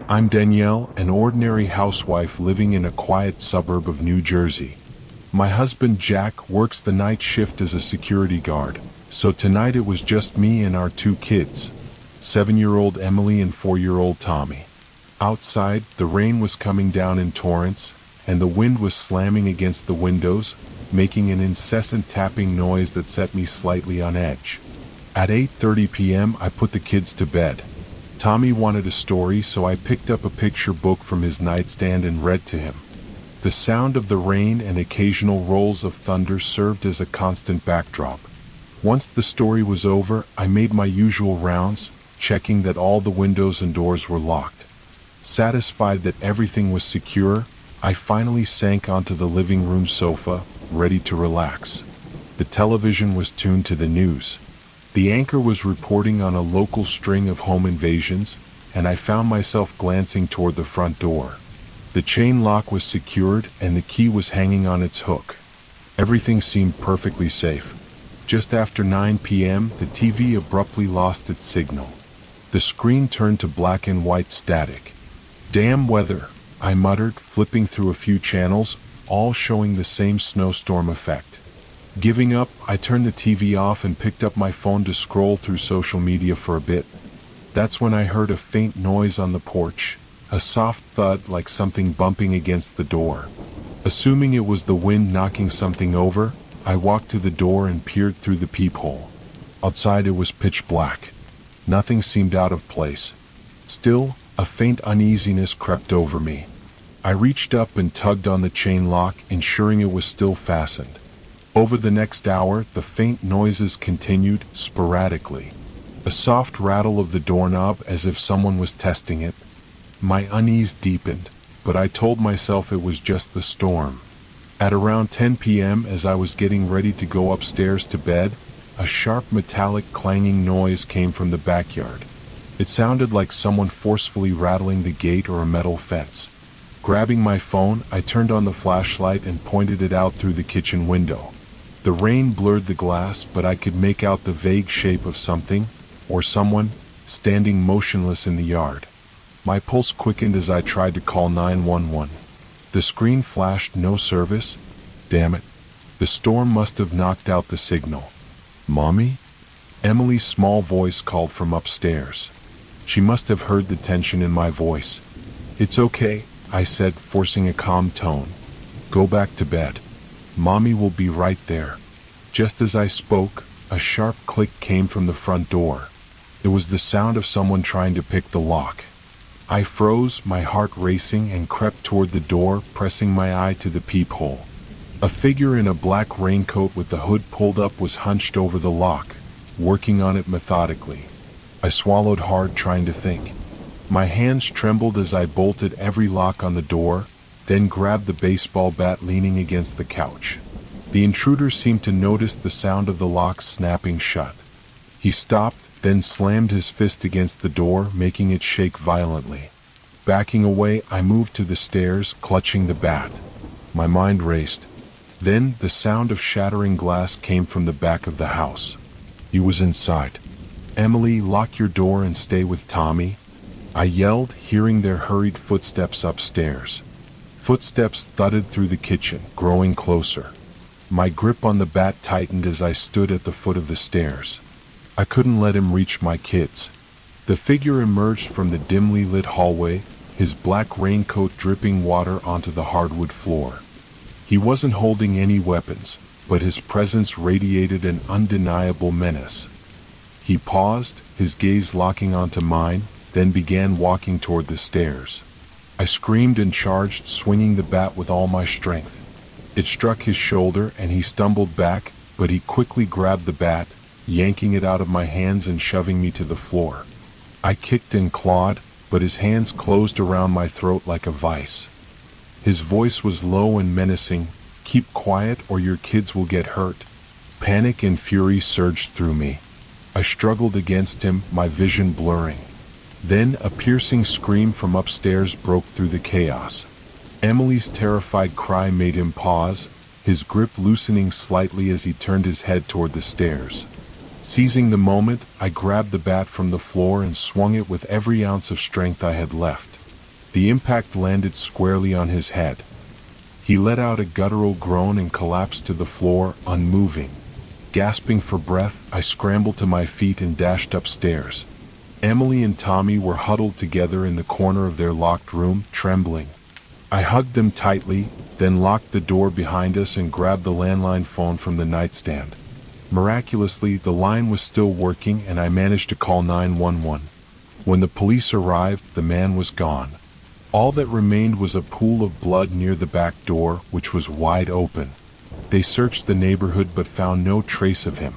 I'm Danielle, an ordinary housewife living in a quiet suburb of New Jersey. My husband Jack works the night shift as a security guard, so tonight it was just me and our two kids, 7-year-old Emily and 4-year-old Tommy. Outside, the rain was coming down in torrents, and the wind was slamming against the windows, making an incessant tapping noise that set me slightly on edge. At 8:30 p.m., I put the kids to bed. Tommy wanted a story, so I picked up a picture book from his nightstand and read to him. The sound of the rain and occasional rolls of thunder served as a constant backdrop. Once the story was over, I made my usual rounds, checking that all the windows and doors were locked. Satisfied that everything was secure, I finally sank onto the living room sofa, ready to relax. The television was tuned to the news. The anchor was reporting on a local string of home invasions, and I found myself glancing toward the front door. The chain lock was secured and the key was hanging on its hook. Everything seemed perfectly safe. Just after 9 p.m., the TV abruptly lost its signal. The screen turned to black and white static. "Damn weather," I muttered, flipping through a few channels, all showing the same snowstorm effect. Giving up, I turned the TV off and picked up my phone to scroll through social media for a bit. That's when I heard a faint noise on the porch, a soft thud like something bumping against the door. Assuming it was the wind knocking something over, I walked to the door and peered through the peephole. Outside it was pitch black. Nothing seemed out of place. Still, a faint uneasiness crept over me. I reached up and tugged on the chain lock, ensuring it was still fastened. Over the next hour, the faint noises continued, sporadically. A soft rattle of the doorknob as if someone was testing it. My unease deepened, but I told myself it was just the storm. At around 10 p.m., as I was getting ready to go upstairs to bed, a sharp metallic clanging noise came from the backyard. It sounded like someone forcefully rattling the gate or a metal fence. Grabbing my phone, I turned on the flashlight and pointed it out through the kitchen window. The rain blurred the glass, but I could make out the vague shape of something, or someone, standing motionless in the yard. My pulse quickened as I tried to call 911. The screen flashed no service. Damn it. The storm must have knocked out the signal. "Mommy?" Emily's small voice called from upstairs. She must have heard the tension in my voice. "It's okay," I said, forcing a calm tone. "Go back to bed. Mommy will be right there." Just as I spoke, a sharp click came from the front door. It was the sound of someone trying to pick the lock. I froze, my heart racing, and crept toward the door, pressing my eye to the peephole. A figure in a black raincoat with the hood pulled up was hunched over the lock, working on it methodically. I swallowed hard, trying to think. My hands trembled as I bolted every lock on the door, then grabbed the baseball bat leaning against the couch. The intruder seemed to notice the sound of the lock snapping shut. He stopped, then slammed his fist against the door, making it shake violently. Backing away, I moved to the stairs, clutching the bat. My mind raced. Then, the sound of shattering glass came from the back of the house. He was inside. "Emily, lock your door and stay with Tommy," I yelled, hearing their hurried footsteps upstairs. Footsteps thudded through the kitchen, growing closer. My grip on the bat tightened as I stood at the foot of the stairs. I couldn't let him reach my kids. The figure emerged from the dimly lit hallway, his black raincoat dripping water onto the hardwood floor. He wasn't holding any weapons, but his presence radiated an undeniable menace. He paused, his gaze locking onto mine, then began walking toward the stairs. I screamed and charged, swinging the bat with all my strength. It struck his shoulder and he stumbled back, but he quickly grabbed the bat, yanking it out of my hands and shoving me to the floor. I kicked and clawed, but his hands closed around my throat like a vice. His voice was low and menacing. "Keep quiet or your kids will get hurt." Panic and fury surged through me. I struggled against him, my vision blurring. Then a piercing scream from upstairs broke through the chaos. Emily's terrified cry made him pause, his grip loosening slightly as he turned his head toward the stairs. Seizing the moment, I grabbed the bat from the floor and swung it with every ounce of strength I had left. The impact landed squarely on his head. He let out a guttural groan and collapsed to the floor, unmoving. Gasping for breath, I scrambled to my feet and dashed upstairs. Emily and Tommy were huddled together in the corner of their locked room, trembling. I hugged them tightly, then locked the door behind us and grabbed the landline phone from the nightstand. Miraculously, the line was still working and I managed to call 911. When the police arrived, the man was gone. All that remained was a pool of blood near the back door, which was wide open. They searched the neighborhood but found no trace of him.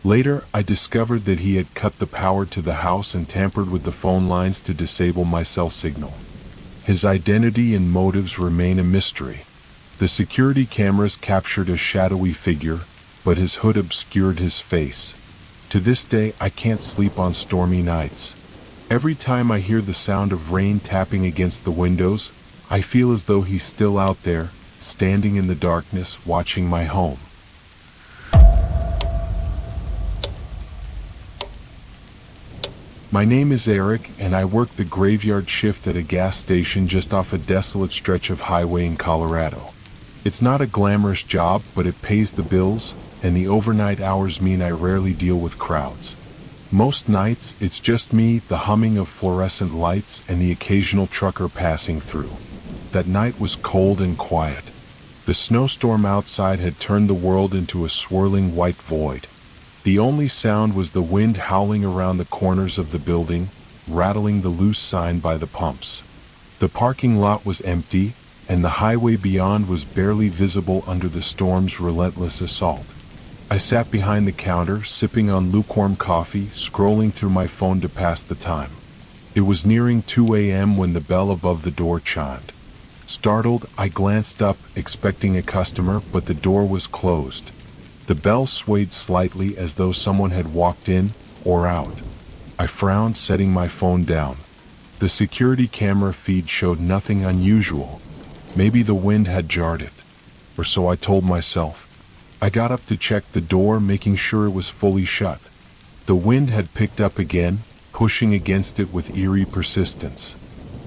Later, I discovered that he had cut the power to the house and tampered with the phone lines to disable my cell signal. His identity and motives remain a mystery. The security cameras captured a shadowy figure, but his hood obscured his face. To this day, I can't sleep on stormy nights. Every time I hear the sound of rain tapping against the windows, I feel as though he's still out there, standing in the darkness, watching my home. My name is Eric, and I work the graveyard shift at a gas station just off a desolate stretch of highway in Colorado. It's not a glamorous job, but it pays the bills, and the overnight hours mean I rarely deal with crowds. Most nights, it's just me, the humming of fluorescent lights, and the occasional trucker passing through. That night was cold and quiet. The snowstorm outside had turned the world into a swirling white void. The only sound was the wind howling around the corners of the building, rattling the loose sign by the pumps. The parking lot was empty, and the highway beyond was barely visible under the storm's relentless assault. I sat behind the counter, sipping on lukewarm coffee, scrolling through my phone to pass the time. It was nearing 2 a.m. when the bell above the door chimed. Startled, I glanced up, expecting a customer, but the door was closed. The bell swayed slightly as though someone had walked in or out. I frowned, setting my phone down. The security camera feed showed nothing unusual. Maybe the wind had jarred it, or so I told myself. I got up to check the door, making sure it was fully shut. The wind had picked up again, pushing against it with eerie persistence.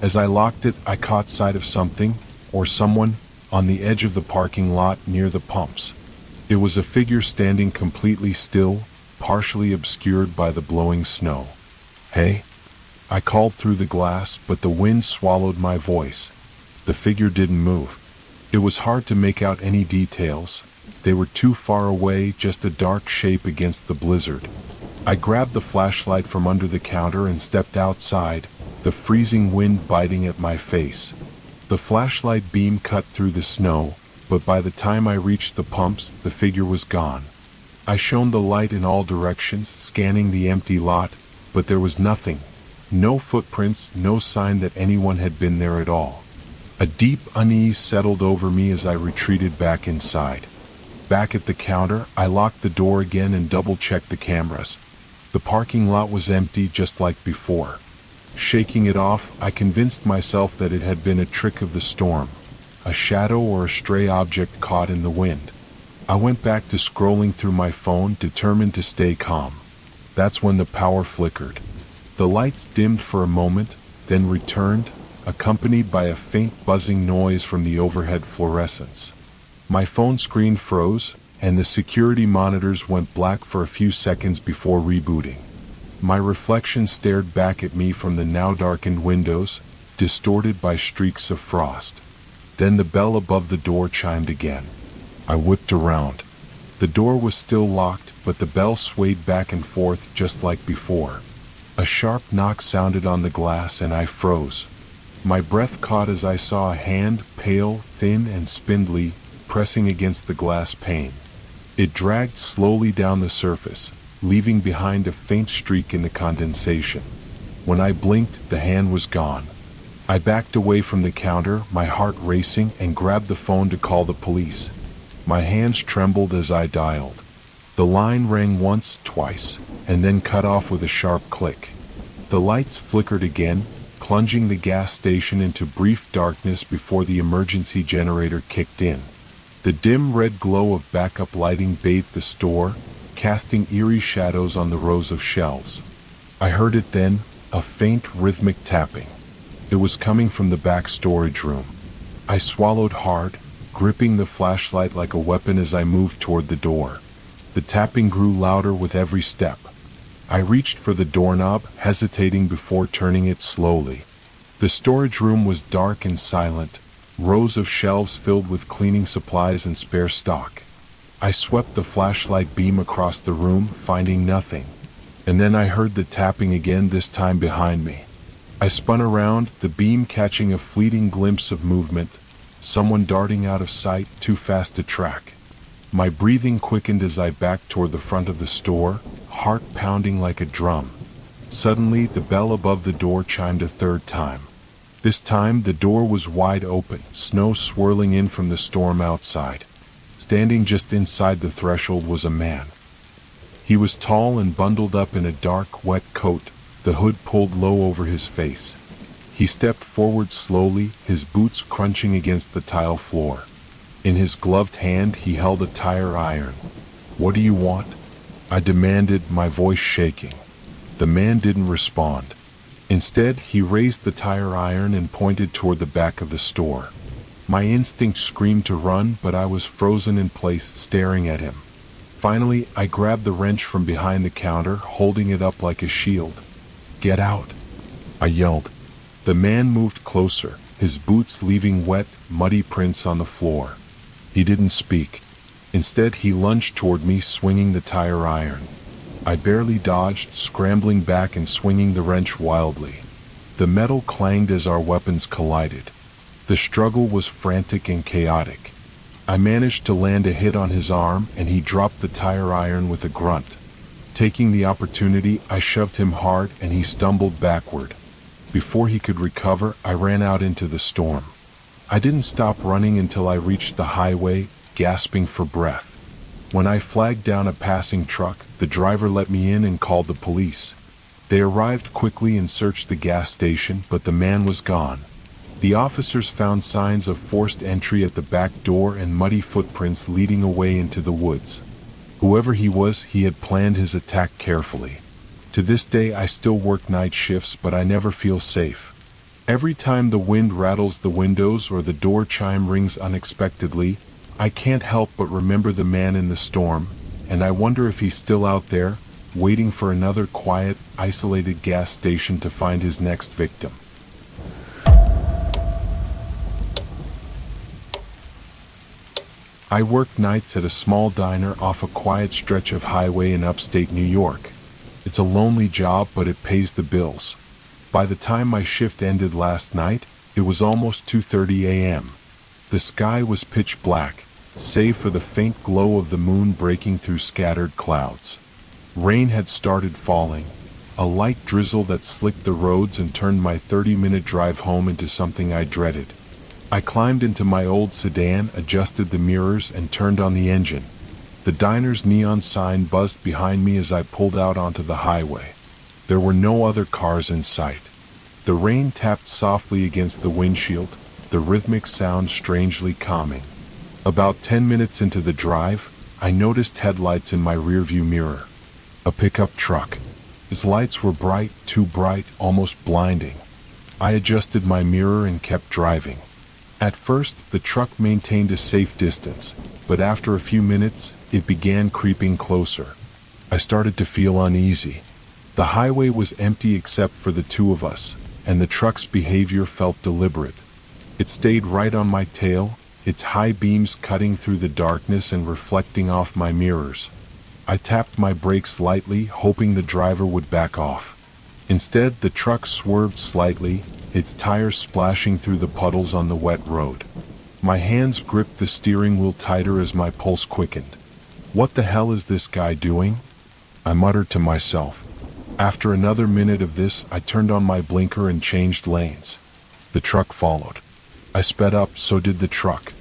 As I locked it, I caught sight of something, or someone, on the edge of the parking lot near the pumps. It was a figure standing completely still, partially obscured by the blowing snow. "Hey?" I called through the glass, but the wind swallowed my voice. The figure didn't move. It was hard to make out any details. They were too far away, just a dark shape against the blizzard. I grabbed the flashlight from under the counter and stepped outside, the freezing wind biting at my face. The flashlight beam cut through the snow, but by the time I reached the pumps, the figure was gone. I shone the light in all directions, scanning the empty lot, but there was nothing. No footprints, no sign that anyone had been there at all. A deep unease settled over me as I retreated back inside. Back at the counter, I locked the door again and double-checked the cameras. The parking lot was empty just like before. Shaking it off, I convinced myself that it had been a trick of the storm, a shadow or a stray object caught in the wind. I went back to scrolling through my phone, determined to stay calm. That's when the power flickered. The lights dimmed for a moment, then returned, accompanied by a faint buzzing noise from the overhead fluorescents. My phone screen froze, and the security monitors went black for a few seconds before rebooting. My reflection stared back at me from the now darkened windows, distorted by streaks of frost. Then the bell above the door chimed again. I whipped around. The door was still locked, but the bell swayed back and forth just like before. A sharp knock sounded on the glass and I froze. My breath caught as I saw a hand, pale, thin, and spindly, pressing against the glass pane. It dragged slowly down the surface, leaving behind a faint streak in the condensation. When I blinked, the hand was gone. I backed away from the counter, my heart racing, and grabbed the phone to call the police. My hands trembled as I dialed. The line rang once, twice, and then cut off with a sharp click. The lights flickered again, plunging the gas station into brief darkness before the emergency generator kicked in. The dim red glow of backup lighting bathed the store, casting eerie shadows on the rows of shelves. I heard it then, a faint rhythmic tapping. It was coming from the back storage room. I swallowed hard, gripping the flashlight like a weapon as I moved toward the door. The tapping grew louder with every step. I reached for the doorknob, hesitating before turning it slowly. The storage room was dark and silent, rows of shelves filled with cleaning supplies and spare stock. I swept the flashlight beam across the room, finding nothing. And then I heard the tapping again, this time behind me. I spun around, the beam catching a fleeting glimpse of movement, someone darting out of sight, too fast to track. My breathing quickened as I backed toward the front of the store, heart pounding like a drum. Suddenly, the bell above the door chimed a third time. This time, the door was wide open, snow swirling in from the storm outside. Standing just inside the threshold was a man. He was tall and bundled up in a dark, wet coat, the hood pulled low over his face. He stepped forward slowly, his boots crunching against the tile floor. In his gloved hand, he held a tire iron. "What do you want?" I demanded, my voice shaking. The man didn't respond. Instead, he raised the tire iron and pointed toward the back of the store. My instinct screamed to run, but I was frozen in place, staring at him. Finally, I grabbed the wrench from behind the counter, holding it up like a shield. "Get out!" I yelled. The man moved closer, his boots leaving wet, muddy prints on the floor. He didn't speak. Instead, he lunged toward me, swinging the tire iron. I barely dodged, scrambling back and swinging the wrench wildly. The metal clanged as our weapons collided. The struggle was frantic and chaotic. I managed to land a hit on his arm, and he dropped the tire iron with a grunt. Taking the opportunity, I shoved him hard, and he stumbled backward. Before he could recover, I ran out into the storm. I didn't stop running until I reached the highway, gasping for breath. When I flagged down a passing truck, the driver let me in and called the police. They arrived quickly and searched the gas station, but the man was gone. The officers found signs of forced entry at the back door and muddy footprints leading away into the woods. Whoever he was, he had planned his attack carefully. To this day, I still work night shifts, but I never feel safe. Every time the wind rattles the windows or the door chime rings unexpectedly, I can't help but remember the man in the storm, and I wonder if he's still out there, waiting for another quiet, isolated gas station to find his next victim. I work nights at a small diner off a quiet stretch of highway in upstate New York. It's a lonely job, but it pays the bills. By the time my shift ended last night, it was almost 2:30 a.m. The sky was pitch black, save for the faint glow of the moon breaking through scattered clouds. Rain had started falling, a light drizzle that slicked the roads and turned my 30-minute drive home into something I dreaded. I climbed into my old sedan, adjusted the mirrors, and turned on the engine. The diner's neon sign buzzed behind me as I pulled out onto the highway. There were no other cars in sight. The rain tapped softly against the windshield, the rhythmic sound strangely calming. About 10 minutes into the drive, I noticed headlights in my rearview mirror. A pickup truck. Its lights were bright, too bright, almost blinding. I adjusted my mirror and kept driving. At first, the truck maintained a safe distance, but after a few minutes, it began creeping closer. I started to feel uneasy. The highway was empty except for the two of us, and the truck's behavior felt deliberate. It stayed right on my tail, its high beams cutting through the darkness and reflecting off my mirrors. I tapped my brakes lightly, hoping the driver would back off. Instead, the truck swerved slightly, its tires splashing through the puddles on the wet road. My hands gripped the steering wheel tighter as my pulse quickened. "What the hell is this guy doing?" I muttered to myself. After another minute of this, I turned on my blinker and changed lanes. The truck followed. I sped up, so did the truck.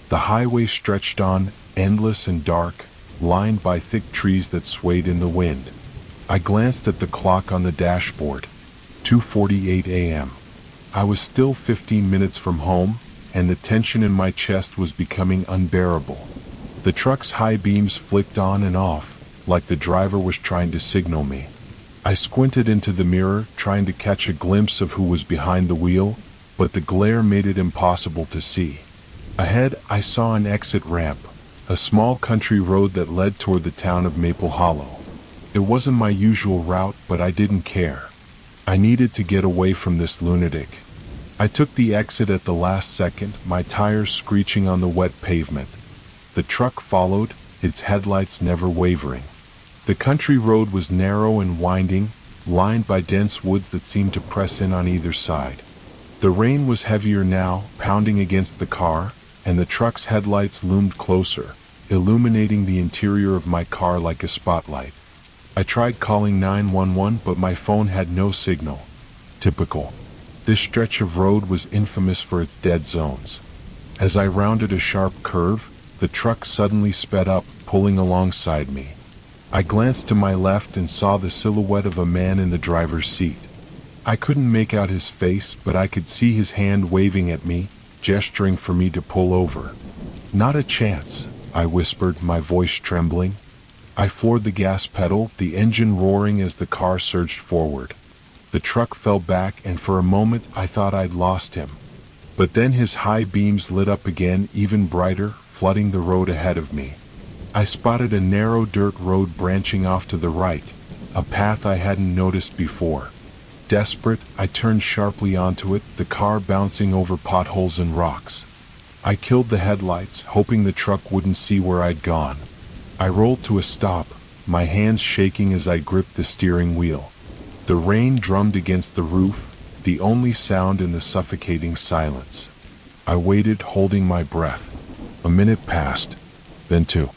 The highway stretched on, endless and dark, lined by thick trees that swayed in the wind. I glanced at the clock on the dashboard. 2:48 a.m. I was still 15 minutes from home, and the tension in my chest was becoming unbearable. The truck's high beams flicked on and off, like the driver was trying to signal me. I squinted into the mirror, trying to catch a glimpse of who was behind the wheel, but the glare made it impossible to see. Ahead, I saw an exit ramp, a small country road that led toward the town of Maple Hollow. It wasn't my usual route, but I didn't care. I needed to get away from this lunatic. I took the exit at the last second, my tires screeching on the wet pavement. The truck followed, its headlights never wavering. The country road was narrow and winding, lined by dense woods that seemed to press in on either side. The rain was heavier now, pounding against the car, and the truck's headlights loomed closer, illuminating the interior of my car like a spotlight. I tried calling 911, but my phone had no signal. Typical. This stretch of road was infamous for its dead zones. As I rounded a sharp curve, the truck suddenly sped up, pulling alongside me. I glanced to my left and saw the silhouette of a man in the driver's seat. I couldn't make out his face, but I could see his hand waving at me, gesturing for me to pull over. "Not a chance," I whispered, my voice trembling. I floored the gas pedal, the engine roaring as the car surged forward. The truck fell back, and for a moment I thought I'd lost him. But then his high beams lit up again, even brighter, flooding the road ahead of me. I spotted a narrow dirt road branching off to the right, a path I hadn't noticed before. Desperate, I turned sharply onto it, the car bouncing over potholes and rocks. I killed the headlights, hoping the truck wouldn't see where I'd gone. I rolled to a stop, my hands shaking as I gripped the steering wheel. The rain drummed against the roof, the only sound in the suffocating silence. I waited, holding my breath. A minute passed, then two.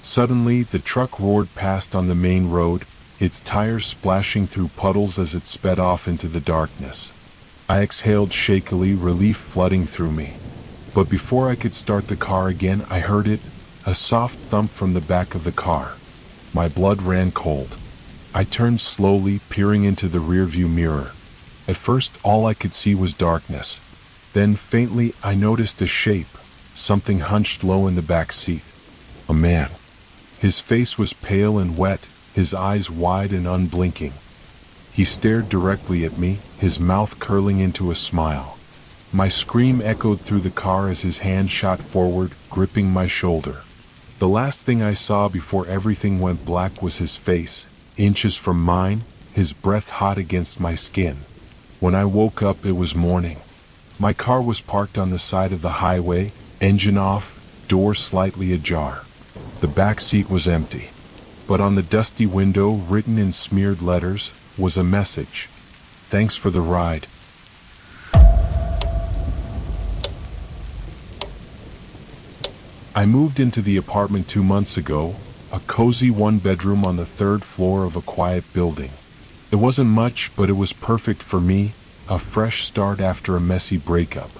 Suddenly, the truck roared past on the main road, its tires splashing through puddles as it sped off into the darkness. I exhaled shakily, relief flooding through me. But before I could start the car again, I heard it, a soft thump from the back of the car. My blood ran cold. I turned slowly, peering into the rearview mirror. At first, all I could see was darkness. Then, faintly, I noticed a shape, something hunched low in the back seat. A man. His face was pale and wet, his eyes wide and unblinking. He stared directly at me, his mouth curling into a smile. My scream echoed through the car as his hand shot forward, gripping my shoulder. The last thing I saw before everything went black was his face, inches from mine, his breath hot against my skin. When I woke up, it was morning. My car was parked on the side of the highway, engine off, door slightly ajar. The back seat was empty. But on the dusty window, written in smeared letters, was a message. "Thanks for the ride." I moved into the apartment 2 months ago, a cozy one-bedroom on the 3rd floor of a quiet building. It wasn't much, but it was perfect for me, a fresh start after a messy breakup.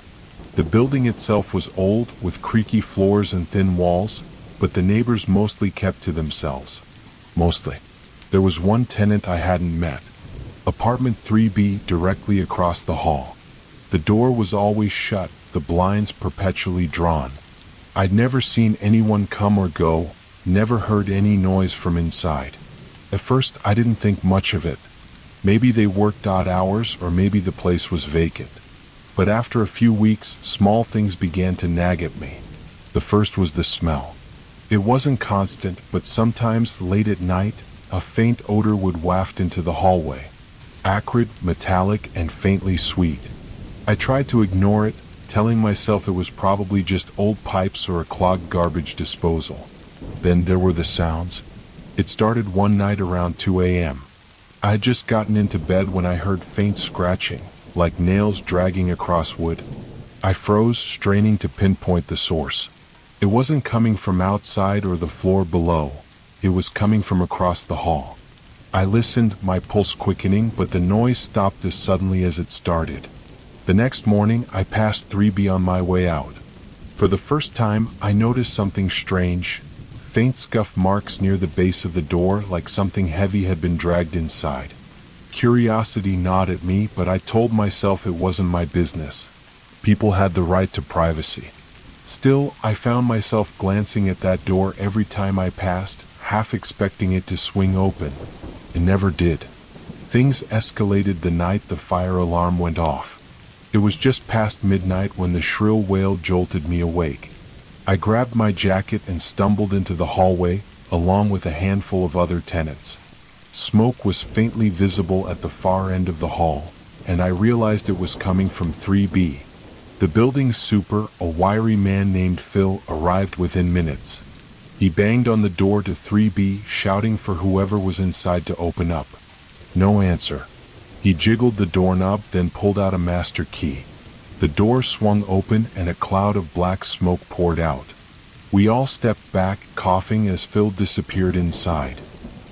The building itself was old, with creaky floors and thin walls, but the neighbors mostly kept to themselves. Mostly. There was one tenant I hadn't met. Apartment 3B, directly across the hall. The door was always shut, the blinds perpetually drawn. I'd never seen anyone come or go, never heard any noise from inside. At first, I didn't think much of it. Maybe they worked odd hours, or maybe the place was vacant. But after a few weeks, small things began to nag at me. The first was the smell. It wasn't constant, but sometimes, late at night, a faint odor would waft into the hallway. Acrid, metallic, and faintly sweet. I tried to ignore it, telling myself it was probably just old pipes or a clogged garbage disposal. Then there were the sounds. It started one night around 2 a.m. I had just gotten into bed when I heard faint scratching, like nails dragging across wood. I froze, straining to pinpoint the source. It wasn't coming from outside or the floor below. It was coming from across the hall. I listened, my pulse quickening, but the noise stopped as suddenly as it started. The next morning, I passed 3B on my way out. For the first time, I noticed something strange. Faint scuff marks near the base of the door, like something heavy had been dragged inside. Curiosity gnawed at me, but I told myself it wasn't my business. People had the right to privacy. Still, I found myself glancing at that door every time I passed, half expecting it to swing open. It never did. Things escalated the night the fire alarm went off. It was just past midnight when the shrill wail jolted me awake. I grabbed my jacket and stumbled into the hallway, along with a handful of other tenants. Smoke was faintly visible at the far end of the hall, and I realized it was coming from 3B. The building's super, a wiry man named Phil, arrived within minutes. He banged on the door to 3B, shouting for whoever was inside to open up. No answer. He jiggled the doorknob, then pulled out a master key. The door swung open and a cloud of black smoke poured out. We all stepped back, coughing as Phil disappeared inside.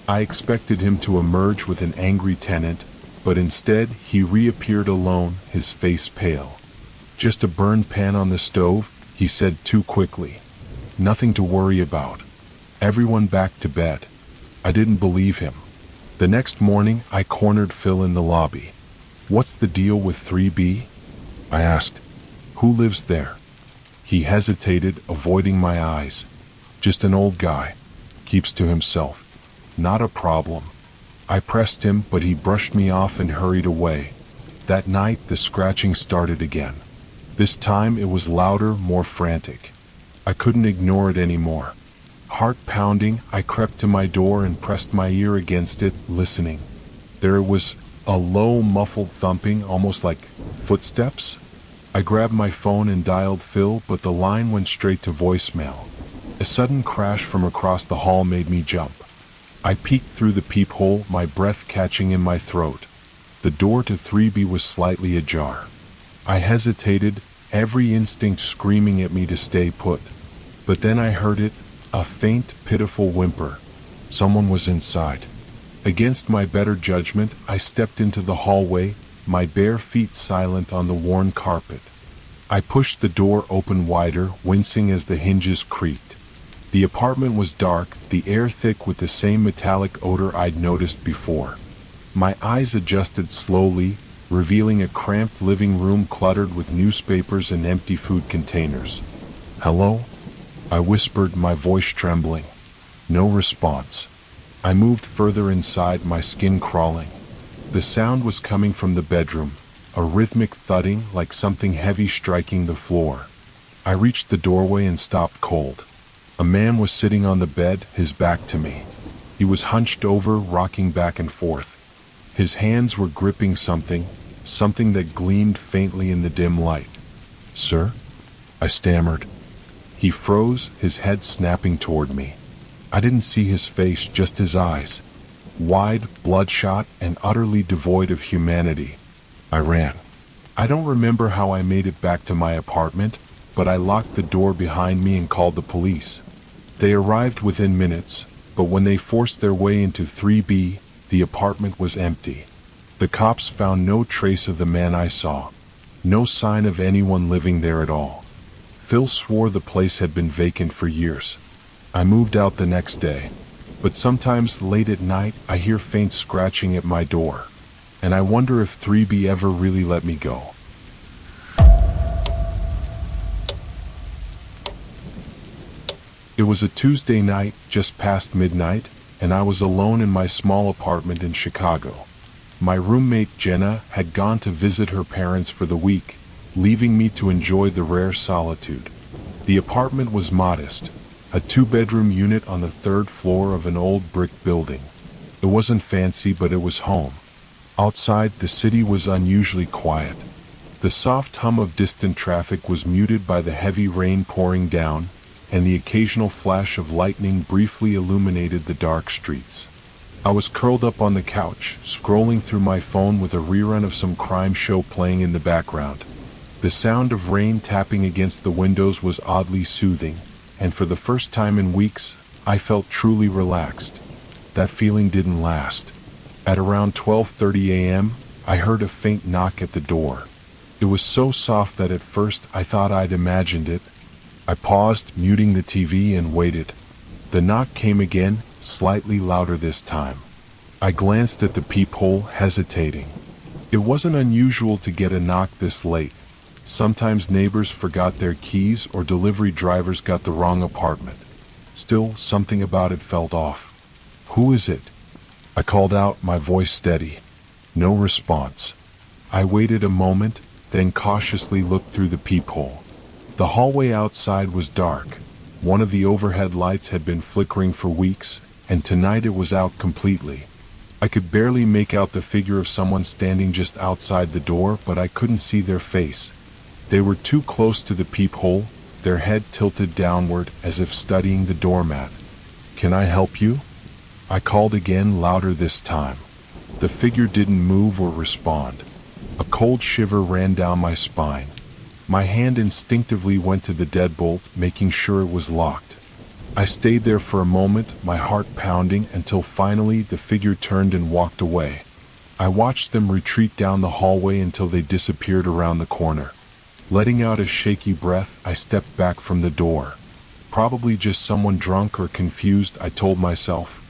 I expected him to emerge with an angry tenant, but instead he reappeared alone, his face pale. "Just a burned pan on the stove," he said too quickly. "Nothing to worry about. Everyone back to bed." I didn't believe him. The next morning, I cornered Phil in the lobby. "What's the deal with 3B? I asked. "Who lives there?" He hesitated, avoiding my eyes. "Just an old guy. Keeps to himself. Not a problem." I pressed him, but he brushed me off and hurried away. That night, the scratching started again. This time, it was louder, more frantic. I couldn't ignore it anymore. Heart pounding, I crept to my door and pressed my ear against it, listening. There was a low, muffled thumping, almost like footsteps. I grabbed my phone and dialed Phil, but the line went straight to voicemail. A sudden crash from across the hall made me jump. I peeked through the peephole, my breath catching in my throat. The door to 3B was slightly ajar. I hesitated, every instinct screaming at me to stay put. But then I heard it, a faint, pitiful whimper. Someone was inside. Against my better judgment, I stepped into the hallway, my bare feet silent on the worn carpet. I pushed the door open wider, wincing as the hinges creaked. The apartment was dark, the air thick with the same metallic odor I'd noticed before. My eyes adjusted slowly, revealing a cramped living room cluttered with newspapers and empty food containers. "Hello?" I whispered, my voice trembling. No response. I moved further inside, my skin crawling. The sound was coming from the bedroom, a rhythmic thudding like something heavy striking the floor. I reached the doorway and stopped cold. A man was sitting on the bed, his back to me. He was hunched over, rocking back and forth. His hands were gripping something that gleamed faintly in the dim light. "Sir?" I stammered. He froze, his head snapping toward me. I didn't see his face, just his eyes. Wide, bloodshot, and utterly devoid of humanity. I ran. I don't remember how I made it back to my apartment, but I locked the door behind me and called the police. They arrived within minutes, but when they forced their way into 3B, the apartment was empty. The cops found no trace of the man I saw. No sign of anyone living there at all. Phil swore the place had been vacant for years. I moved out the next day, but sometimes late at night I hear faint scratching at my door, and I wonder if 3B ever really let me go. It was a Tuesday night, just past midnight, and I was alone in my small apartment in Chicago. My roommate Jenna had gone to visit her parents for the week, leaving me to enjoy the rare solitude. The apartment was modest, a 2-bedroom unit on the 3rd floor of an old brick building. It wasn't fancy, but it was home. Outside, the city was unusually quiet. The soft hum of distant traffic was muted by the heavy rain pouring down, and the occasional flash of lightning briefly illuminated the dark streets. I was curled up on the couch, scrolling through my phone with a rerun of some crime show playing in the background. The sound of rain tapping against the windows was oddly soothing, and for the first time in weeks, I felt truly relaxed. That feeling didn't last. At around 12:30 a.m., I heard a faint knock at the door. It was so soft that at first I thought I'd imagined it. I paused, muting the TV, and waited. The knock came again, slightly louder this time. I glanced at the peephole, hesitating. It wasn't unusual to get a knock this late. Sometimes neighbors forgot their keys or delivery drivers got the wrong apartment. Still, something about it felt off. "Who is it?" I called out, my voice steady. No response. I waited a moment, then cautiously looked through the peephole. The hallway outside was dark. One of the overhead lights had been flickering for weeks, and tonight it was out completely. I could barely make out the figure of someone standing just outside the door, but I couldn't see their face. They were too close to the peephole, their head tilted downward as if studying the doormat. "Can I help you?" I called again, louder this time. The figure didn't move or respond. A cold shiver ran down my spine. My hand instinctively went to the deadbolt, making sure it was locked. I stayed there for a moment, my heart pounding, until finally the figure turned and walked away. I watched them retreat down the hallway until they disappeared around the corner. Letting out a shaky breath, I stepped back from the door. Probably just someone drunk or confused, I told myself.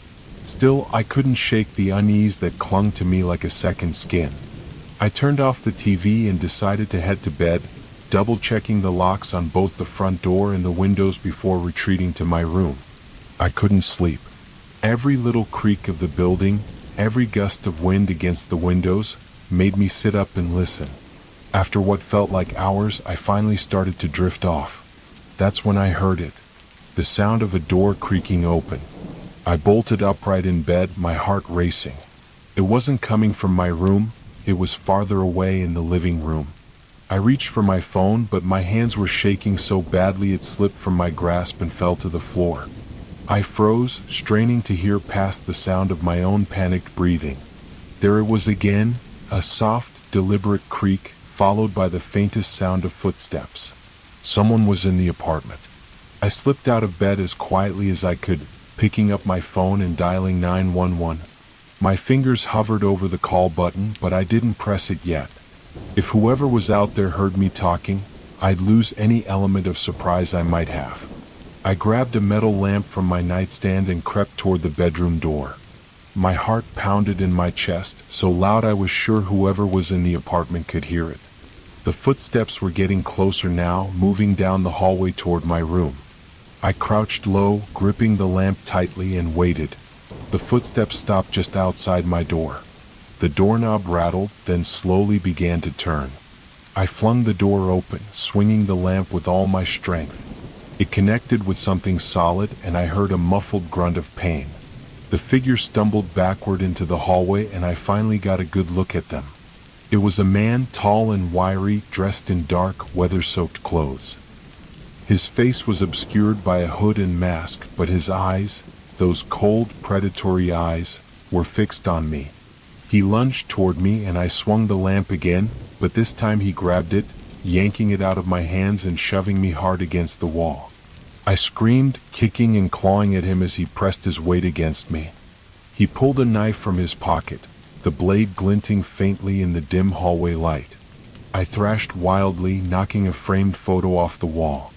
Still, I couldn't shake the unease that clung to me like a second skin. I turned off the TV and decided to head to bed, double-checking the locks on both the front door and the windows before retreating to my room. I couldn't sleep. Every little creak of the building, every gust of wind against the windows, made me sit up and listen. After what felt like hours, I finally started to drift off. That's when I heard it. The sound of a door creaking open. I bolted upright in bed, my heart racing. It wasn't coming from my room, it was farther away in the living room. I reached for my phone, but my hands were shaking so badly it slipped from my grasp and fell to the floor. I froze, straining to hear past the sound of my own panicked breathing. There it was again, a soft, deliberate creak, followed by the faintest sound of footsteps. Someone was in the apartment. I slipped out of bed as quietly as I could, picking up my phone and dialing 911. My fingers hovered over the call button, but I didn't press it yet. If whoever was out there heard me talking, I'd lose any element of surprise I might have. I grabbed a metal lamp from my nightstand and crept toward the bedroom door. My heart pounded in my chest, so loud I was sure whoever was in the apartment could hear it. The footsteps were getting closer now, moving down the hallway toward my room. I crouched low, gripping the lamp tightly, and waited. The footsteps stopped just outside my door. The doorknob rattled, then slowly began to turn. I flung the door open, swinging the lamp with all my strength. It connected with something solid, and I heard a muffled grunt of pain. The figure stumbled backward into the hallway, and I finally got a good look at them. It was a man, tall and wiry, dressed in dark, weather-soaked clothes. His face was obscured by a hood and mask, but his eyes, those cold, predatory eyes, were fixed on me. He lunged toward me and I swung the lamp again, but this time he grabbed it, yanking it out of my hands and shoving me hard against the wall. I screamed, kicking and clawing at him as he pressed his weight against me. He pulled a knife from his pocket, the blade glinting faintly in the dim hallway light. I thrashed wildly, knocking a framed photo off the wall.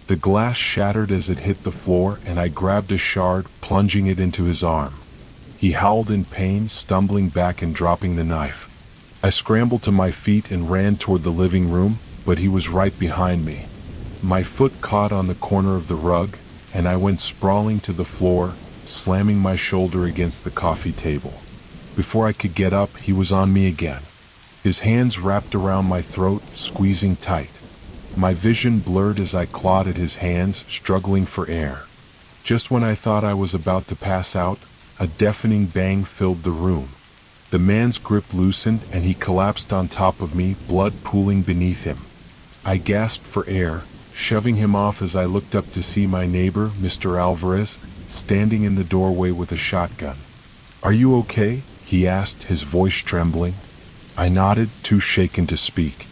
The glass shattered as it hit the floor, and I grabbed a shard, plunging it into his arm. He howled in pain, stumbling back and dropping the knife. I scrambled to my feet and ran toward the living room, but he was right behind me. My foot caught on the corner of the rug, and I went sprawling to the floor, slamming my shoulder against the coffee table. Before I could get up, he was on me again. His hands wrapped around my throat, squeezing tight. My vision blurred as I clawed at his hands, struggling for air. Just when I thought I was about to pass out, a deafening bang filled the room. The man's grip loosened and he collapsed on top of me, blood pooling beneath him. I gasped for air, shoving him off as I looked up to see my neighbor, Mr. Alvarez, standing in the doorway with a shotgun. "Are you okay?" he asked, his voice trembling. I nodded, too shaken to speak.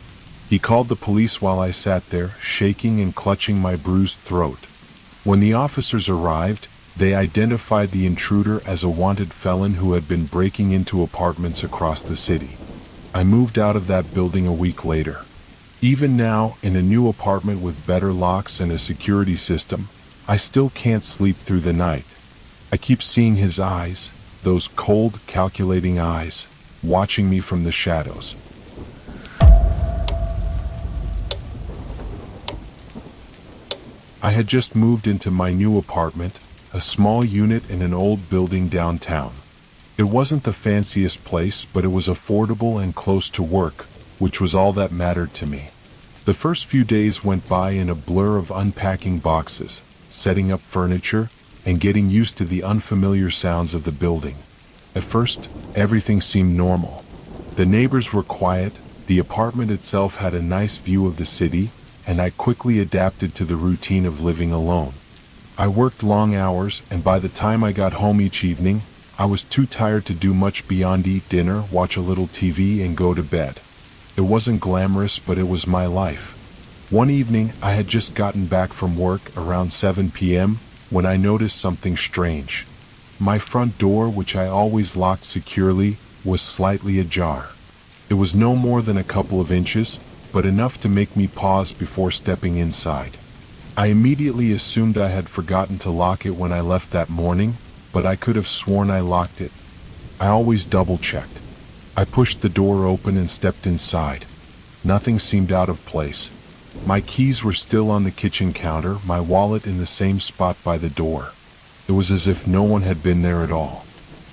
He called the police while I sat there, shaking and clutching my bruised throat. When the officers arrived, they identified the intruder as a wanted felon who had been breaking into apartments across the city. I moved out of that building a week later. Even now, in a new apartment with better locks and a security system, I still can't sleep through the night. I keep seeing his eyes, those cold, calculating eyes, watching me from the shadows. I had just moved into my new apartment, a small unit in an old building downtown. It wasn't the fanciest place, but it was affordable and close to work, which was all that mattered to me. The first few days went by in a blur of unpacking boxes, setting up furniture, and getting used to the unfamiliar sounds of the building. At first, everything seemed normal. The neighbors were quiet, the apartment itself had a nice view of the city, and I quickly adapted to the routine of living alone. I worked long hours, and by the time I got home each evening, I was too tired to do much beyond eat dinner, watch a little TV, and go to bed. It wasn't glamorous, but it was my life. One evening, I had just gotten back from work around 7 p.m. when I noticed something strange. My front door, which I always locked securely, was slightly ajar. It was no more than a couple of inches, but enough to make me pause before stepping inside. I immediately assumed I had forgotten to lock it when I left that morning, but I could have sworn I locked it. I always double-checked. I pushed the door open and stepped inside. Nothing seemed out of place. My keys were still on the kitchen counter, my wallet in the same spot by the door. It was as if no one had been there at all.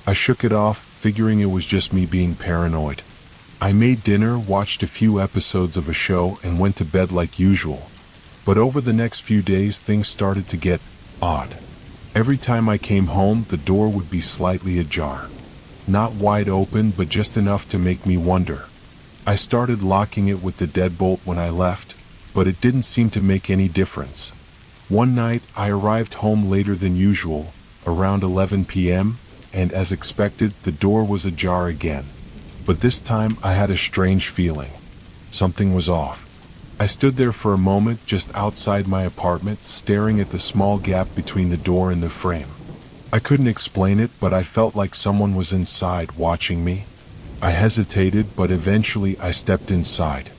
I shook it off, figuring it was just me being paranoid. I made dinner, watched a few episodes of a show, and went to bed like usual. But over the next few days, things started to get odd. Every time I came home, the door would be slightly ajar. Not wide open, but just enough to make me wonder. I started locking it with the deadbolt when I left, but it didn't seem to make any difference. One night, I arrived home later than usual, around 11 p.m., and as expected, the door was ajar again. But this time, I had a strange feeling. Something was off. I stood there for a moment just outside my apartment, staring at the small gap between the door and the frame. I couldn't explain it, but I felt like someone was inside watching me. I hesitated, but eventually I stepped inside.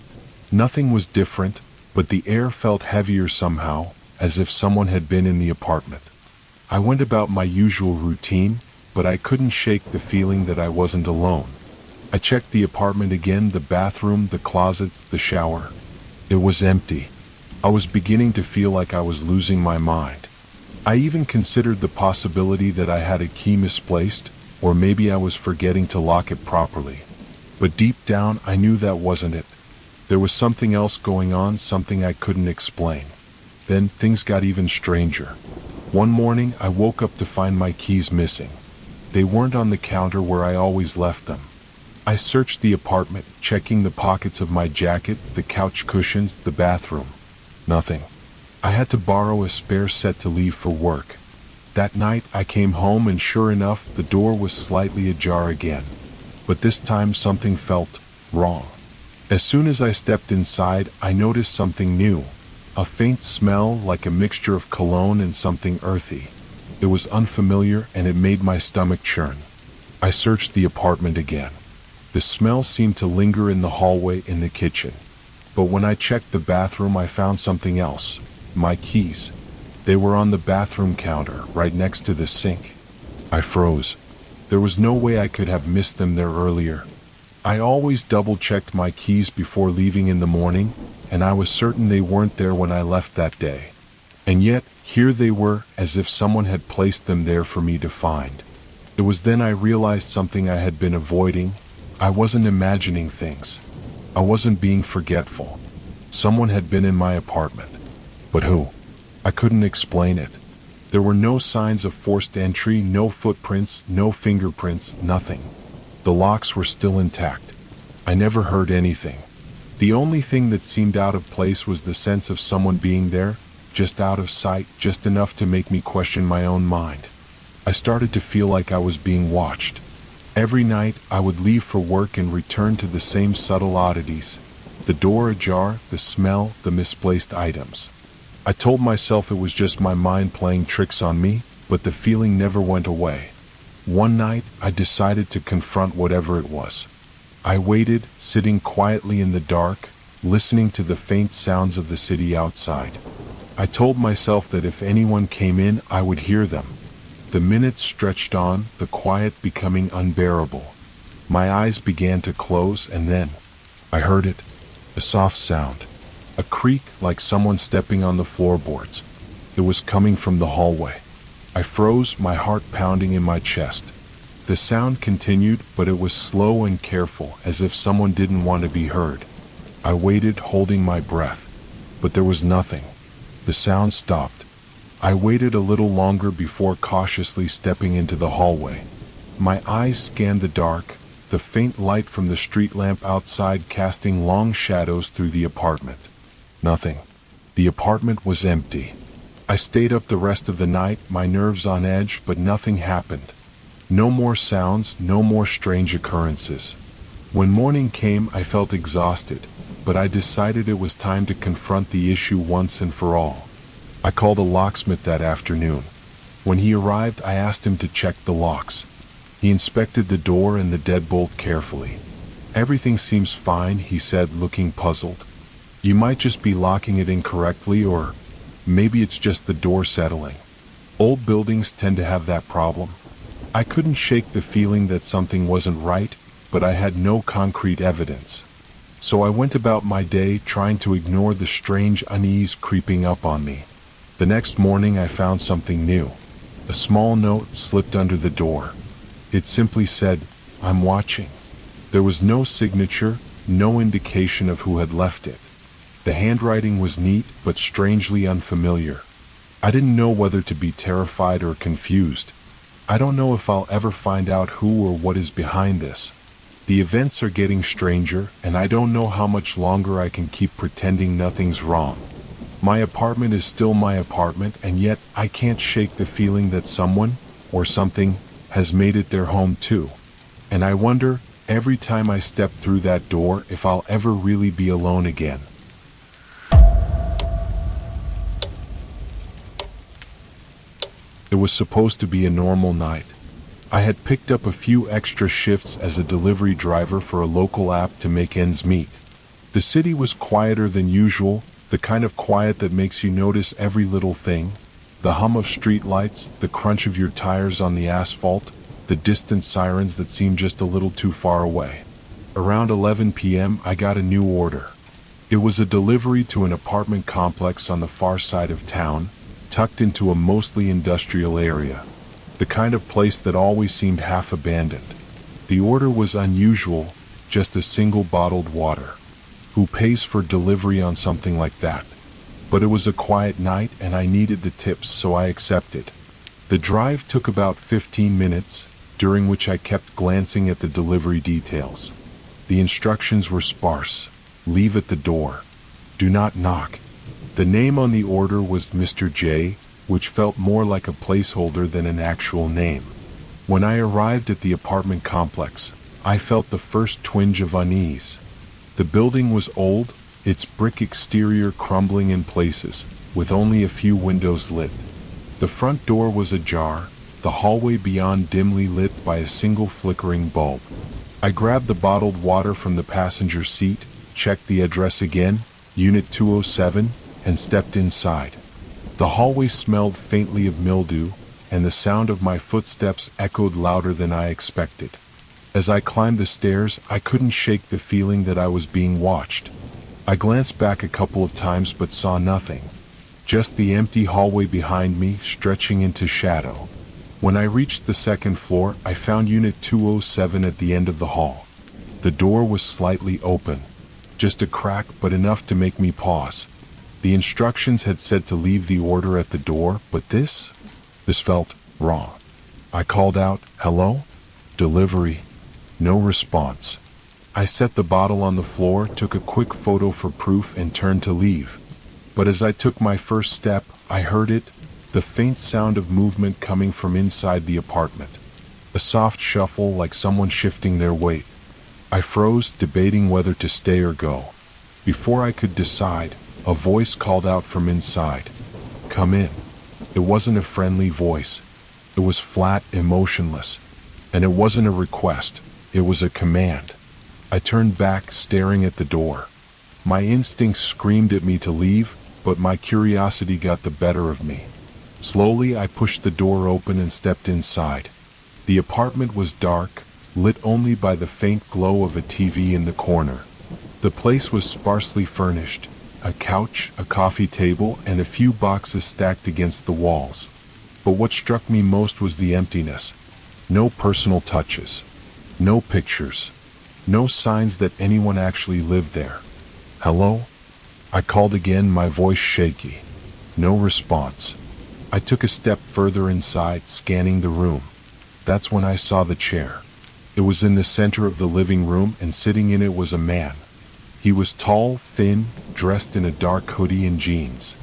Nothing was different, but the air felt heavier somehow, as if someone had been in the apartment. I went about my usual routine, but I couldn't shake the feeling that I wasn't alone. I checked the apartment again, the bathroom, the closets, the shower. It was empty. I was beginning to feel like I was losing my mind. I even considered the possibility that I had a key misplaced, or maybe I was forgetting to lock it properly. But deep down, I knew that wasn't it. There was something else going on, something I couldn't explain. Then things got even stranger. One morning, I woke up to find my keys missing. They weren't on the counter where I always left them. I searched the apartment, checking the pockets of my jacket, the couch cushions, the bathroom. Nothing. I had to borrow a spare set to leave for work. That night, I came home and sure enough, the door was slightly ajar again. But this time something felt wrong. As soon as I stepped inside, I noticed something new. A faint smell like a mixture of cologne and something earthy. It was unfamiliar and it made my stomach churn. I searched the apartment again. The smell seemed to linger in the hallway, in the kitchen. But when I checked the bathroom, I found something else. My keys. They were on the bathroom counter, right next to the sink. I froze. There was no way I could have missed them there earlier. I always double-checked my keys before leaving in the morning, and I was certain they weren't there when I left that day. And yet, here they were, as if someone had placed them there for me to find. It was then I realized something I had been avoiding. I wasn't imagining things. I wasn't being forgetful. Someone had been in my apartment. But who? I couldn't explain it. There were no signs of forced entry, no footprints, no fingerprints, nothing. The locks were still intact. I never heard anything. The only thing that seemed out of place was the sense of someone being there, just out of sight, just enough to make me question my own mind. I started to feel like I was being watched. Every night, I would leave for work and return to the same subtle oddities. The door ajar, the smell, the misplaced items. I told myself it was just my mind playing tricks on me, but the feeling never went away. One night, I decided to confront whatever it was. I waited, sitting quietly in the dark, listening to the faint sounds of the city outside. I told myself that if anyone came in, I would hear them. The minutes stretched on, the quiet becoming unbearable. My eyes began to close, and then I heard it. A soft sound. A creak like someone stepping on the floorboards. It was coming from the hallway. I froze, my heart pounding in my chest. The sound continued, but it was slow and careful, as if someone didn't want to be heard. I waited, holding my breath, but there was nothing. The sound stopped. I waited a little longer before cautiously stepping into the hallway. My eyes scanned the dark, the faint light from the street lamp outside casting long shadows through the apartment. Nothing. The apartment was empty. I stayed up the rest of the night, my nerves on edge, but nothing happened. No more sounds, no more strange occurrences. When morning came, I felt exhausted, but I decided it was time to confront the issue once and for all. I called a locksmith that afternoon. When he arrived, I asked him to check the locks. He inspected the door and the deadbolt carefully. "Everything seems fine," he said, looking puzzled. "You might just be locking it incorrectly, or maybe it's just the door settling. Old buildings tend to have that problem." I couldn't shake the feeling that something wasn't right, but I had no concrete evidence. So I went about my day trying to ignore the strange unease creeping up on me. The next morning I found something new. A small note slipped under the door. It simply said, "I'm watching." There was no signature, no indication of who had left it. The handwriting was neat, but strangely unfamiliar. I didn't know whether to be terrified or confused. I don't know if I'll ever find out who or what is behind this. The events are getting stranger, and I don't know how much longer I can keep pretending nothing's wrong. My apartment is still my apartment, and yet I can't shake the feeling that someone, or something, has made it their home too. And I wonder, every time I step through that door, if I'll ever really be alone again. It was supposed to be a normal night. I had picked up a few extra shifts as a delivery driver for a local app to make ends meet. The city was quieter than usual, the kind of quiet that makes you notice every little thing. The hum of street lights, the crunch of your tires on the asphalt, the distant sirens that seem just a little too far away. Around 11 p.m. I got a new order. It was a delivery to an apartment complex on the far side of town, tucked into a mostly industrial area. The kind of place that always seemed half abandoned. The order was unusual, just a single bottled water. Who pays for delivery on something like that? But it was a quiet night and I needed the tips, so I accepted. The drive took about 15 minutes, during which I kept glancing at the delivery details. The instructions were sparse. Leave at the door. Do not knock. The name on the order was Mr. J, which felt more like a placeholder than an actual name. When I arrived at the apartment complex, I felt the first twinge of unease. The building was old, its brick exterior crumbling in places, with only a few windows lit. The front door was ajar, the hallway beyond dimly lit by a single flickering bulb. I grabbed the bottled water from the passenger seat, checked the address again, Unit 207, and stepped inside. The hallway smelled faintly of mildew, and the sound of my footsteps echoed louder than I expected. As I climbed the stairs, I couldn't shake the feeling that I was being watched. I glanced back a couple of times but saw nothing. Just the empty hallway behind me, stretching into shadow. When I reached the second floor, I found Unit 207 at the end of the hall. The door was slightly open. Just a crack, but enough to make me pause. The instructions had said to leave the order at the door, but this felt wrong. I called out, "Hello? Delivery." No response. I set the bottle on the floor, took a quick photo for proof, and turned to leave. But as I took my first step, I heard it, the faint sound of movement coming from inside the apartment. A soft shuffle, like someone shifting their weight. I froze, debating whether to stay or go. Before I could decide, a voice called out from inside. "Come in." It wasn't a friendly voice. It was flat, emotionless. And it wasn't a request. It was a command. I turned back, staring at the door. My instincts screamed at me to leave, but my curiosity got the better of me. Slowly, I pushed the door open and stepped inside. The apartment was dark, lit only by the faint glow of a TV in the corner. The place was sparsely furnished. A couch, a coffee table, and a few boxes stacked against the walls. But what struck me most was the emptiness. No personal touches. No pictures. No signs that anyone actually lived there. Hello? I called again, my voice shaky. No response. I took a step further inside, scanning the room. That's when I saw the chair. It was in the center of the living room, and sitting in it was a man. He was tall, thin, dressed in a dark hoodie and jeans.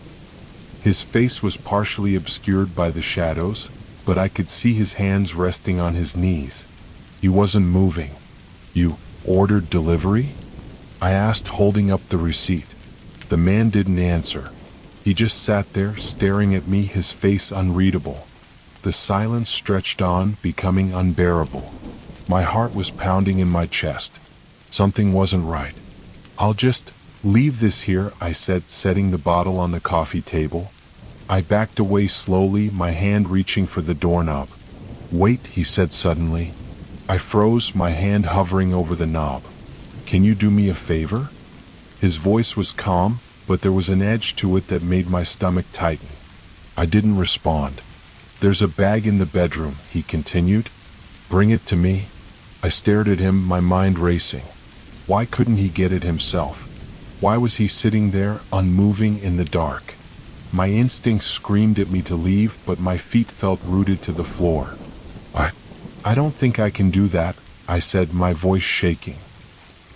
His face was partially obscured by the shadows, but I could see his hands resting on his knees. He wasn't moving. "You ordered delivery?" I asked, holding up the receipt. The man didn't answer. He just sat there, staring at me, his face unreadable. The silence stretched on, becoming unbearable. My heart was pounding in my chest. Something wasn't right. "I'll just leave this here," I said, setting the bottle on the coffee table. I backed away slowly, my hand reaching for the doorknob. "Wait," he said suddenly. I froze, my hand hovering over the knob. "Can you do me a favor?" His voice was calm, but there was an edge to it that made my stomach tighten. I didn't respond. "There's a bag in the bedroom," he continued. "Bring it to me." I stared at him, my mind racing. Why couldn't he get it himself? Why was he sitting there, unmoving in the dark? My instincts screamed at me to leave, but my feet felt rooted to the floor. I don't think I can do that," I said, my voice shaking.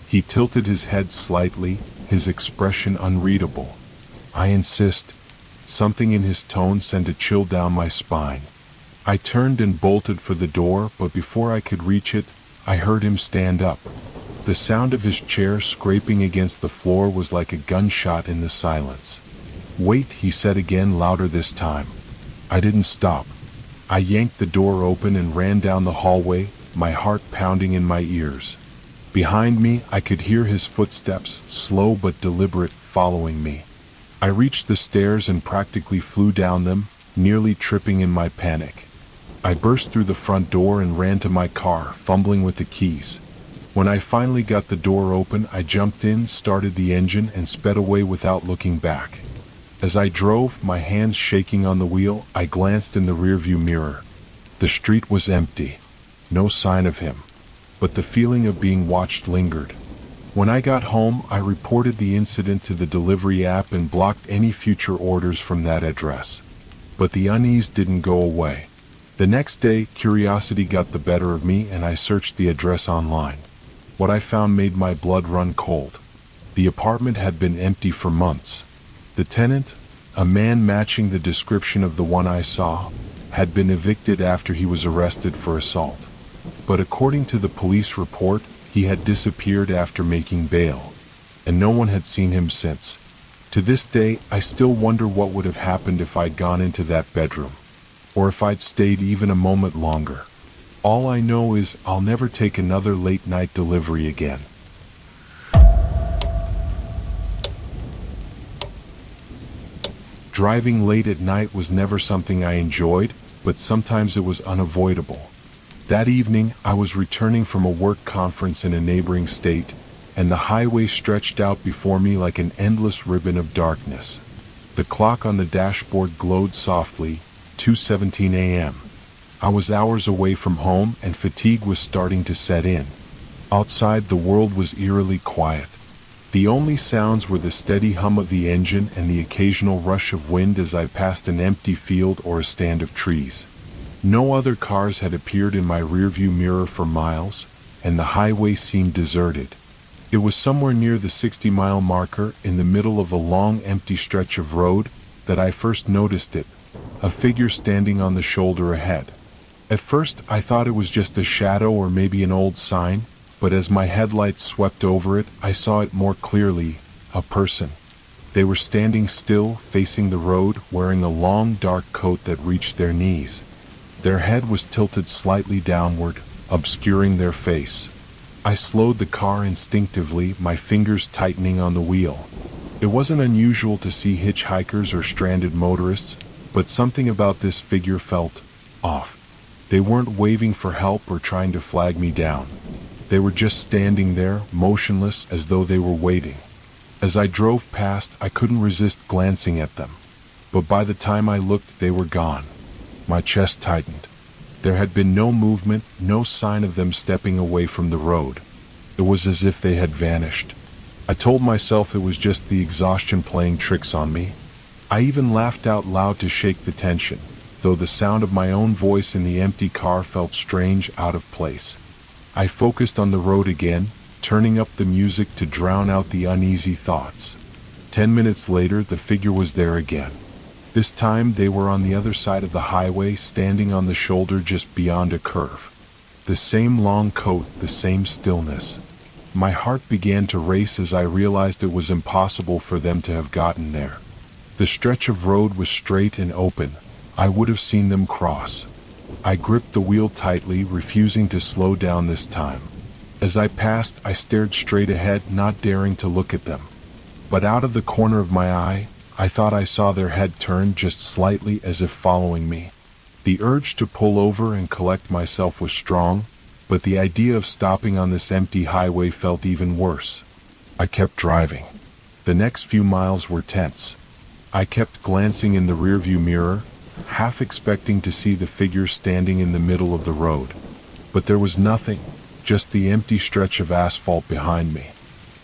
He tilted his head slightly, his expression unreadable. "I insist." Something in his tone sent a chill down my spine. I turned and bolted for the door, but before I could reach it, I heard him stand up. The sound of his chair scraping against the floor was like a gunshot in the silence. "Wait," he said again, louder this time. I didn't stop. I yanked the door open and ran down the hallway, my heart pounding in my ears. Behind me, I could hear his footsteps, slow but deliberate, following me. I reached the stairs and practically flew down them, nearly tripping in my panic. I burst through the front door and ran to my car, fumbling with the keys. When I finally got the door open, I jumped in, started the engine, and sped away without looking back. As I drove, my hands shaking on the wheel, I glanced in the rearview mirror. The street was empty. No sign of him. But the feeling of being watched lingered. When I got home, I reported the incident to the delivery app and blocked any future orders from that address. But the unease didn't go away. The next day, curiosity got the better of me and I searched the address online. What I found made my blood run cold. The apartment had been empty for months. The tenant, a man matching the description of the one I saw, had been evicted after he was arrested for assault. But according to the police report, he had disappeared after making bail, and no one had seen him since. To this day, I still wonder what would have happened if I'd gone into that bedroom, or if I'd stayed even a moment longer. All I know is I'll never take another late-night delivery again. Driving late at night was never something I enjoyed, but sometimes it was unavoidable. That evening, I was returning from a work conference in a neighboring state, and the highway stretched out before me like an endless ribbon of darkness. The clock on the dashboard glowed softly, 2:17 a.m. I was hours away from home, and fatigue was starting to set in. Outside, the world was eerily quiet. The only sounds were the steady hum of the engine and the occasional rush of wind as I passed an empty field or a stand of trees. No other cars had appeared in my rearview mirror for miles, and the highway seemed deserted. It was somewhere near the 60-mile marker, in the middle of a long empty stretch of road, that I first noticed it, a figure standing on the shoulder ahead. At first, I thought it was just a shadow or maybe an old sign, but as my headlights swept over it, I saw it more clearly, a person. They were standing still, facing the road, wearing a long dark coat that reached their knees. Their head was tilted slightly downward, obscuring their face. I slowed the car instinctively, my fingers tightening on the wheel. It wasn't unusual to see hitchhikers or stranded motorists, but something about this figure felt off. They weren't waving for help or trying to flag me down. They were just standing there, motionless, as though they were waiting. As I drove past, I couldn't resist glancing at them. But by the time I looked, they were gone. My chest tightened. There had been no movement, no sign of them stepping away from the road. It was as if they had vanished. I told myself it was just the exhaustion playing tricks on me. I even laughed out loud to shake the tension, though the sound of my own voice in the empty car felt strange, out of place. I focused on the road again, turning up the music to drown out the uneasy thoughts. 10 minutes later, the figure was there again. This time they were on the other side of the highway, standing on the shoulder just beyond a curve. The same long coat, the same stillness. My heart began to race as I realized it was impossible for them to have gotten there. The stretch of road was straight and open. I would have seen them cross. I gripped the wheel tightly, refusing to slow down this time. As I passed, I stared straight ahead, not daring to look at them. But out of the corner of my eye, I thought I saw their head turn just slightly, as if following me. The urge to pull over and collect myself was strong, but the idea of stopping on this empty highway felt even worse. I kept driving. The next few miles were tense. I kept glancing in the rearview mirror, half expecting to see the figure standing in the middle of the road. But there was nothing, just the empty stretch of asphalt behind me.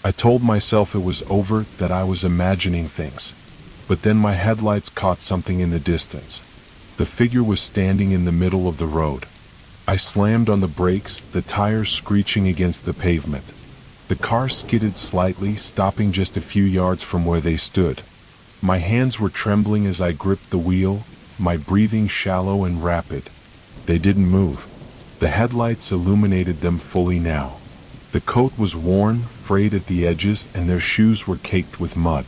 I told myself it was over, that I was imagining things. But then my headlights caught something in the distance. The figure was standing in the middle of the road. I slammed on the brakes, the tires screeching against the pavement. The car skidded slightly, stopping just a few yards from where they stood. My hands were trembling as I gripped the wheel, my breathing shallow and rapid. They didn't move. The headlights illuminated them fully now. The coat was worn, frayed at the edges, and their shoes were caked with mud.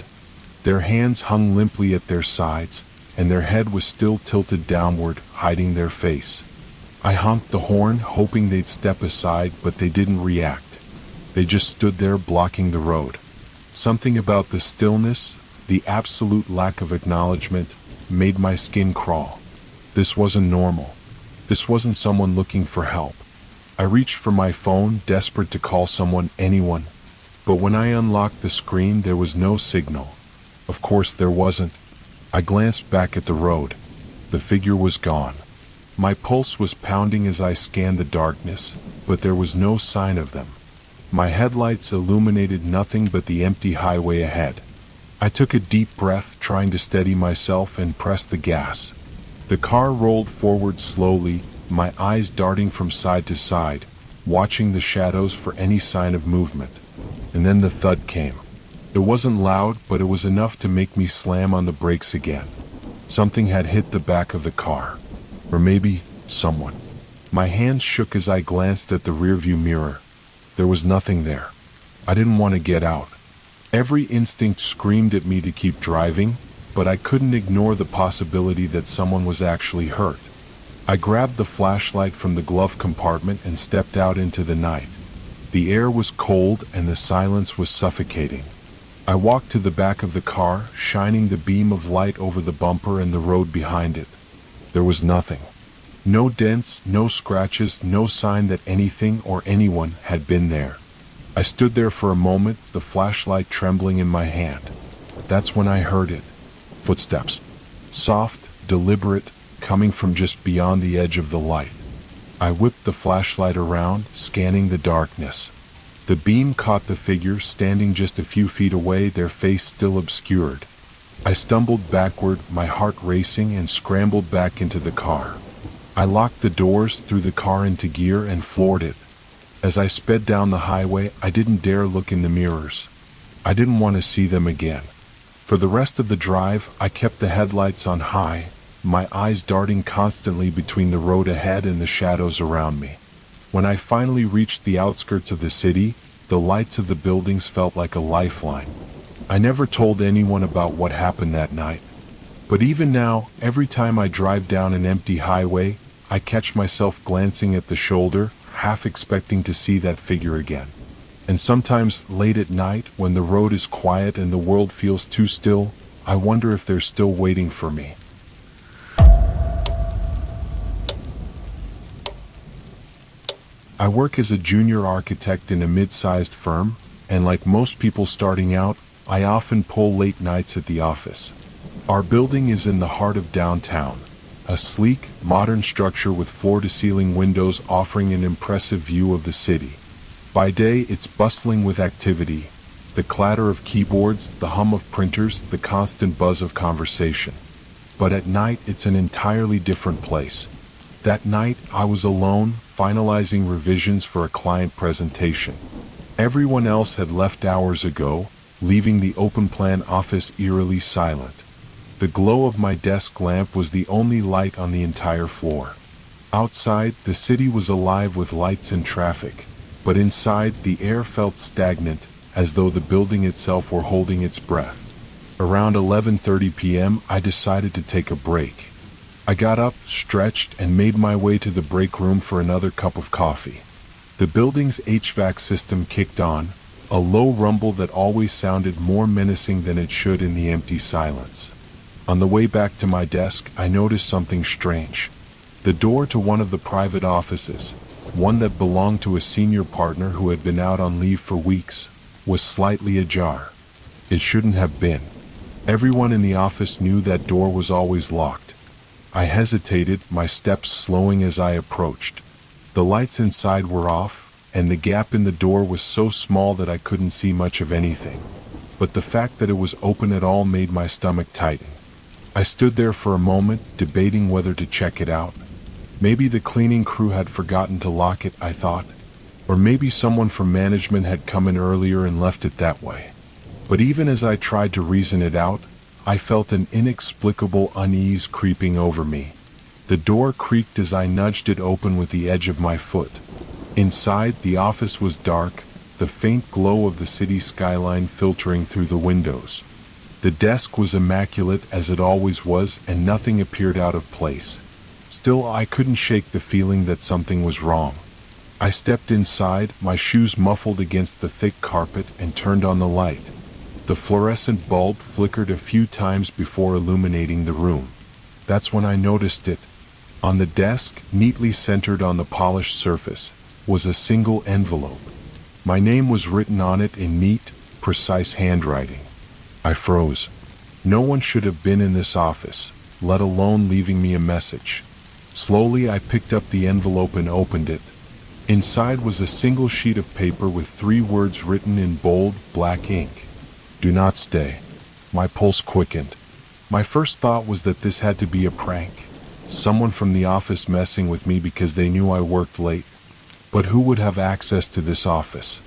Their hands hung limply at their sides, and their head was still tilted downward, hiding their face. I honked the horn, hoping they'd step aside, but they didn't react. They just stood there, blocking the road. Something about the stillness, the absolute lack of acknowledgement, made my skin crawl. This wasn't normal. This wasn't someone looking for help. I reached for my phone, desperate to call someone, anyone. But when I unlocked the screen, there was no signal. Of course there wasn't. I glanced back at the road. The figure was gone. My pulse was pounding as I scanned the darkness, but there was no sign of them. My headlights illuminated nothing but the empty highway ahead. I took a deep breath, trying to steady myself, and pressed the gas. The car rolled forward slowly, my eyes darting from side to side, watching the shadows for any sign of movement. And then the thud came. It wasn't loud, but it was enough to make me slam on the brakes again. Something had hit the back of the car. Or maybe someone. My hands shook as I glanced at the rearview mirror. There was nothing there. I didn't want to get out. Every instinct screamed at me to keep driving, but I couldn't ignore the possibility that someone was actually hurt. I grabbed the flashlight from the glove compartment and stepped out into the night. The air was cold and the silence was suffocating. I walked to the back of the car, shining the beam of light over the bumper and the road behind it. There was nothing. No dents, no scratches, no sign that anything or anyone had been there. I stood there for a moment, the flashlight trembling in my hand. That's when I heard it. Footsteps. Soft, deliberate, coming from just beyond the edge of the light. I whipped the flashlight around, scanning the darkness. The beam caught the figure standing just a few feet away, their face still obscured. I stumbled backward, my heart racing, and scrambled back into the car. I locked the doors, threw the car into gear, and floored it. As I sped down the highway, I didn't dare look in the mirrors. I didn't want to see them again. For the rest of the drive, I kept the headlights on high, my eyes darting constantly between the road ahead and the shadows around me. When I finally reached the outskirts of the city, the lights of the buildings felt like a lifeline. I never told anyone about what happened that night. But even now, every time I drive down an empty highway, I catch myself glancing at the shoulder, half expecting to see that figure again. And sometimes, late at night, when the road is quiet and the world feels too still, I wonder if they're still waiting for me. I work as a junior architect in a mid-sized firm, and like most people starting out, I often pull late nights at the office. Our building is in the heart of downtown. a sleek, modern structure with floor-to-ceiling windows offering an impressive view of the city. By day, it's bustling with activity, the clatter of keyboards, the hum of printers, the constant buzz of conversation. But at night, it's an entirely different place. That night, I was alone, finalizing revisions for a client presentation. Everyone else had left hours ago, leaving the open-plan office eerily silent. The glow of my desk lamp was the only light on the entire floor. Outside, the city was alive with lights and traffic, but inside, the air felt stagnant, as though the building itself were holding its breath. Around 11:30 p.m., I decided to take a break. I got up, stretched, and made my way to the break room for another cup of coffee. The building's HVAC system kicked on, a low rumble that always sounded more menacing than it should in the empty silence. On the way back to my desk, I noticed something strange. The door to one of the private offices, one that belonged to a senior partner who had been out on leave for weeks, was slightly ajar. It shouldn't have been. Everyone in the office knew that door was always locked. I hesitated, my steps slowing as I approached. The lights inside were off, and the gap in the door was so small that I couldn't see much of anything. But the fact that it was open at all made my stomach tighten. I stood there for a moment, debating whether to check it out. Maybe the cleaning crew had forgotten to lock it, I thought. Or maybe someone from management had come in earlier and left it that way. But even as I tried to reason it out, I felt an inexplicable unease creeping over me. The door creaked as I nudged it open with the edge of my foot. Inside, the office was dark, the faint glow of the city skyline filtering through the windows. The desk was immaculate as it always was, and nothing appeared out of place. Still, I couldn't shake the feeling that something was wrong. I stepped inside, my shoes muffled against the thick carpet, and turned on the light. The fluorescent bulb flickered a few times before illuminating the room. That's when I noticed it. On the desk, neatly centered on the polished surface, was a single envelope. My name was written on it in neat, precise handwriting. I froze. No one should have been in this office, let alone leaving me a message. Slowly, I picked up the envelope and opened it. Inside was a single sheet of paper with 3 words written in bold, black ink. Do not stay. My pulse quickened. My first thought was that this had to be a prank. Someone from the office messing with me because they knew I worked late. But who would have access to this office?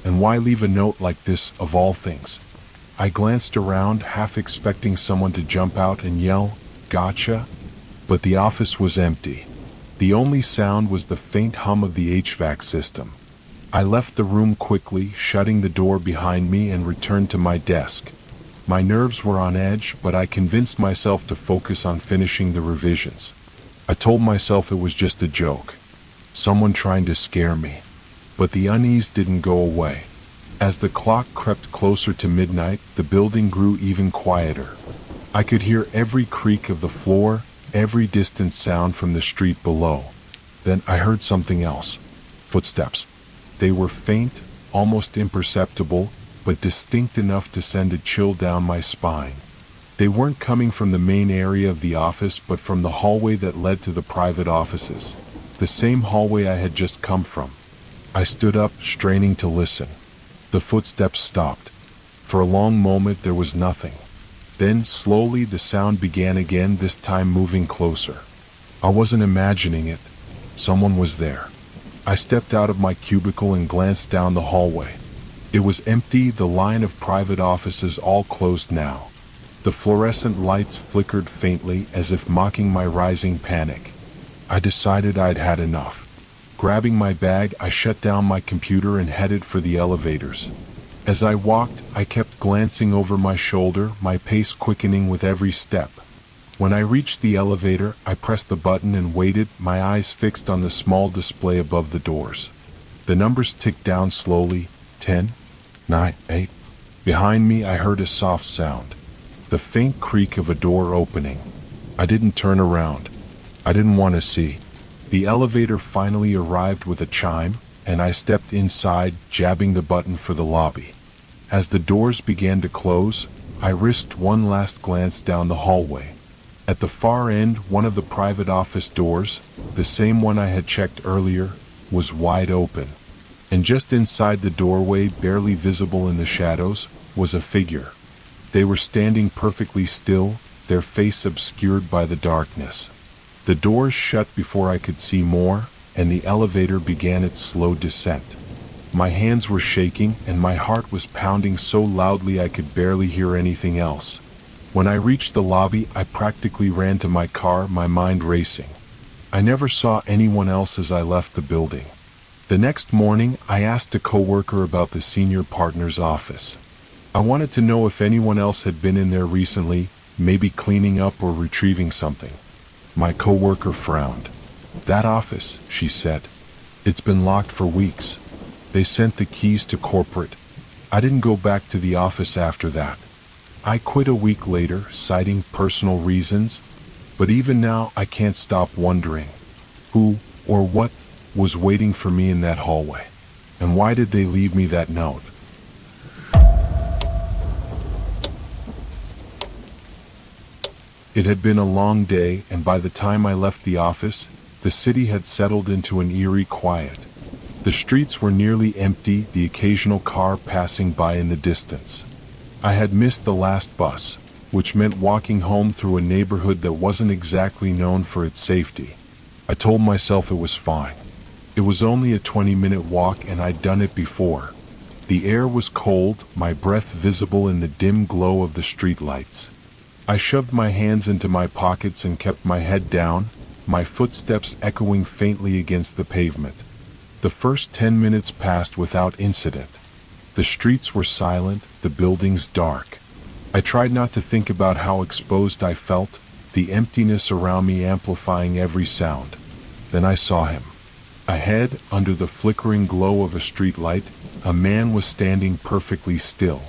And why leave a note like this, of all things? I glanced around, half expecting someone to jump out and yell, "Gotcha!" But the office was empty. The only sound was the faint hum of the HVAC system. I left the room quickly, shutting the door behind me, and returned to my desk. My nerves were on edge, but I convinced myself to focus on finishing the revisions. I told myself it was just a joke. Someone trying to scare me. But the unease didn't go away. As the clock crept closer to midnight, the building grew even quieter. I could hear every creak of the floor, every distant sound from the street below. Then I heard something else. Footsteps. They were faint, almost imperceptible, but distinct enough to send a chill down my spine. They weren't coming from the main area of the office, but from the hallway that led to the private offices. The same hallway I had just come from. I stood up, straining to listen. The footsteps stopped. For a long moment there was nothing. Then, slowly, the sound began again, this time moving closer. I wasn't imagining it. Someone was there. I stepped out of my cubicle and glanced down the hallway. It was empty, the line of private offices all closed now. The fluorescent lights flickered faintly, as if mocking my rising panic. I decided I'd had enough. Grabbing my bag, I shut down my computer and headed for the elevators. As I walked, I kept glancing over my shoulder, my pace quickening with every step. When I reached the elevator, I pressed the button and waited, my eyes fixed on the small display above the doors. The numbers ticked down slowly, 10, 9, 8. Behind me, I heard a soft sound. The faint creak of a door opening. I didn't turn around. I didn't want to see. The elevator finally arrived with a chime, and I stepped inside, jabbing the button for the lobby. As the doors began to close, I risked one last glance down the hallway. At the far end, one of the private office doors, the same one I had checked earlier, was wide open. And just inside the doorway, barely visible in the shadows, was a figure. They were standing perfectly still, their face obscured by the darkness. The doors shut before I could see more, and the elevator began its slow descent. My hands were shaking, and my heart was pounding so loudly I could barely hear anything else. When I reached the lobby, I practically ran to my car, my mind racing. I never saw anyone else as I left the building. The next morning, I asked a coworker about the senior partner's office. I wanted to know if anyone else had been in there recently, maybe cleaning up or retrieving something. My coworker frowned. "That office," she said. "It's been locked for weeks. They sent the keys to corporate. I didn't go back to the office after that. I quit a week later, citing personal reasons, but even now I can't stop wondering who or what was waiting for me in that hallway. And why did they leave me that note?" It had been a long day, and by the time I left the office, the city had settled into an eerie quiet. The streets were nearly empty, the occasional car passing by in the distance. I had missed the last bus, which meant walking home through a neighborhood that wasn't exactly known for its safety. I told myself it was fine. It was only a 20-minute walk, and I'd done it before. The air was cold, my breath visible in the dim glow of the street lights. I shoved my hands into my pockets and kept my head down, my footsteps echoing faintly against the pavement. The first 10 minutes passed without incident. The streets were silent, the buildings dark. I tried not to think about how exposed I felt, the emptiness around me amplifying every sound. Then I saw him. Ahead, under the flickering glow of a street light, a man was standing perfectly still.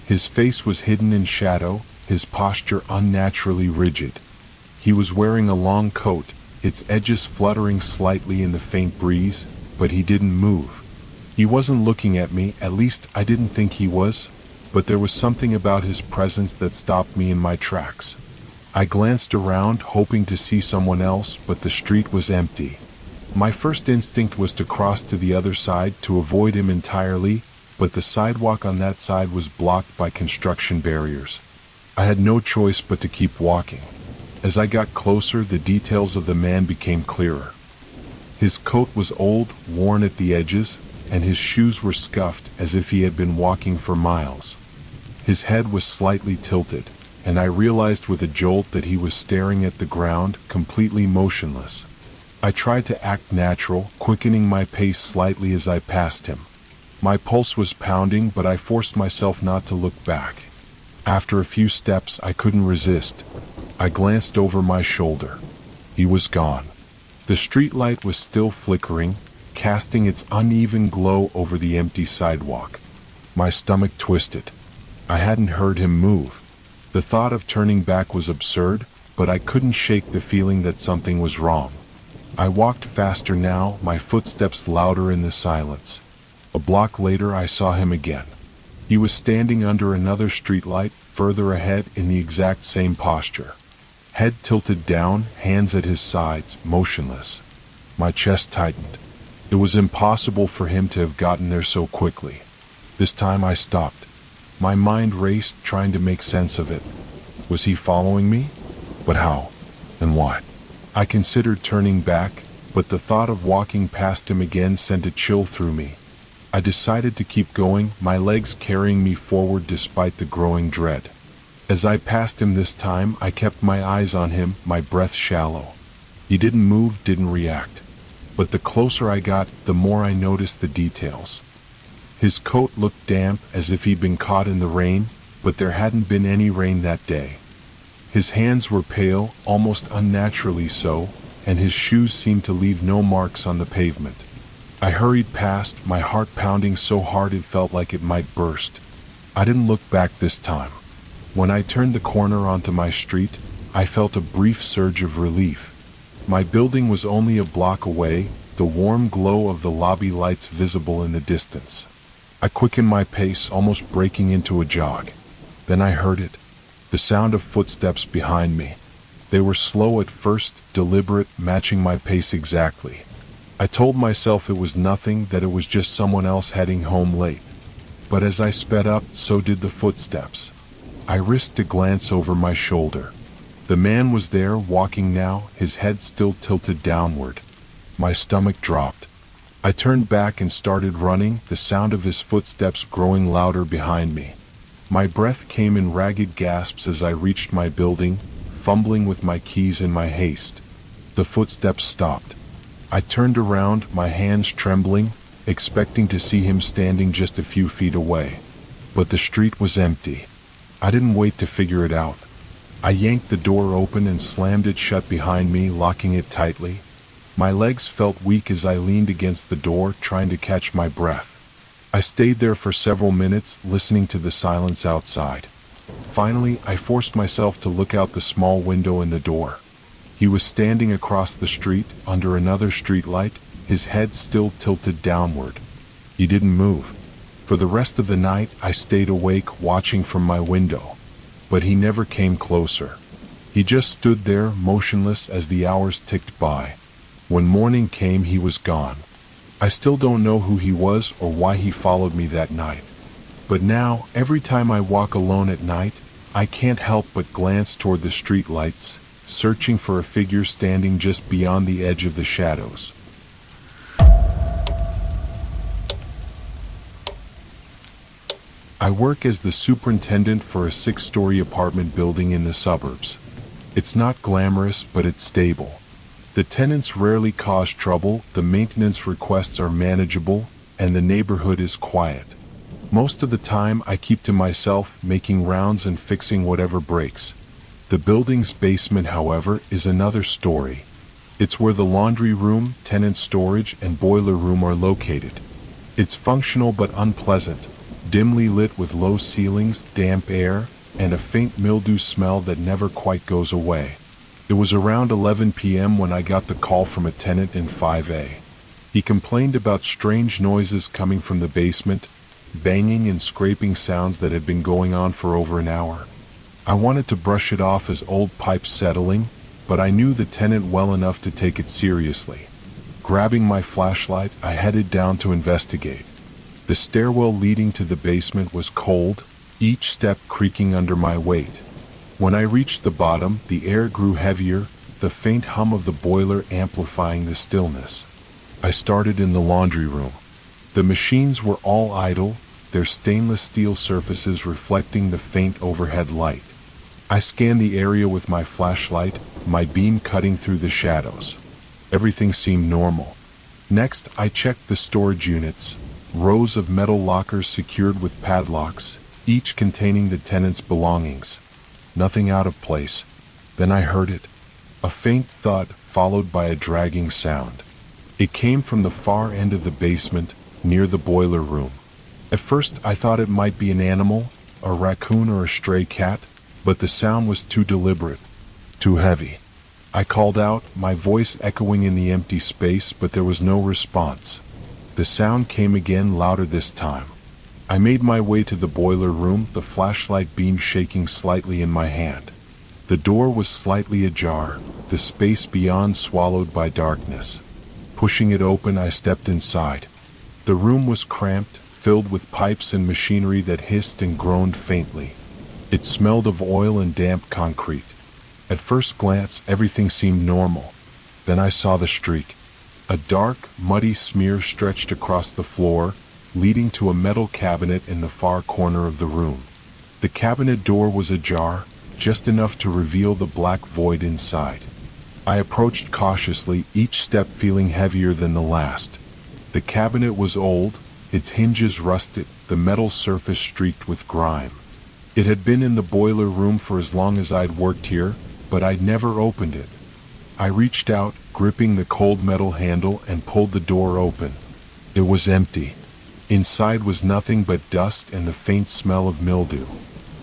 His face was hidden in shadow, his posture unnaturally rigid. He was wearing a long coat, its edges fluttering slightly in the faint breeze, but he didn't move. He wasn't looking at me, at least I didn't think he was, but there was something about his presence that stopped me in my tracks. I glanced around, hoping to see someone else, but the street was empty. My first instinct was to cross to the other side to avoid him entirely, but the sidewalk on that side was blocked by construction barriers. I had no choice but to keep walking. As I got closer, the details of the man became clearer. His coat was old, worn at the edges, and his shoes were scuffed as if he had been walking for miles. His head was slightly tilted, and I realized with a jolt that he was staring at the ground, completely motionless. I tried to act natural, quickening my pace slightly as I passed him. My pulse was pounding, but I forced myself not to look back. After a few steps, I couldn't resist. I glanced over my shoulder. He was gone. The streetlight was still flickering, casting its uneven glow over the empty sidewalk. My stomach twisted. I hadn't heard him move. The thought of turning back was absurd, but I couldn't shake the feeling that something was wrong. I walked faster now, my footsteps louder in the silence. A block later, I saw him again. He was standing under another streetlight, further ahead, in the exact same posture. Head tilted down, hands at his sides, motionless. My chest tightened. It was impossible for him to have gotten there so quickly. This time I stopped. My mind raced, trying to make sense of it. Was he following me? But how? And why? I considered turning back, but the thought of walking past him again sent a chill through me. I decided to keep going, my legs carrying me forward despite the growing dread. As I passed him this time, I kept my eyes on him, my breath shallow. He didn't move, didn't react. But the closer I got, the more I noticed the details. His coat looked damp, as if he'd been caught in the rain, but there hadn't been any rain that day. His hands were pale, almost unnaturally so, and his shoes seemed to leave no marks on the pavement. I hurried past, my heart pounding so hard it felt like it might burst. I didn't look back this time. When I turned the corner onto my street, I felt a brief surge of relief. My building was only a block away, the warm glow of the lobby lights visible in the distance. I quickened my pace, almost breaking into a jog. Then I heard it, the sound of footsteps behind me. They were slow at first, deliberate, matching my pace exactly. I told myself it was nothing, that it was just someone else heading home late. But as I sped up, so did the footsteps. I risked a glance over my shoulder. The man was there, walking now, his head still tilted downward. My stomach dropped. I turned back and started running, the sound of his footsteps growing louder behind me. My breath came in ragged gasps as I reached my building, fumbling with my keys in my haste. The footsteps stopped. I turned around, my hands trembling, expecting to see him standing just a few feet away. But the street was empty. I didn't wait to figure it out. I yanked the door open and slammed it shut behind me, locking it tightly. My legs felt weak as I leaned against the door, trying to catch my breath. I stayed there for several minutes, listening to the silence outside. Finally, I forced myself to look out the small window in the door. He was standing across the street, under another streetlight, his head still tilted downward. He didn't move. For the rest of the night, I stayed awake, watching from my window. But he never came closer. He just stood there, motionless, as the hours ticked by. When morning came, he was gone. I still don't know who he was or why he followed me that night. But now, every time I walk alone at night, I can't help but glance toward the streetlights, searching for a figure standing just beyond the edge of the shadows. I work as the superintendent for a 6-story apartment building in the suburbs. It's not glamorous, but it's stable. The tenants rarely cause trouble, the maintenance requests are manageable, and the neighborhood is quiet. Most of the time I keep to myself, making rounds and fixing whatever breaks. The building's basement, however, is another story. It's where the laundry room, tenant storage, and boiler room are located. It's functional but unpleasant, dimly lit with low ceilings, damp air, and a faint mildew smell that never quite goes away. It was around 11 p.m. when I got the call from a tenant in 5A. He complained about strange noises coming from the basement, banging and scraping sounds that had been going on for over an hour. I wanted to brush it off as old pipes settling, but I knew the tenant well enough to take it seriously. Grabbing my flashlight, I headed down to investigate. The stairwell leading to the basement was cold, each step creaking under my weight. When I reached the bottom, the air grew heavier, the faint hum of the boiler amplifying the stillness. I started in the laundry room. The machines were all idle, their stainless steel surfaces reflecting the faint overhead light. I scanned the area with my flashlight, my beam cutting through the shadows. Everything seemed normal. Next, I checked the storage units, rows of metal lockers secured with padlocks, each containing the tenant's belongings. Nothing out of place. Then I heard it. A faint thud, followed by a dragging sound. It came from the far end of the basement, near the boiler room. At first, I thought it might be an animal, a raccoon or a stray cat, but the sound was too deliberate, too heavy. I called out, my voice echoing in the empty space, but there was no response. The sound came again, louder this time. I made my way to the boiler room, the flashlight beam shaking slightly in my hand. The door was slightly ajar, the space beyond swallowed by darkness. Pushing it open, I stepped inside. The room was cramped, filled with pipes and machinery that hissed and groaned faintly. It smelled of oil and damp concrete. At first glance, everything seemed normal. Then I saw the streak. A dark, muddy smear stretched across the floor, leading to a metal cabinet in the far corner of the room. The cabinet door was ajar, just enough to reveal the black void inside. I approached cautiously, each step feeling heavier than the last. The cabinet was old, its hinges rusted, the metal surface streaked with grime. It had been in the boiler room for as long as I'd worked here, but I'd never opened it. I reached out, gripping the cold metal handle, and pulled the door open. It was empty. Inside was nothing but dust and the faint smell of mildew.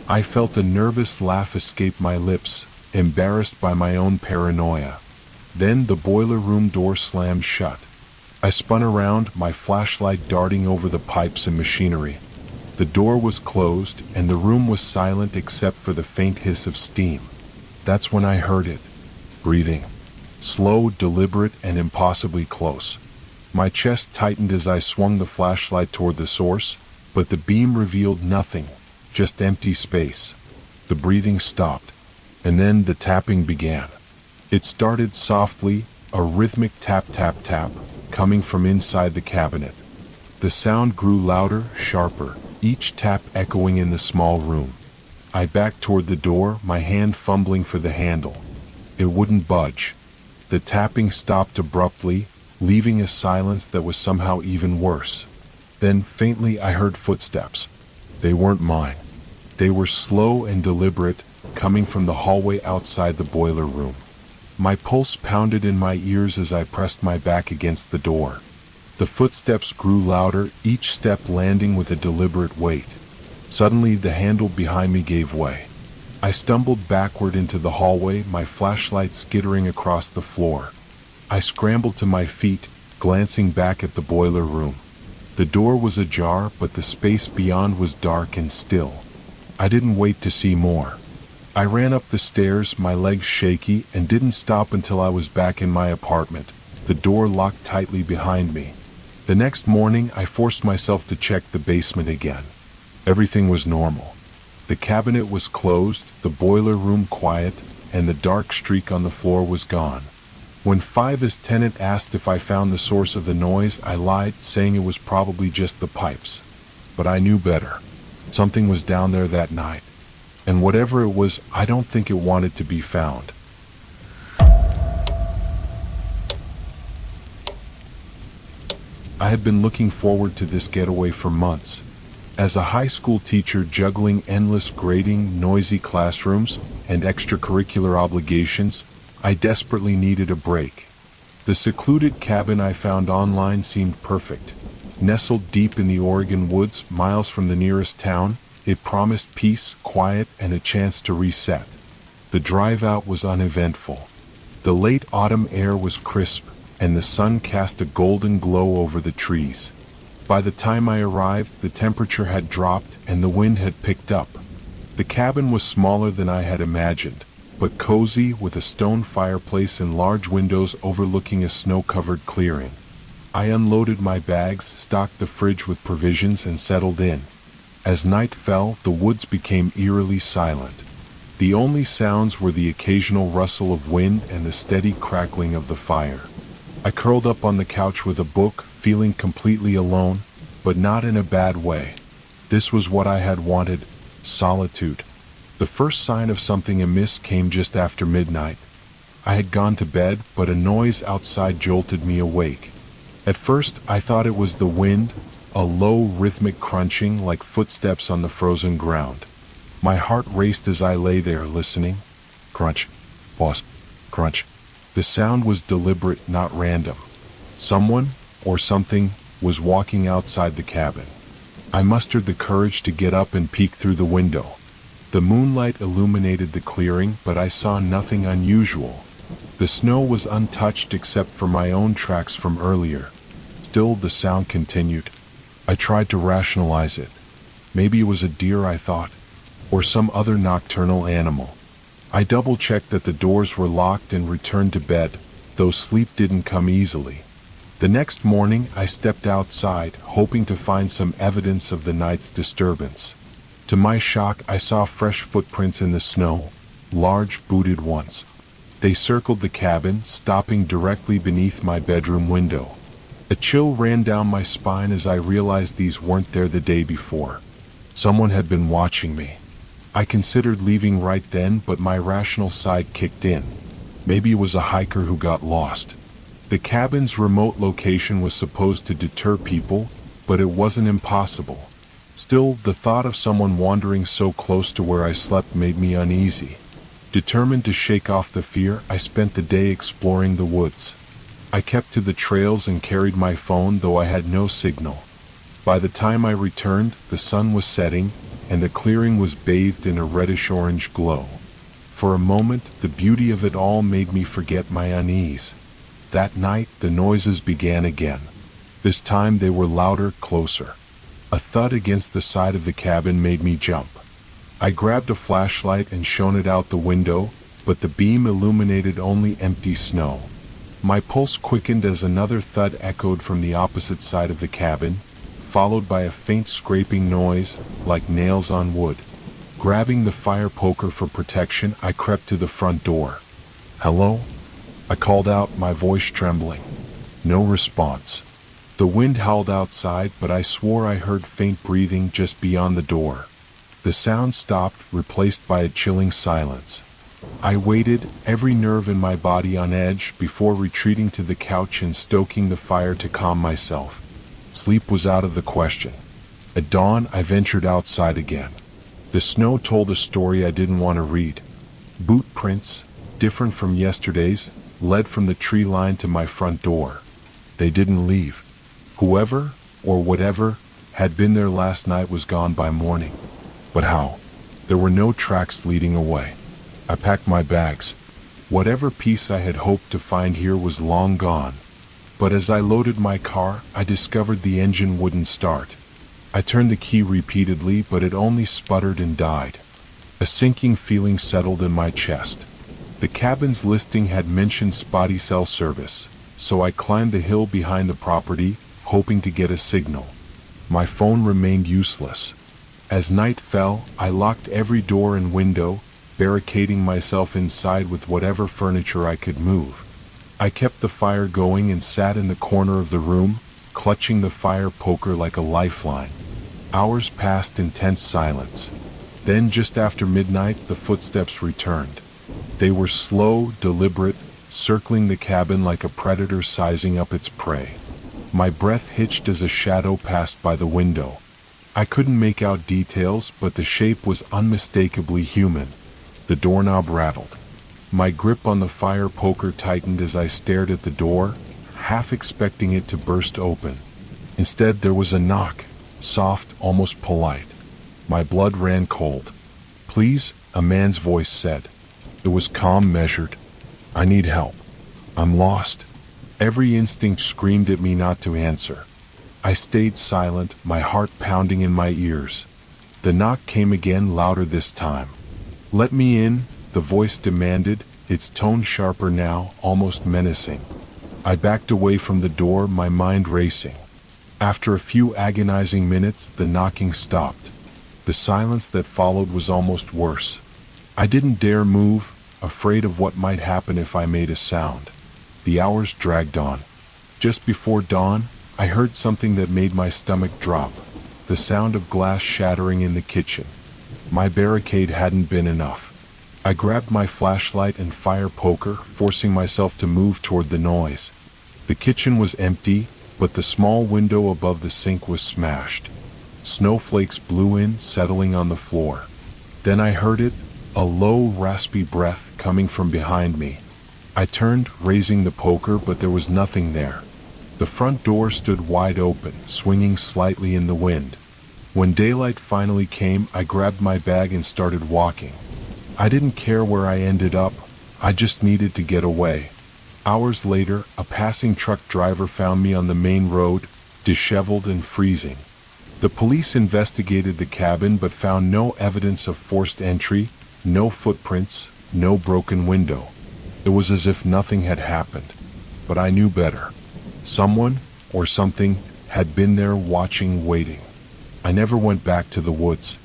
I felt a nervous laugh escape my lips, embarrassed by my own paranoia. Then the boiler room door slammed shut. I spun around, my flashlight darting over the pipes and machinery. The door was closed, and the room was silent except for the faint hiss of steam. That's when I heard it. breathing. Slow, deliberate, and impossibly close. My chest tightened as I swung the flashlight toward the source, but the beam revealed nothing, just empty space. The breathing stopped, and then the tapping began. It started softly, a rhythmic tap-tap-tap, coming from inside the cabinet. The sound grew louder, sharper, each tap echoing in the small room. I backed toward the door, my hand fumbling for the handle. It wouldn't budge. The tapping stopped abruptly, leaving a silence that was somehow even worse. Then, faintly, I heard footsteps. They weren't mine. They were slow and deliberate, coming from the hallway outside the boiler room. My pulse pounded in my ears as I pressed my back against the door. The footsteps grew louder, each step landing with a deliberate weight. Suddenly, the handle behind me gave way. I stumbled backward into the hallway, my flashlight skittering across the floor. I scrambled to my feet, glancing back at the boiler room. The door was ajar, but the space beyond was dark and still. I didn't wait to see more. I ran up the stairs, my legs shaky, and didn't stop until I was back in my apartment, the door locked tightly behind me. The next morning, I forced myself to check the basement again. Everything was normal. The cabinet was closed, the boiler room quiet, and the dark streak on the floor was gone. When Five's tenant asked if I found the source of the noise, I lied, saying it was probably just the pipes. But I knew better. Something was down there that night. And whatever it was, I don't think it wanted to be found. I had been looking forward to this getaway for months. As a high school teacher juggling endless grading, noisy classrooms, and extracurricular obligations, I desperately needed a break. The secluded cabin I found online seemed perfect. Nestled deep in the Oregon woods, miles from the nearest town, it promised peace, quiet, and a chance to reset. The drive out was uneventful. The late autumn air was crisp, and the sun cast a golden glow over the trees. By the time I arrived, the temperature had dropped and the wind had picked up. The cabin was smaller than I had imagined, but cozy, with a stone fireplace and large windows overlooking a snow-covered clearing. I unloaded my bags, stocked the fridge with provisions, and settled in. As night fell, the woods became eerily silent. The only sounds were the occasional rustle of wind and the steady crackling of the fire. I curled up on the couch with a book, feeling completely alone, but not in a bad way. This was what I had wanted: solitude. The first sign of something amiss came just after midnight. I had gone to bed, but a noise outside jolted me awake. At first, I thought it was the wind, a low, rhythmic crunching like footsteps on the frozen ground. My heart raced as I lay there listening. Crunch, pause, crunch. The sound was deliberate, not random. Someone, or something, was walking outside the cabin. I mustered the courage to get up and peek through the window. The moonlight illuminated the clearing, but I saw nothing unusual. The snow was untouched except for my own tracks from earlier. Still, the sound continued. I tried to rationalize it. Maybe it was a deer, I thought, or some other nocturnal animal. I double-checked that the doors were locked and returned to bed, though sleep didn't come easily. The next morning, I stepped outside, hoping to find some evidence of the night's disturbance. To my shock, I saw fresh footprints in the snow, large booted ones. They circled the cabin, stopping directly beneath my bedroom window. A chill ran down my spine as I realized these weren't there the day before. Someone had been watching me. I considered leaving right then, but my rational side kicked in. Maybe it was a hiker who got lost. The cabin's remote location was supposed to deter people, but it wasn't impossible. Still, the thought of someone wandering so close to where I slept made me uneasy. Determined to shake off the fear, I spent the day exploring the woods. I kept to the trails and carried my phone, though I had no signal. By the time I returned, the sun was setting, and the clearing was bathed in a reddish-orange glow. For a moment, the beauty of it all made me forget my unease. That night, the noises began again. This time they were louder, closer. A thud against the side of the cabin made me jump. I grabbed a flashlight and shone it out the window, but the beam illuminated only empty snow. My pulse quickened as another thud echoed from the opposite side of the cabin, followed by a faint scraping noise, like nails on wood. Grabbing the fire poker for protection, I crept to the front door. "Hello?" I called out, my voice trembling. No response. The wind howled outside, but I swore I heard faint breathing just beyond the door. The sound stopped, replaced by a chilling silence. I waited, every nerve in my body on edge, before retreating to the couch and stoking the fire to calm myself. Sleep was out of the question. At dawn, I ventured outside again. The snow told a story I didn't want to read. Boot prints, different from yesterday's, led from the tree line to my front door. They didn't leave. Whoever, or whatever, had been there last night was gone by morning. But how? There were no tracks leading away. I packed my bags. Whatever peace I had hoped to find here was long gone. But as I loaded my car, I discovered the engine wouldn't start. I turned the key repeatedly, but it only sputtered and died. A sinking feeling settled in my chest. The cabin's listing had mentioned spotty cell service, so I climbed the hill behind the property, hoping to get a signal. My phone remained useless. As night fell, I locked every door and window, barricading myself inside with whatever furniture I could move. I kept the fire going and sat in the corner of the room, clutching the fire poker like a lifeline. Hours passed in tense silence. Then, just after midnight, the footsteps returned. They were slow, deliberate, circling the cabin like a predator sizing up its prey. My breath hitched as a shadow passed by the window. I couldn't make out details, but the shape was unmistakably human. The doorknob rattled. My grip on the fire poker tightened as I stared at the door, half expecting it to burst open. Instead, there was a knock, soft, almost polite. My blood ran cold. "Please," a man's voice said. It was calm, measured. "I need help. I'm lost." Every instinct screamed at me not to answer. I stayed silent, my heart pounding in my ears. The knock came again, louder this time. "Let me in," the voice demanded, its tone sharper now, almost menacing. I backed away from the door, my mind racing. After a few agonizing minutes, the knocking stopped. The silence that followed was almost worse. I didn't dare move, afraid of what might happen if I made a sound. The hours dragged on. Just before dawn, I heard something that made my stomach drop. The sound of glass shattering in the kitchen. My barricade hadn't been enough. I grabbed my flashlight and fire poker, forcing myself to move toward the noise. The kitchen was empty, but the small window above the sink was smashed. Snowflakes blew in, settling on the floor. Then I heard it, a low, raspy breath coming from behind me. I turned, raising the poker, but there was nothing there. The front door stood wide open, swinging slightly in the wind. When daylight finally came, I grabbed my bag and started walking. I didn't care where I ended up, I just needed to get away. Hours later, a passing truck driver found me on the main road, disheveled and freezing. The police investigated the cabin but found no evidence of forced entry, no footprints, no broken window. It was as if nothing had happened. But I knew better. Someone, or something, had been there watching, waiting. I never went back to the woods.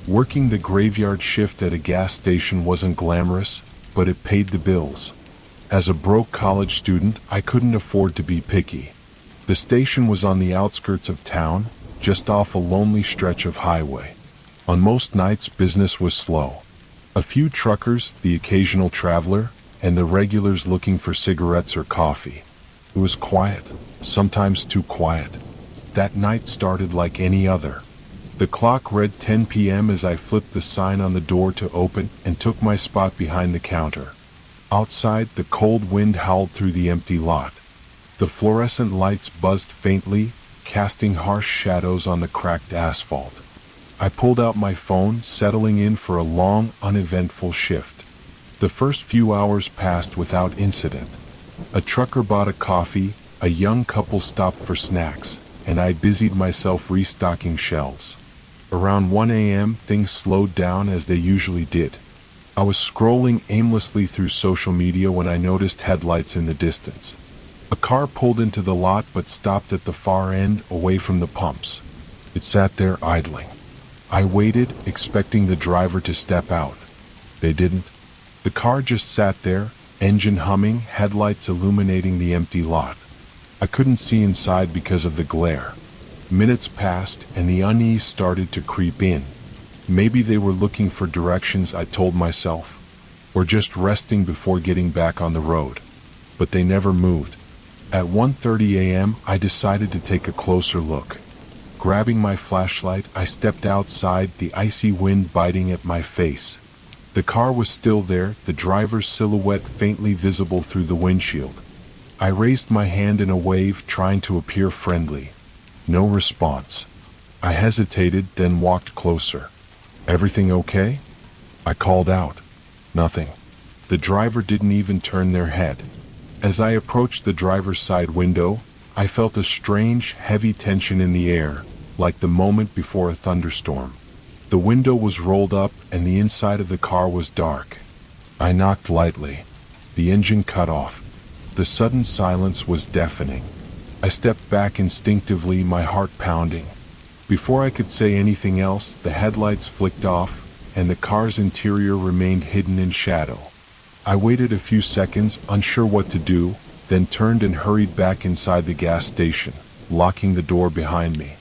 Working the graveyard shift at a gas station wasn't glamorous, but it paid the bills. As a broke college student, I couldn't afford to be picky. The station was on the outskirts of town, just off a lonely stretch of highway. On most nights, business was slow. A few truckers, the occasional traveler, and the regulars looking for cigarettes or coffee. It was quiet, sometimes too quiet. That night started like any other. The clock read 10 p.m. as I flipped the sign on the door to open and took my spot behind the counter. Outside, the cold wind howled through the empty lot. The fluorescent lights buzzed faintly, casting harsh shadows on the cracked asphalt. I pulled out my phone, settling in for a long, uneventful shift. The first few hours passed without incident. A trucker bought a coffee, a young couple stopped for snacks, and I busied myself restocking shelves. Around 1 a.m., things slowed down as they usually did. I was scrolling aimlessly through social media when I noticed headlights in the distance. A car pulled into the lot but stopped at the far end, away from the pumps. It sat there idling. I waited, expecting the driver to step out. They didn't. The car just sat there, engine humming, headlights illuminating the empty lot. I couldn't see inside because of the glare. Minutes passed, and the unease started to creep in. Maybe they were looking for directions, I told myself, or just resting before getting back on the road. But they never moved. At 1:30 a.m., I decided to take a closer look. Grabbing my flashlight, I stepped outside, the icy wind biting at my face. The car was still there, the driver's silhouette faintly visible through the windshield. I raised my hand in a wave, trying to appear friendly. No response. I hesitated, then walked closer. "Everything okay?" I called out. Nothing. The driver didn't even turn their head. As I approached the driver's side window, I felt a strange, heavy tension in the air, like the moment before a thunderstorm. The window was rolled up, and the inside of the car was dark. I knocked lightly. The engine cut off. The sudden silence was deafening. I stepped back instinctively, my heart pounding. Before I could say anything else, the headlights flicked off, and the car's interior remained hidden in shadow. I waited a few seconds, unsure what to do, then turned and hurried back inside the gas station, locking the door behind me.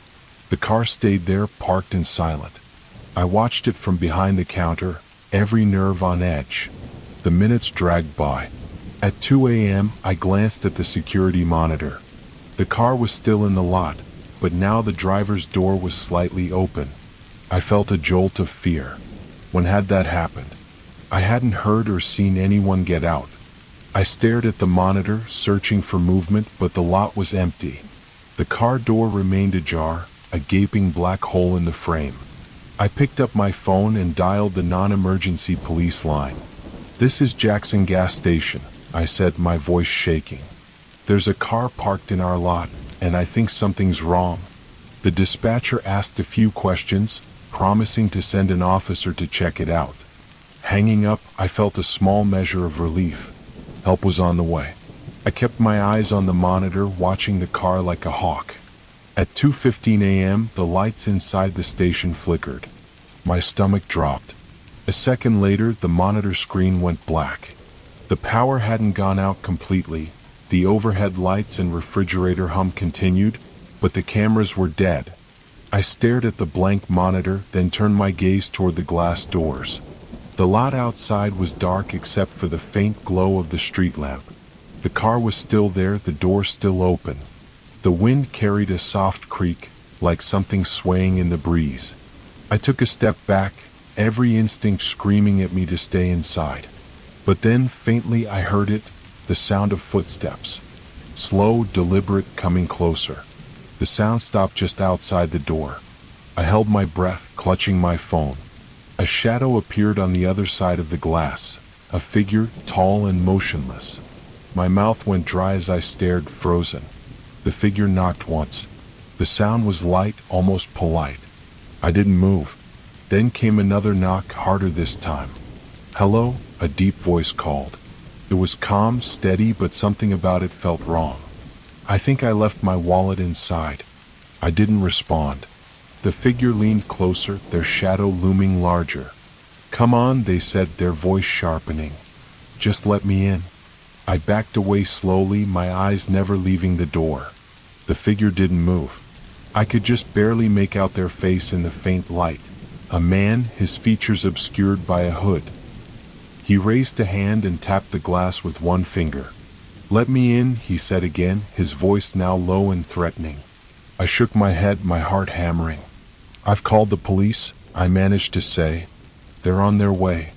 The car stayed there, parked and silent. I watched it from behind the counter, every nerve on edge. The minutes dragged by. At 2 a.m., I glanced at the security monitor. The car was still in the lot, but now the driver's door was slightly open. I felt a jolt of fear. When had that happened? I hadn't heard or seen anyone get out. I stared at the monitor, searching for movement, but the lot was empty. The car door remained ajar, a gaping black hole in the frame. I picked up my phone and dialed the non-emergency police line. "This is Jackson Gas Station," I said, my voice shaking. "There's a car parked in our lot, and I think something's wrong." The dispatcher asked a few questions, promising to send an officer to check it out. Hanging up, I felt a small measure of relief. Help was on the way. I kept my eyes on the monitor, watching the car like a hawk. At 2:15 a.m., the lights inside the station flickered. My stomach dropped. A second later, the monitor screen went black. The power hadn't gone out completely. The overhead lights and refrigerator hum continued, but the cameras were dead. I stared at the blank monitor, then turned my gaze toward the glass doors. The lot outside was dark except for the faint glow of the street lamp. The car was still there, the door still open. The wind carried a soft creak, like something swaying in the breeze. I took a step back, every instinct screaming at me to stay inside. But then, faintly, I heard it, the sound of footsteps. Slow, deliberate, coming closer. The sound stopped just outside the door. I held my breath, clutching my phone. A shadow appeared on the other side of the glass, a figure, tall and motionless. My mouth went dry as I stared, frozen. The figure knocked once. The sound was light, almost polite. I didn't move. Then came another knock, harder this time. "Hello?" a deep voice called. It was calm, steady, but something about it felt wrong. I think I left my wallet inside. I didn't respond. The figure leaned closer, their shadow looming larger. "Come on," they said, their voice sharpening. "Just let me in." I backed away slowly, my eyes never leaving the door. The figure didn't move. I could just barely make out their face in the faint light. A man, his features obscured by a hood. He raised a hand and tapped the glass with one finger. "Let me in," he said again, his voice now low and threatening. I shook my head, my heart hammering. "I've called the police," I managed to say. "They're on their way."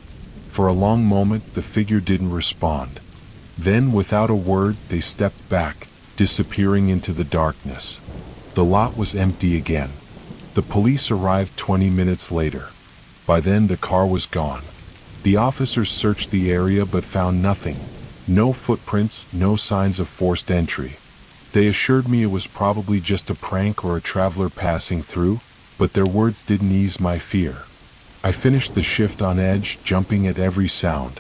For a long moment, the figure didn't respond. Then, without a word, they stepped back, disappearing into the darkness. The lot was empty again. The police arrived 20 minutes later. By then, the car was gone. The officers searched the area but found nothing. No footprints, no signs of forced entry. They assured me it was probably just a prank or a traveler passing through, but their words didn't ease my fear. I finished the shift on edge, jumping at every sound.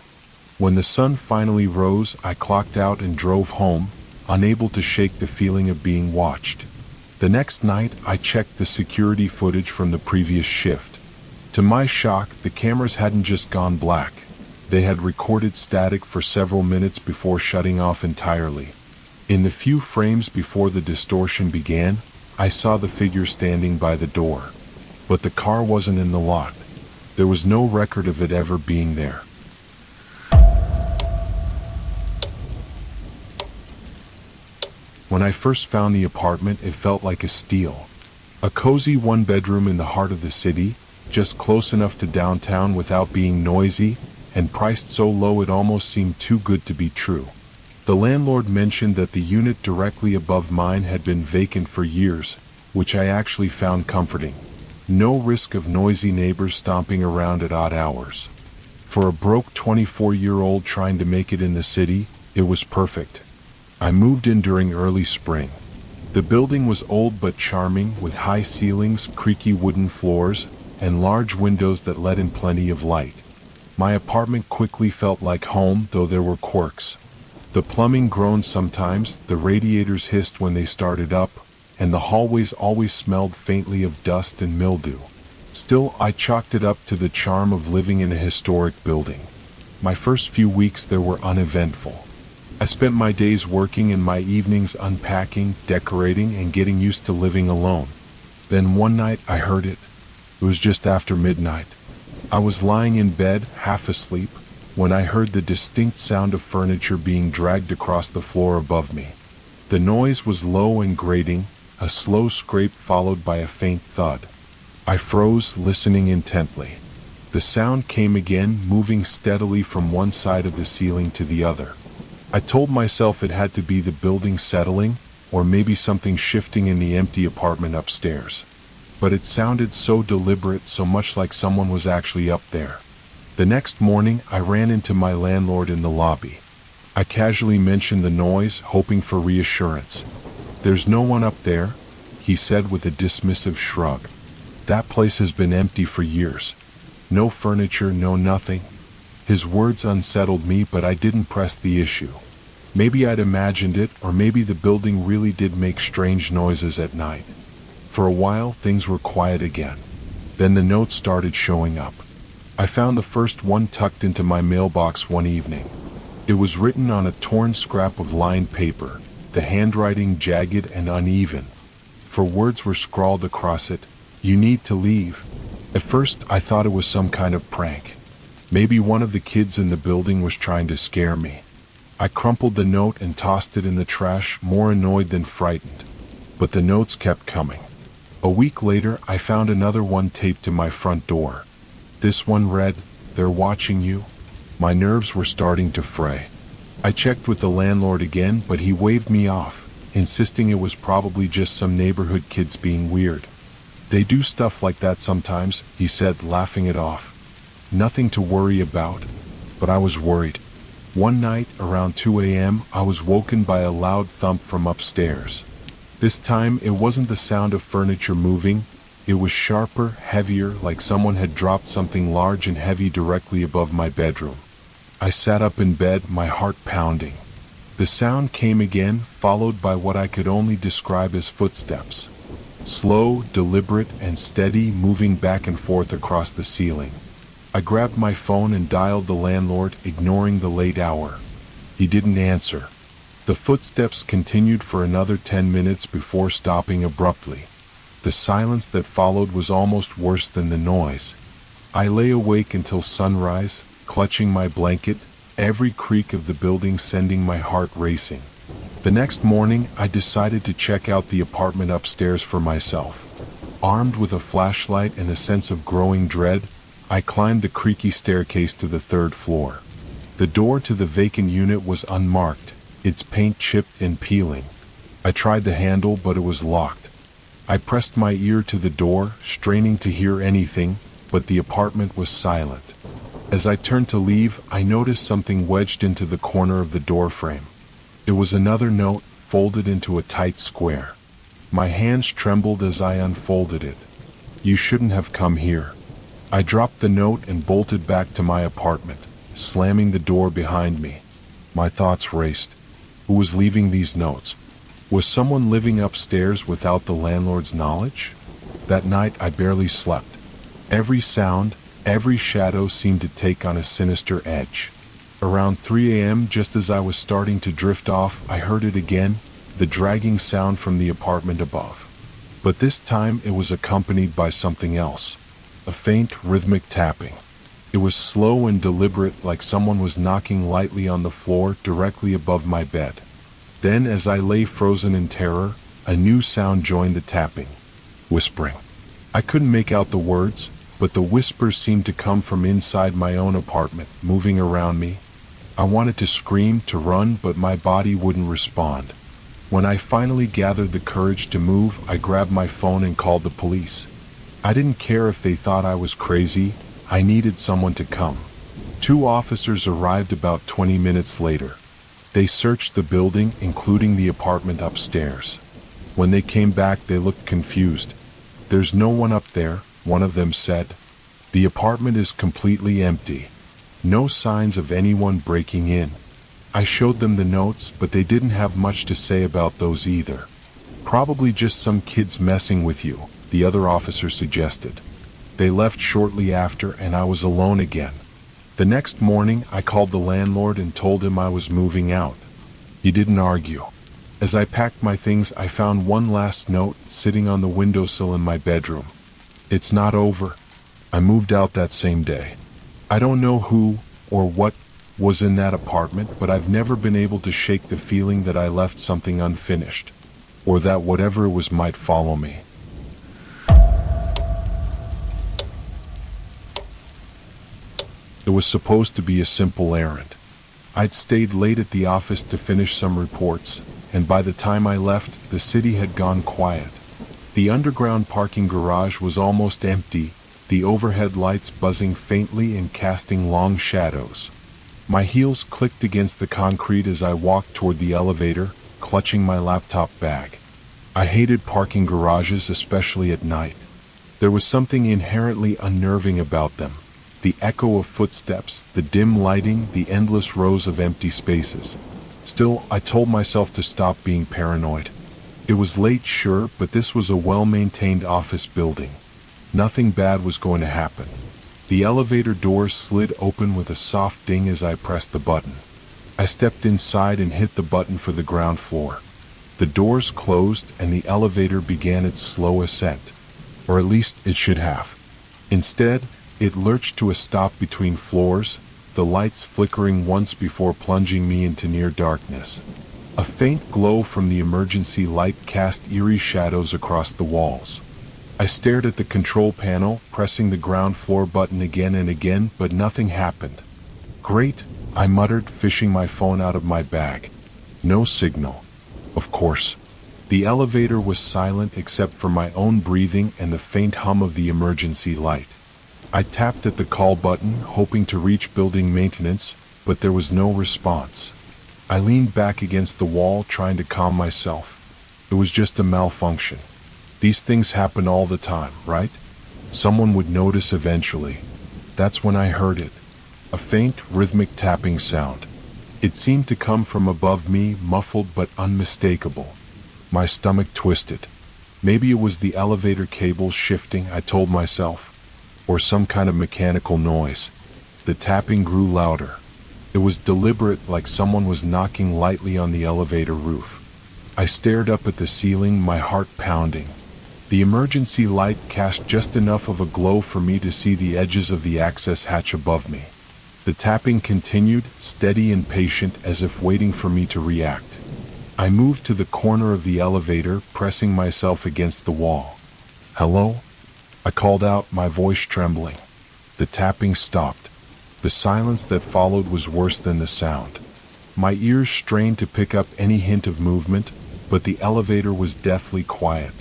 When the sun finally rose, I clocked out and drove home, unable to shake the feeling of being watched. The next night, I checked the security footage from the previous shift. To my shock, the cameras hadn't just gone black. They had recorded static for several minutes before shutting off entirely. In the few frames before the distortion began, I saw the figure standing by the door. But the car wasn't in the lot. There was no record of it ever being there. When I first found the apartment, it felt like a steal. A cozy one-bedroom in the heart of the city, just close enough to downtown without being noisy, and priced so low it almost seemed too good to be true. The landlord mentioned that the unit directly above mine had been vacant for years, which I actually found comforting. No risk of noisy neighbors stomping around at odd hours. For a broke 24-year-old trying to make it in the city, it was perfect. I moved in during early spring. The building was old but charming, with high ceilings, creaky wooden floors, and large windows that let in plenty of light. My apartment quickly felt like home, though there were quirks. The plumbing groaned sometimes, the radiators hissed when they started up, and the hallways always smelled faintly of dust and mildew. Still, I chalked it up to the charm of living in a historic building. My first few weeks there were uneventful. I spent my days working and my evenings unpacking, decorating, and getting used to living alone. Then one night I heard it. It was just after midnight. I was lying in bed, half asleep, when I heard the distinct sound of furniture being dragged across the floor above me. The noise was low and grating, a slow scrape followed by a faint thud. I froze, listening intently. The sound came again, moving steadily from one side of the ceiling to the other. I told myself it had to be the building settling, or maybe something shifting in the empty apartment upstairs. But it sounded so deliberate, so much like someone was actually up there. The next morning, I ran into my landlord in the lobby. I casually mentioned the noise, hoping for reassurance. "There's no one up there," he said with a dismissive shrug. "That place has been empty for years. No furniture, no nothing." His words unsettled me, but I didn't press the issue. Maybe I'd imagined it, or maybe the building really did make strange noises at night. For a while, things were quiet again. Then the notes started showing up. I found the first one tucked into my mailbox one evening. It was written on a torn scrap of lined paper, the handwriting jagged and uneven. For words were scrawled across it, "You need to leave." At first, I thought it was some kind of prank. Maybe one of the kids in the building was trying to scare me. I crumpled the note and tossed it in the trash, more annoyed than frightened. But the notes kept coming. A week later, I found another one taped to my front door. This one read, "They're watching you." My nerves were starting to fray. I checked with the landlord again, but he waved me off, insisting it was probably just some neighborhood kids being weird. "They do stuff like that sometimes," he said, laughing it off. Nothing to worry about. But I was worried. One night, around 2 a.m., I was woken by a loud thump from upstairs. This time, it wasn't the sound of furniture moving. It was sharper, heavier, like someone had dropped something large and heavy directly above my bedroom. I sat up in bed, my heart pounding. The sound came again, followed by what I could only describe as footsteps. Slow, deliberate, and steady, moving back and forth across the ceiling. I grabbed my phone and dialed the landlord, ignoring the late hour. He didn't answer. The footsteps continued for another 10 minutes before stopping abruptly. The silence that followed was almost worse than the noise. I lay awake until sunrise, clutching my blanket, every creak of the building sending my heart racing. The next morning, I decided to check out the apartment upstairs for myself. Armed with a flashlight and a sense of growing dread, I climbed the creaky staircase to the 3rd floor. The door to the vacant unit was unmarked, its paint chipped and peeling. I tried the handle, but it was locked. I pressed my ear to the door, straining to hear anything, but the apartment was silent. As I turned to leave, I noticed something wedged into the corner of the door frame. It was another note, folded into a tight square. My hands trembled as I unfolded it. You shouldn't have come here. I dropped the note and bolted back to my apartment, slamming the door behind me. My thoughts raced. Who was leaving these notes? Was someone living upstairs without the landlord's knowledge? That night I barely slept. Every sound, every shadow seemed to take on a sinister edge. Around 3 a.m., just as I was starting to drift off, I heard it again, the dragging sound from the apartment above. But this time it was accompanied by something else, a faint rhythmic tapping. It was slow and deliberate, like someone was knocking lightly on the floor directly above my bed. Then, as I lay frozen in terror, a new sound joined the tapping. Whispering. I couldn't make out the words, but the whispers seemed to come from inside my own apartment, moving around me. I wanted to scream, to run, but my body wouldn't respond. When I finally gathered the courage to move, I grabbed my phone and called the police. I didn't care if they thought I was crazy. I needed someone to come. 2 officers arrived about 20 minutes later. They searched the building, including the apartment upstairs. When they came back, they looked confused. "There's no one up there," one of them said. "The apartment is completely empty. No signs of anyone breaking in." I showed them the notes, but they didn't have much to say about those either. "Probably just some kids messing with you," the other officer suggested. They left shortly after, and I was alone again. The next morning, I called the landlord and told him I was moving out. He didn't argue. As I packed my things, I found one last note sitting on the windowsill in my bedroom. "It's not over." I moved out that same day. I don't know who or what was in that apartment, but I've never been able to shake the feeling that I left something unfinished, or that whatever it was might follow me. It was supposed to be a simple errand. I'd stayed late at the office to finish some reports, and by the time I left, the city had gone quiet. The underground parking garage was almost empty, the overhead lights buzzing faintly and casting long shadows. My heels clicked against the concrete as I walked toward the elevator, clutching my laptop bag. I hated parking garages, especially at night. There was something inherently unnerving about them. The echo of footsteps, the dim lighting, the endless rows of empty spaces. Still, I told myself to stop being paranoid. It was late, sure, but this was a well-maintained office building. Nothing bad was going to happen. The elevator doors slid open with a soft ding as I pressed the button. I stepped inside and hit the button for the ground floor. The doors closed and the elevator began its slow ascent. Or at least it should have. Instead, it lurched to a stop between floors, the lights flickering once before plunging me into near darkness. A faint glow from the emergency light cast eerie shadows across the walls. I stared at the control panel, pressing the ground floor button again and again, but nothing happened. "Great," I muttered, fishing my phone out of my bag. No signal. Of course. The elevator was silent except for my own breathing and the faint hum of the emergency light. I tapped at the call button, hoping to reach building maintenance, but there was no response. I leaned back against the wall, trying to calm myself. It was just a malfunction. These things happen all the time, right? Someone would notice eventually. That's when I heard it. A faint, rhythmic tapping sound. It seemed to come from above me, muffled but unmistakable. My stomach twisted. Maybe it was the elevator cables shifting, I told myself, or some kind of mechanical noise. The tapping grew louder. It was deliberate, like someone was knocking lightly on the elevator roof. I stared up at the ceiling, my heart pounding. The emergency light cast just enough of a glow for me to see the edges of the access hatch above me. The tapping continued, steady and patient, as if waiting for me to react. I moved to the corner of the elevator, pressing myself against the wall. "Hello?" I called out, my voice trembling. The tapping stopped. The silence that followed was worse than the sound. My ears strained to pick up any hint of movement, but the elevator was deathly quiet.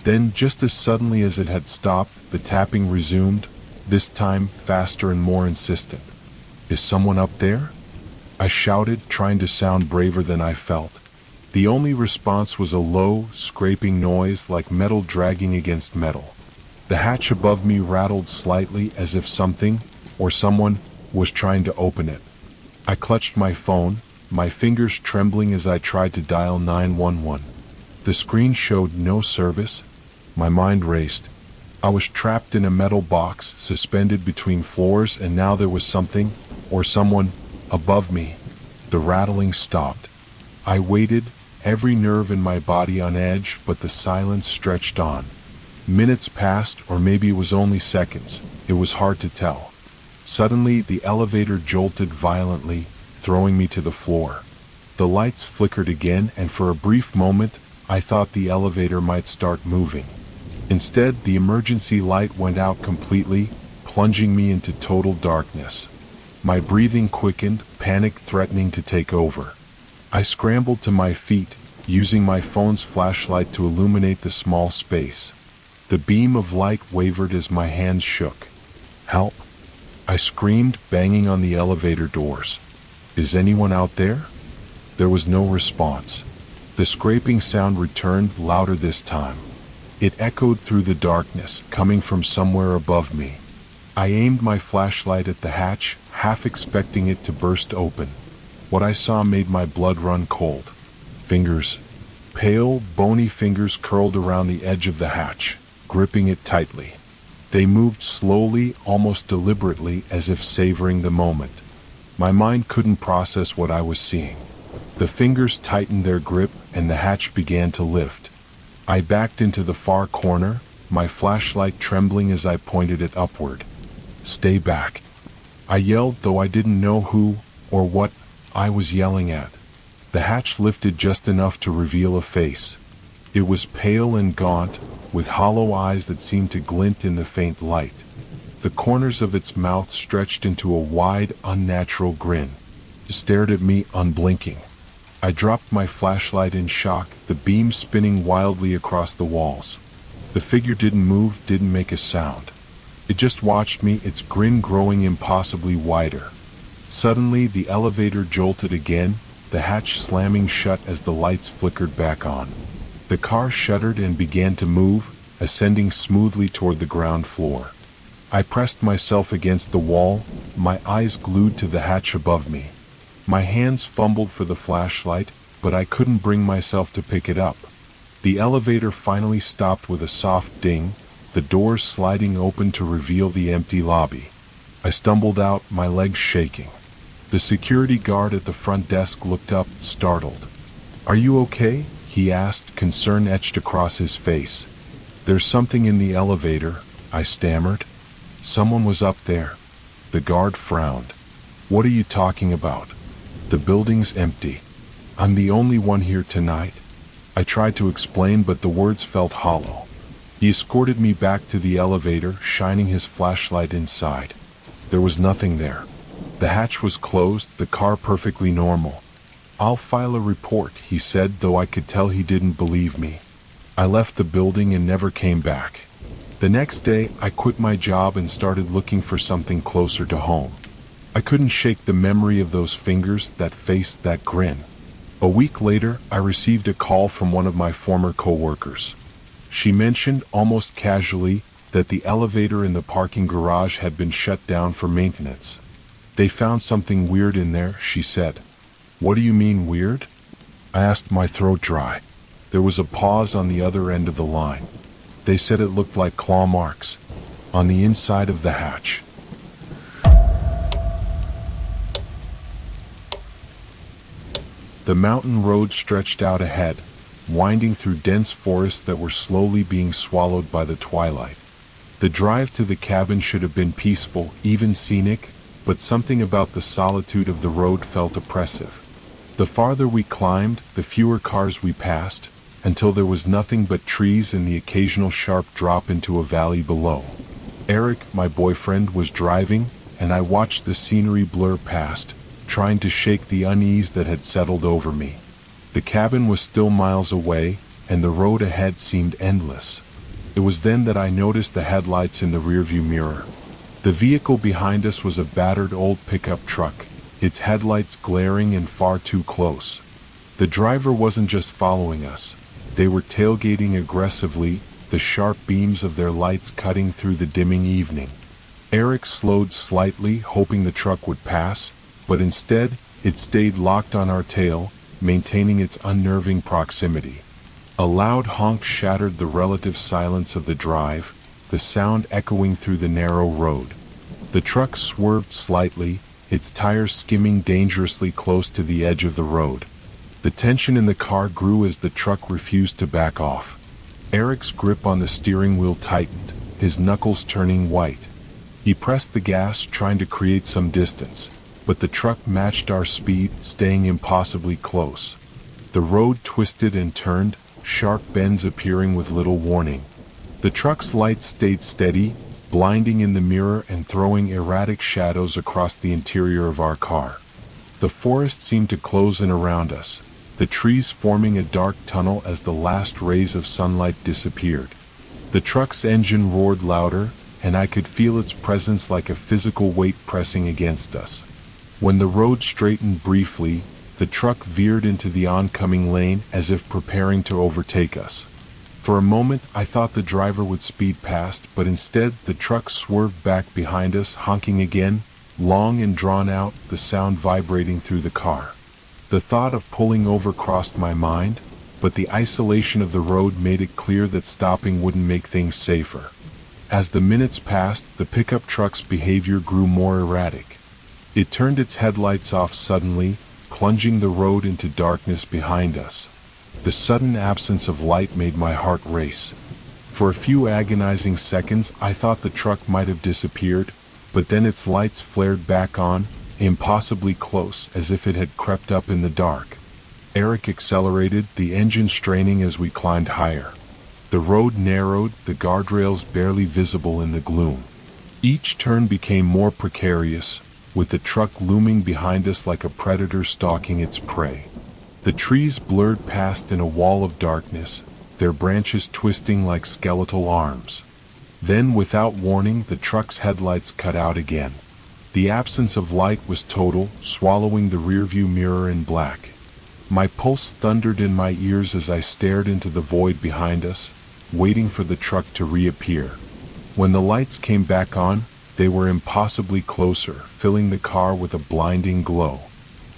Then, just as suddenly as it had stopped, the tapping resumed, this time faster and more insistent. "Is someone up there?" I shouted, trying to sound braver than I felt. The only response was a low, scraping noise like metal dragging against metal. The hatch above me rattled slightly as if something, or someone, was trying to open it. I clutched my phone, my fingers trembling as I tried to dial 911. The screen showed no service. My mind raced. I was trapped in a metal box, suspended between floors, and now there was something, or someone, above me. The rattling stopped. I waited, every nerve in my body on edge, but the silence stretched on. Minutes passed, or maybe it was only seconds. It was hard to tell. Suddenly, the elevator jolted violently, throwing me to the floor. The lights flickered again, and for a brief moment, I thought the elevator might start moving. Instead, the emergency light went out completely, plunging me into total darkness. My breathing quickened, panic threatening to take over. I scrambled to my feet, using my phone's flashlight to illuminate the small space. The beam of light wavered as my hands shook. "Help!" I screamed, banging on the elevator doors. "Is anyone out there?" There was no response. The scraping sound returned, louder this time. It echoed through the darkness, coming from somewhere above me. I aimed my flashlight at the hatch, half expecting it to burst open. What I saw made my blood run cold. Fingers. Pale, bony fingers curled around the edge of the hatch, gripping it tightly. They moved slowly, almost deliberately, as if savoring the moment. My mind couldn't process what I was seeing. The fingers tightened their grip, and the hatch began to lift. I backed into the far corner, my flashlight trembling as I pointed it upward. "Stay back!" I yelled, though I didn't know who, or what, I was yelling at. The hatch lifted just enough to reveal a face. It was pale and gaunt, with hollow eyes that seemed to glint in the faint light. The corners of its mouth stretched into a wide, unnatural grin. It stared at me, unblinking. I dropped my flashlight in shock, the beam spinning wildly across the walls. The figure didn't move, didn't make a sound. It just watched me, its grin growing impossibly wider. Suddenly, the elevator jolted again, the hatch slamming shut as the lights flickered back on. The car shuddered and began to move, ascending smoothly toward the ground floor. I pressed myself against the wall, my eyes glued to the hatch above me. My hands fumbled for the flashlight, but I couldn't bring myself to pick it up. The elevator finally stopped with a soft ding, the doors sliding open to reveal the empty lobby. I stumbled out, my legs shaking. The security guard at the front desk looked up, startled. "Are you okay?" he asked, concern etched across his face. "There's something in the elevator," I stammered. "Someone was up there." The guard frowned. "What are you talking about? The building's empty. I'm the only one here tonight." I tried to explain, but the words felt hollow. He escorted me back to the elevator, shining his flashlight inside. There was nothing there. The hatch was closed, the car perfectly normal. "I'll file a report," he said, though I could tell he didn't believe me. I left the building and never came back. The next day, I quit my job and started looking for something closer to home. I couldn't shake the memory of those fingers, that face, that grin. A week later, I received a call from one of my former coworkers. She mentioned, almost casually, that the elevator in the parking garage had been shut down for maintenance. "They found something weird in there," she said. "What do you mean weird?" I asked, my throat dry. There was a pause on the other end of the line. "They said it looked like claw marks on the inside of the hatch." The mountain road stretched out ahead, winding through dense forests that were slowly being swallowed by the twilight. The drive to the cabin should have been peaceful, even scenic, but something about the solitude of the road felt oppressive. The farther we climbed, the fewer cars we passed, until there was nothing but trees and the occasional sharp drop into a valley below. Eric, my boyfriend, was driving, and I watched the scenery blur past, trying to shake the unease that had settled over me. The cabin was still miles away, and the road ahead seemed endless. It was then that I noticed the headlights in the rearview mirror. The vehicle behind us was a battered old pickup truck, its headlights glaring and far too close. The driver wasn't just following us. They were tailgating aggressively, the sharp beams of their lights cutting through the dimming evening. Eric slowed slightly, hoping the truck would pass, but instead, it stayed locked on our tail, maintaining its unnerving proximity. A loud honk shattered the relative silence of the drive, the sound echoing through the narrow road. The truck swerved slightly, its tires skimming dangerously close to the edge of the road. The tension in the car grew as the truck refused to back off. Eric's grip on the steering wheel tightened, his knuckles turning white. He pressed the gas, trying to create some distance, but the truck matched our speed, staying impossibly close. The road twisted and turned, sharp bends appearing with little warning. The truck's lights stayed steady, blinding in the mirror and throwing erratic shadows across the interior of our car. The forest seemed to close in around us, the trees forming a dark tunnel as the last rays of sunlight disappeared. The truck's engine roared louder, and I could feel its presence like a physical weight pressing against us. When the road straightened briefly, the truck veered into the oncoming lane as if preparing to overtake us. For a moment, I thought the driver would speed past, but instead the truck swerved back behind us, honking again, long and drawn out, the sound vibrating through the car. The thought of pulling over crossed my mind, but the isolation of the road made it clear that stopping wouldn't make things safer. As the minutes passed, the pickup truck's behavior grew more erratic. It turned its headlights off suddenly, plunging the road into darkness behind us. The sudden absence of light made my heart race. For a few agonizing seconds, I thought the truck might have disappeared, but then its lights flared back on, impossibly close, as if it had crept up in the dark. Eric accelerated, the engine straining as we climbed higher. The road narrowed, the guardrails barely visible in the gloom. Each turn became more precarious, with the truck looming behind us like a predator stalking its prey. The trees blurred past in a wall of darkness, their branches twisting like skeletal arms. Then, without warning, the truck's headlights cut out again. The absence of light was total, swallowing the rearview mirror in black. My pulse thundered in my ears as I stared into the void behind us, waiting for the truck to reappear. When the lights came back on, they were impossibly closer, filling the car with a blinding glow.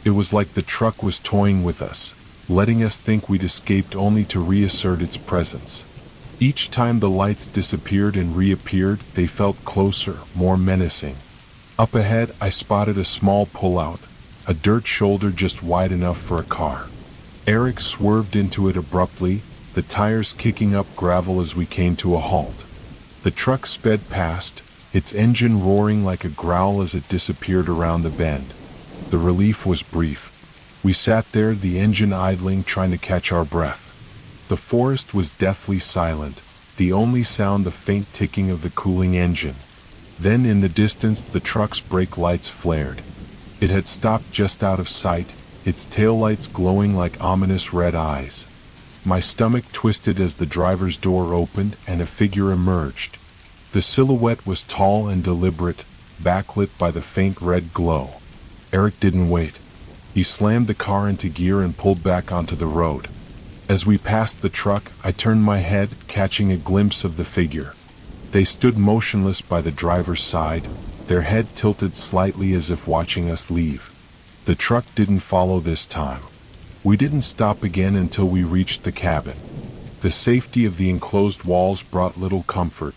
It was like the truck was toying with us, letting us think we'd escaped only to reassert its presence. Each time the lights disappeared and reappeared, they felt closer, more menacing. Up ahead, I spotted a small pullout, a dirt shoulder just wide enough for a car. Eric swerved into it abruptly, the tires kicking up gravel as we came to a halt. The truck sped past, its engine roaring like a growl as it disappeared around the bend. The relief was brief. We sat there, the engine idling, trying to catch our breath. The forest was deathly silent, the only sound the faint ticking of the cooling engine. Then in the distance, the truck's brake lights flared. It had stopped just out of sight, its taillights glowing like ominous red eyes. My stomach twisted as the driver's door opened and a figure emerged. The silhouette was tall and deliberate, backlit by the faint red glow. Eric didn't wait. He slammed the car into gear and pulled back onto the road. As we passed the truck, I turned my head, catching a glimpse of the figure. They stood motionless by the driver's side, their head tilted slightly as if watching us leave. The truck didn't follow this time. We didn't stop again until we reached the cabin. The safety of the enclosed walls brought little comfort.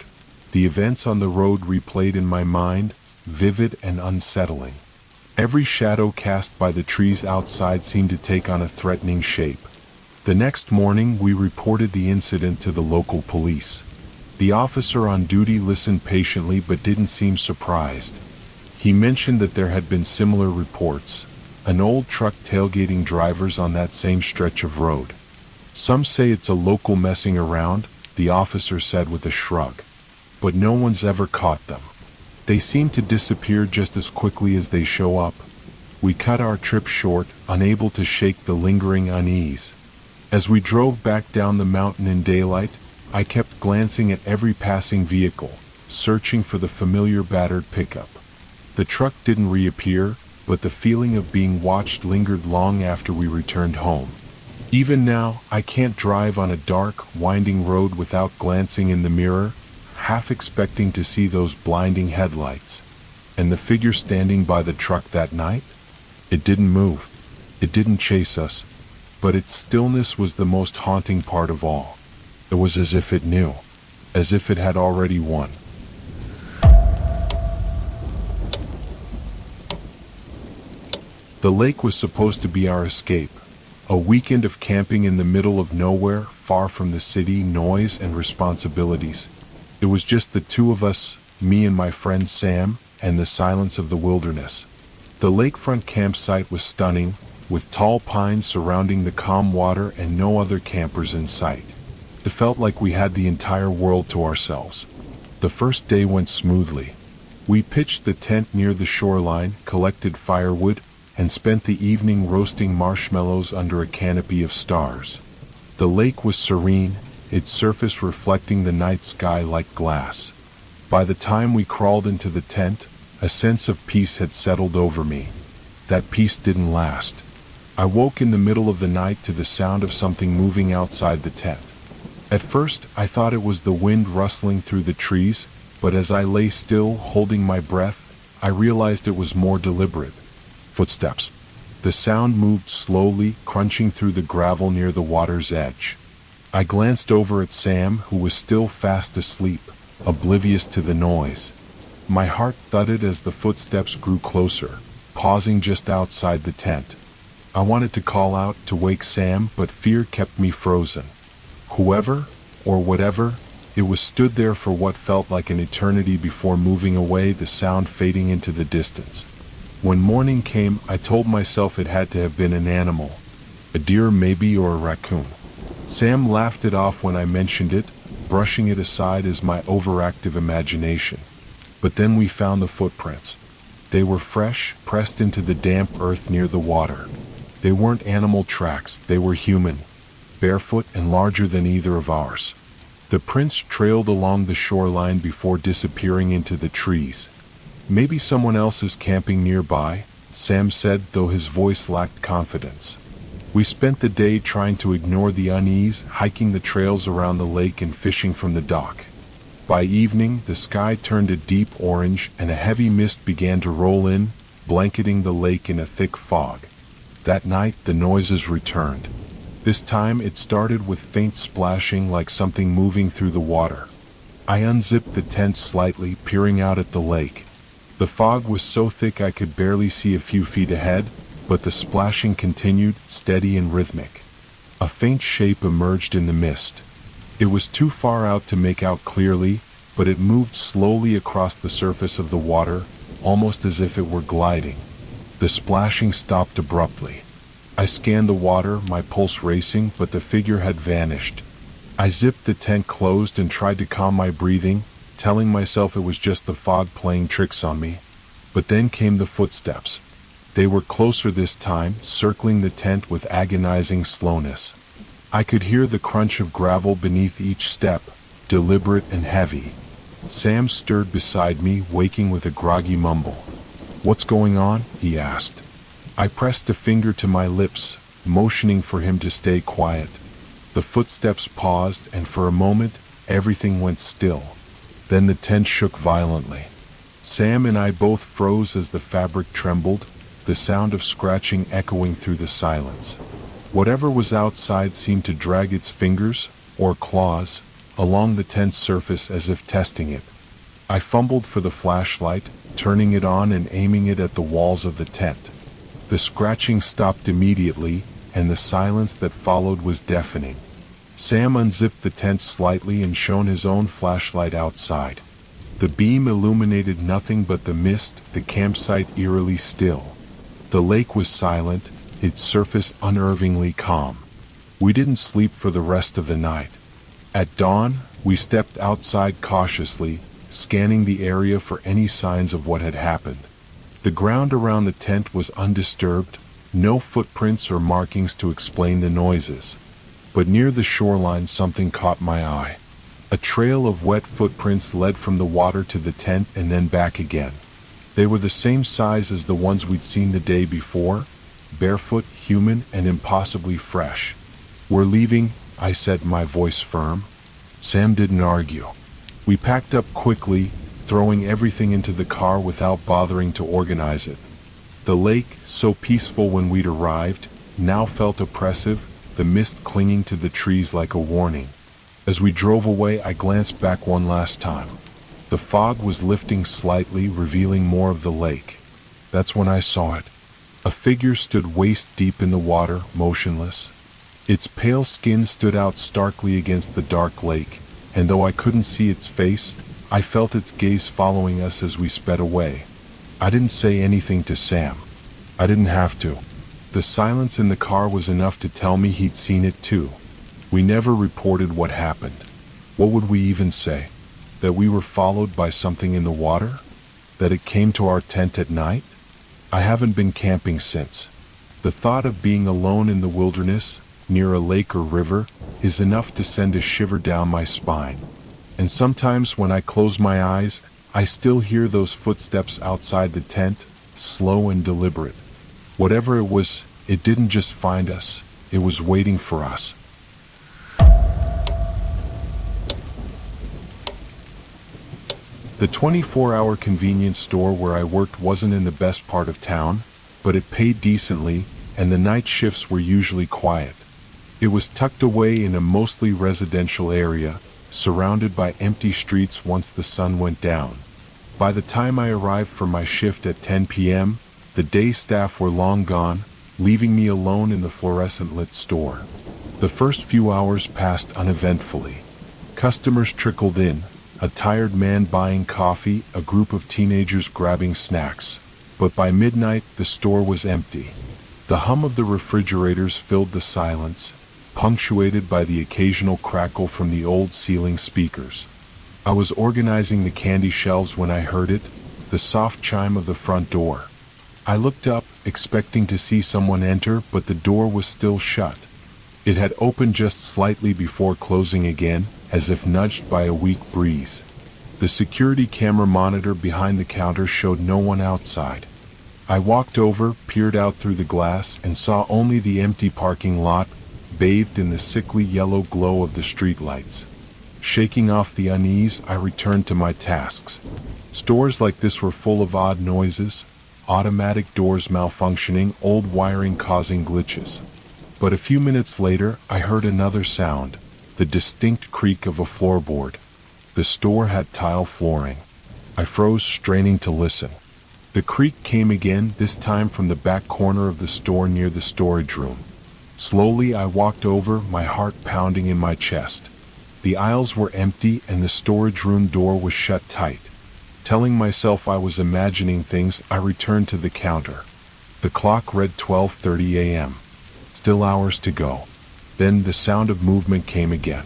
The events on the road replayed in my mind, vivid and unsettling. Every shadow cast by the trees outside seemed to take on a threatening shape. The next morning, we reported the incident to the local police. The officer on duty listened patiently but didn't seem surprised. He mentioned that there had been similar reports, an old truck tailgating drivers on that same stretch of road. Some say it's a local messing around, the officer said with a shrug. But no one's ever caught them. They seem to disappear just as quickly as they show up. We cut our trip short, unable to shake the lingering unease. As we drove back down the mountain in daylight, I kept glancing at every passing vehicle, searching for the familiar battered pickup. The truck didn't reappear, but the feeling of being watched lingered long after we returned home. Even now, I can't drive on a dark, winding road without glancing in the mirror, half expecting to see those blinding headlights. And the figure standing by the truck that night? It didn't move. It didn't chase us. But its stillness was the most haunting part of all. It was as if it knew. As if it had already won. The lake was supposed to be our escape. A weekend of camping in the middle of nowhere, far from the city, noise, and responsibilities. It was just the two of us, me and my friend Sam, and the silence of the wilderness. The lakefront campsite was stunning, with tall pines surrounding the calm water and no other campers in sight. It felt like we had the entire world to ourselves. The first day went smoothly. We pitched the tent near the shoreline, collected firewood, and spent the evening roasting marshmallows under a canopy of stars. The lake was serene, its surface reflecting the night sky like glass. By the time we crawled into the tent, a sense of peace had settled over me. That peace didn't last. I woke in the middle of the night to the sound of something moving outside the tent. At first, I thought it was the wind rustling through the trees, but as I lay still, holding my breath, I realized it was more deliberate. Footsteps. The sound moved slowly, crunching through the gravel near the water's edge. I glanced over at Sam, who was still fast asleep, oblivious to the noise. My heart thudded as the footsteps grew closer, pausing just outside the tent. I wanted to call out to wake Sam, but fear kept me frozen. Whoever, or whatever, it was stood there for what felt like an eternity before moving away, the sound fading into the distance. When morning came, I told myself it had to have been an animal. A deer maybe, or a raccoon. Sam laughed it off when I mentioned it, brushing it aside as my overactive imagination. But then we found the footprints. They were fresh, pressed into the damp earth near the water. They weren't animal tracks, they were human, barefoot and larger than either of ours. The prints trailed along the shoreline before disappearing into the trees. Maybe someone else is camping nearby, Sam said, though his voice lacked confidence. We spent the day trying to ignore the unease, hiking the trails around the lake and fishing from the dock. By evening, the sky turned a deep orange and a heavy mist began to roll in, blanketing the lake in a thick fog. That night, the noises returned. This time, it started with faint splashing like something moving through the water. I unzipped the tent slightly, peering out at the lake. The fog was so thick I could barely see a few feet ahead, but the splashing continued, steady and rhythmic. A faint shape emerged in the mist. It was too far out to make out clearly, but it moved slowly across the surface of the water, almost as if it were gliding. The splashing stopped abruptly. I scanned the water, my pulse racing, but the figure had vanished. I zipped the tent closed and tried to calm my breathing, telling myself it was just the fog playing tricks on me. But then came the footsteps. They were closer this time, circling the tent with agonizing slowness. I could hear the crunch of gravel beneath each step, deliberate and heavy. Sam stirred beside me, waking with a groggy mumble. "What's going on?" he asked. I pressed a finger to my lips, motioning for him to stay quiet. The footsteps paused, and for a moment, everything went still. Then the tent shook violently. Sam and I both froze as the fabric trembled, the sound of scratching echoing through the silence. Whatever was outside seemed to drag its fingers, or claws, along the tent's surface as if testing it. I fumbled for the flashlight, turning it on and aiming it at the walls of the tent. The scratching stopped immediately, and the silence that followed was deafening. Sam unzipped the tent slightly and shone his own flashlight outside. The beam illuminated nothing but the mist, the campsite eerily still. The lake was silent, its surface unnervingly calm. We didn't sleep for the rest of the night. At dawn, we stepped outside cautiously, scanning the area for any signs of what had happened. The ground around the tent was undisturbed, no footprints or markings to explain the noises. But near the shoreline something caught my eye. A trail of wet footprints led from the water to the tent and then back again. They were the same size as the ones we'd seen the day before, barefoot, human, and impossibly fresh. "We're leaving," I said, my voice firm. Sam didn't argue. We packed up quickly, throwing everything into the car without bothering to organize it. The lake, so peaceful when we'd arrived, now felt oppressive, the mist clinging to the trees like a warning. As we drove away, I glanced back one last time. The fog was lifting slightly, revealing more of the lake. That's when I saw it. A figure stood waist deep in the water, motionless. Its pale skin stood out starkly against the dark lake, and though I couldn't see its face, I felt its gaze following us as we sped away. I didn't say anything to Sam. I didn't have to. The silence in the car was enough to tell me he'd seen it too. We never reported what happened. What would we even say? That we were followed by something in the water? That it came to our tent at night? I haven't been camping since. The thought of being alone in the wilderness, near a lake or river, is enough to send a shiver down my spine. And sometimes when I close my eyes, I still hear those footsteps outside the tent, slow and deliberate. Whatever it was, it didn't just find us, it was waiting for us. The 24-hour convenience store where I worked wasn't in the best part of town, but it paid decently, and the night shifts were usually quiet. It was tucked away in a mostly residential area, surrounded by empty streets once the sun went down. By the time I arrived for my shift at 10 p.m., the day staff were long gone, leaving me alone in the fluorescent-lit store. The first few hours passed uneventfully. Customers trickled in, a tired man buying coffee, a group of teenagers grabbing snacks. But by midnight, the store was empty. The hum of the refrigerators filled the silence, punctuated by the occasional crackle from the old ceiling speakers. I was organizing the candy shelves when I heard it, the soft chime of the front door. I looked up, expecting to see someone enter, but the door was still shut. It had opened just slightly before closing again, as if nudged by a weak breeze. The security camera monitor behind the counter showed no one outside. I walked over, peered out through the glass, and saw only the empty parking lot, bathed in the sickly yellow glow of the streetlights. Shaking off the unease, I returned to my tasks. Stores like this were full of odd noises, automatic doors malfunctioning, old wiring causing glitches. But a few minutes later, I heard another sound, the distinct creak of a floorboard. The store had tile flooring. I froze, straining to listen. The creak came again, this time from the back corner of the store near the storage room. Slowly I walked over, my heart pounding in my chest. The aisles were empty and the storage room door was shut tight. Telling myself I was imagining things, I returned to the counter. The clock read 12:30 a.m. Still hours to go. Then the sound of movement came again.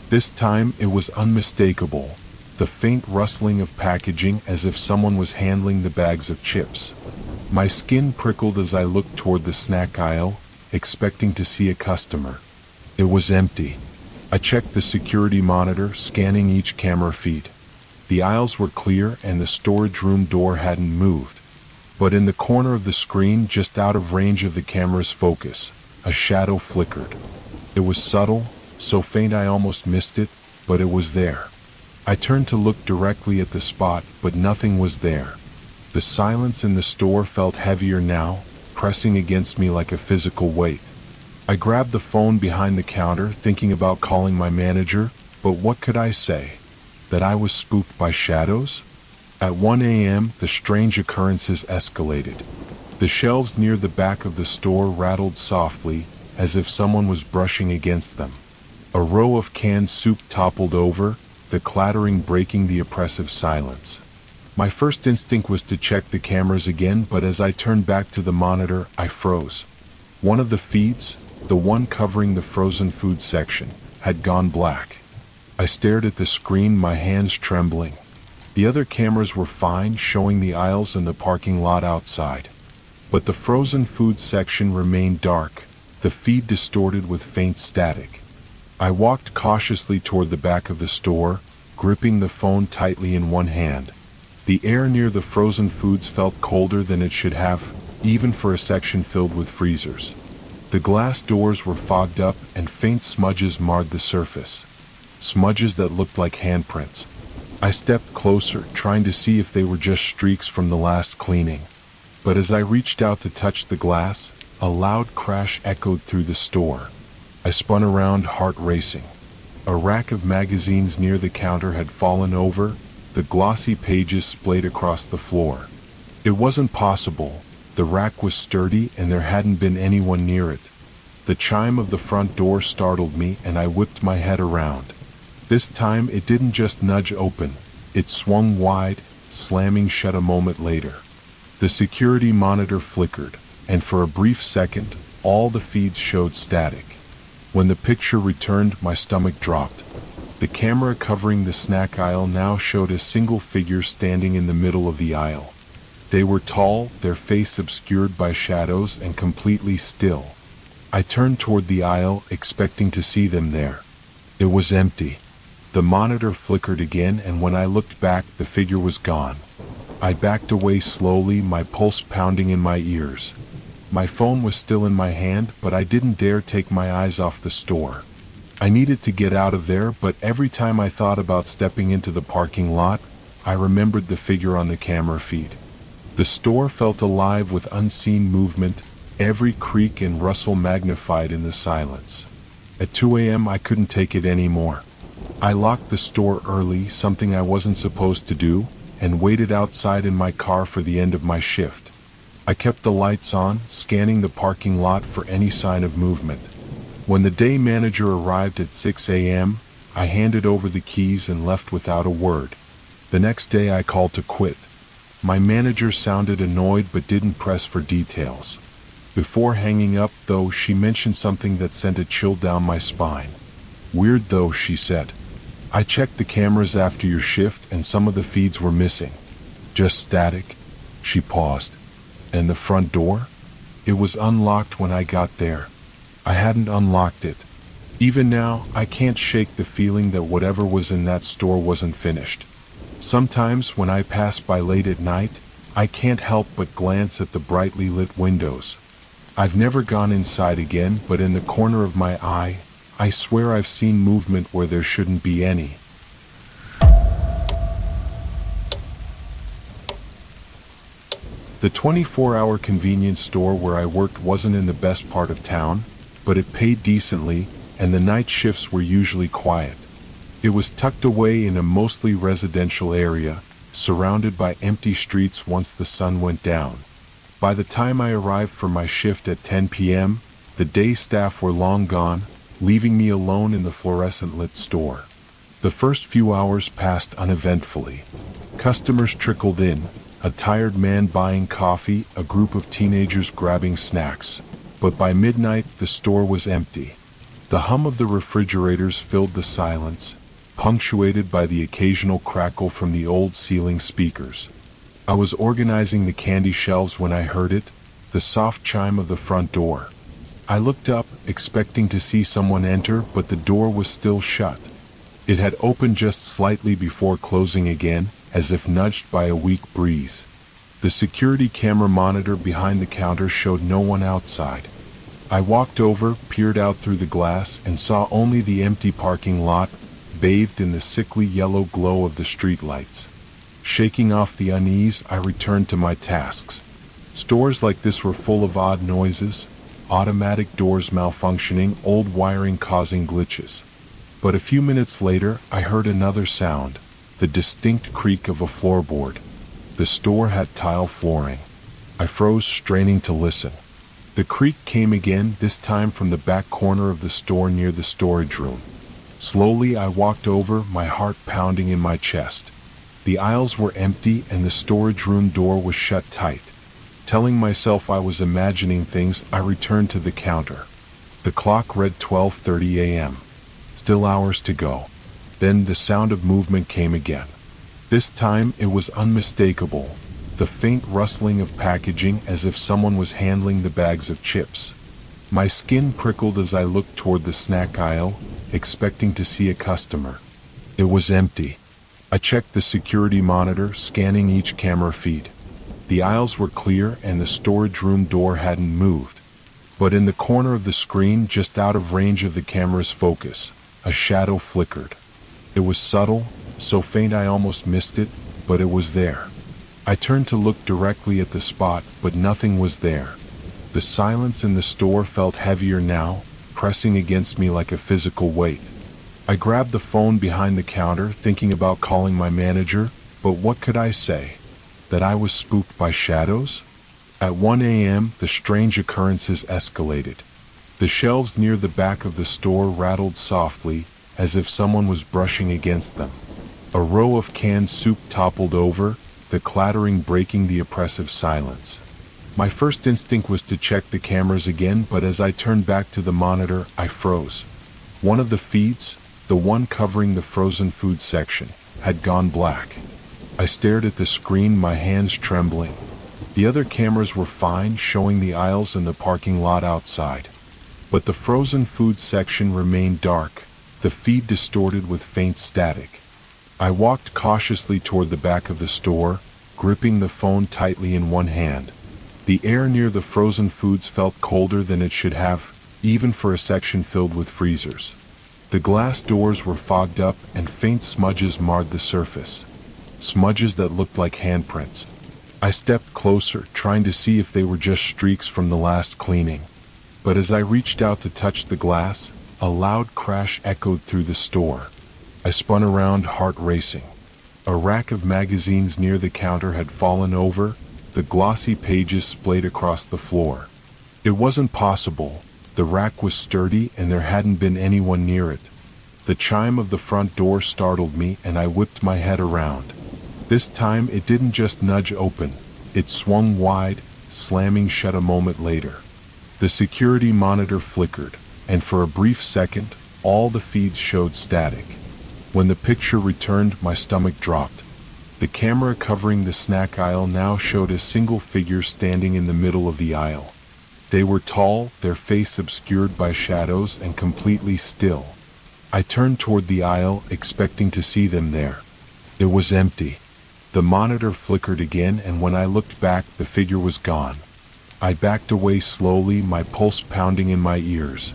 This time it was unmistakable, the faint rustling of packaging as if someone was handling the bags of chips. My skin prickled as I looked toward the snack aisle, expecting to see a customer. It was empty. I checked the security monitor, scanning each camera feed. The aisles were clear and the storage room door hadn't moved. But in the corner of the screen, just out of range of the camera's focus, a shadow flickered. It was subtle, so faint I almost missed it, but it was there. I turned to look directly at the spot, but nothing was there. The silence in the store felt heavier now, pressing against me like a physical weight. I grabbed the phone behind the counter, thinking about calling my manager, but what could I say? That I was spooked by shadows? At 1 a.m., the strange occurrences escalated. The shelves near the back of the store rattled softly, as if someone was brushing against them. A row of canned soup toppled over, the clattering breaking the oppressive silence. My first instinct was to check the cameras again, but as I turned back to the monitor, I froze. One of the feeds, the one covering the frozen food section, had gone black. I stared at the screen, my hands trembling. The other cameras were fine, showing the aisles and the parking lot outside. But the frozen food section remained dark, the feed distorted with faint static. I walked cautiously toward the back of the store, gripping the phone tightly in one hand. The air near the frozen foods felt colder than it should have, even for a section filled with freezers. The glass doors were fogged up and faint smudges marred the surface. Smudges that looked like handprints. I stepped closer, trying to see if they were just streaks from the last cleaning. But as I reached out to touch the glass, a loud crash echoed through the store. I spun around, heart racing. A rack of magazines near the counter had fallen over, the glossy pages splayed across the floor. It wasn't possible. The rack was sturdy and there hadn't been anyone near it. The chime of the front door startled me and I whipped my head around. This time it didn't just nudge open, it swung wide, slamming shut a moment later. The security monitor flickered, and for a brief second, all the feeds showed static. When the picture returned, my stomach dropped. The camera covering the snack aisle now showed a single figure standing in the middle of the aisle. They were tall, their face obscured by shadows and completely still. I turned toward the aisle, expecting to see them there. It was empty. The monitor flickered again, and when I looked back, the figure was gone. I backed away slowly, my pulse pounding in my ears. My phone was still in my hand, but I didn't dare take my eyes off the store. I needed to get out of there, but every time I thought about stepping into the parking lot, I remembered the figure on the camera feed. The store felt alive with unseen movement, every creak and rustle magnified in the silence. At 2 a.m. I couldn't take it anymore. I locked the store early, something I wasn't supposed to do, and waited outside in my car for the end of my shift. I kept the lights on, scanning the parking lot for any sign of movement. When the day manager arrived at 6 a.m., I handed over the keys and left without a word. The next day I called to quit. My manager sounded annoyed but didn't press for details. Before hanging up, though, she mentioned something that sent a chill down my spine. "Weird though," she said. "I checked the cameras after your shift and some of the feeds were missing. Just static." She paused. "And the front door? It was unlocked when I got there. I hadn't unlocked it. Even now, I can't shake the feeling that whatever was in that store wasn't finished. Sometimes when I pass by late at night, I can't help but glance at the brightly lit windows. I've never gone inside again, but in the corner of my eye, I swear I've seen movement where there shouldn't be any." The 24-hour convenience store where I worked wasn't in the best part of town, but it paid decently, and the night shifts were usually quiet. It was tucked away in a mostly residential area, surrounded by empty streets once the sun went down. By the time I arrived for my shift at 10 p.m., the day staff were long gone, leaving me alone in the fluorescent-lit store. The first few hours passed uneventfully. Customers trickled in, a tired man buying coffee, a group of teenagers grabbing snacks. But by midnight, the store was empty. The hum of the refrigerators filled the silence, punctuated by the occasional crackle from the old ceiling speakers. I was organizing the candy shelves when I heard it, the soft chime of the front door. I looked up, expecting to see someone enter, but the door was still shut. It had opened just slightly before closing again, as if nudged by a weak breeze. The security camera monitor behind the counter showed no one outside. I walked over, peered out through the glass, and saw only the empty parking lot, bathed in the sickly yellow glow of the streetlights. Shaking off the unease, I returned to my tasks. Stores like this were full of odd noises, automatic doors malfunctioning, old wiring causing glitches. But a few minutes later, I heard another sound, the distinct creak of a floorboard. The store had tile flooring. I froze, straining to listen. The creak came again, this time from the back corner of the store near the storage room. Slowly I walked over, my heart pounding in my chest. The aisles were empty and the storage room door was shut tight. Telling myself I was imagining things, I returned to the counter. The clock read 12:30 a.m. Still hours to go. Then the sound of movement came again. This time it was unmistakable, the faint rustling of packaging as if someone was handling the bags of chips. My skin prickled as I looked toward the snack aisle, expecting to see a customer. It was empty. I checked the security monitor, scanning each camera feed. The aisles were clear and the storage room door hadn't moved. But in the corner of the screen, just out of range of the camera's focus, a shadow flickered. It was subtle, so faint I almost missed it, but it was there. I turned to look directly at the spot, but nothing was there. The silence in the store felt heavier now, pressing against me like a physical weight. I grabbed the phone behind the counter, thinking about calling my manager, but what could I say? That I was spooked by shadows? At 1 a.m., the strange occurrences escalated. The shelves near the back of the store rattled softly, as if someone was brushing against them. A row of canned soup toppled over, the clattering breaking the oppressive silence. My first instinct was to check the cameras again, but as I turned back to the monitor, I froze. One of the feeds, the one covering the frozen food section, had gone black. I stared at the screen, my hands trembling. The other cameras were fine, showing the aisles and the parking lot outside. But the frozen food section remained dark, the feed distorted with faint static. I walked cautiously toward the back of the store, gripping the phone tightly in one hand. The air near the frozen foods felt colder than it should have, even for a section filled with freezers. The glass doors were fogged up and faint smudges marred the surface. Smudges that looked like handprints. I stepped closer, trying to see if they were just streaks from the last cleaning. But as I reached out to touch the glass, a loud crash echoed through the store. I spun around, heart racing. A rack of magazines near the counter had fallen over, the glossy pages splayed across the floor. It wasn't possible. The rack was sturdy and there hadn't been anyone near it. The chime of the front door startled me and I whipped my head around. This time it didn't just nudge open, it swung wide, slamming shut a moment later. The security monitor flickered, and for a brief second, all the feeds showed static. When the picture returned, my stomach dropped. The camera covering the snack aisle now showed a single figure standing in the middle of the aisle. They were tall, their face obscured by shadows and completely still. I turned toward the aisle, expecting to see them there. It was empty. The monitor flickered again, and when I looked back, the figure was gone. I backed away slowly, my pulse pounding in my ears.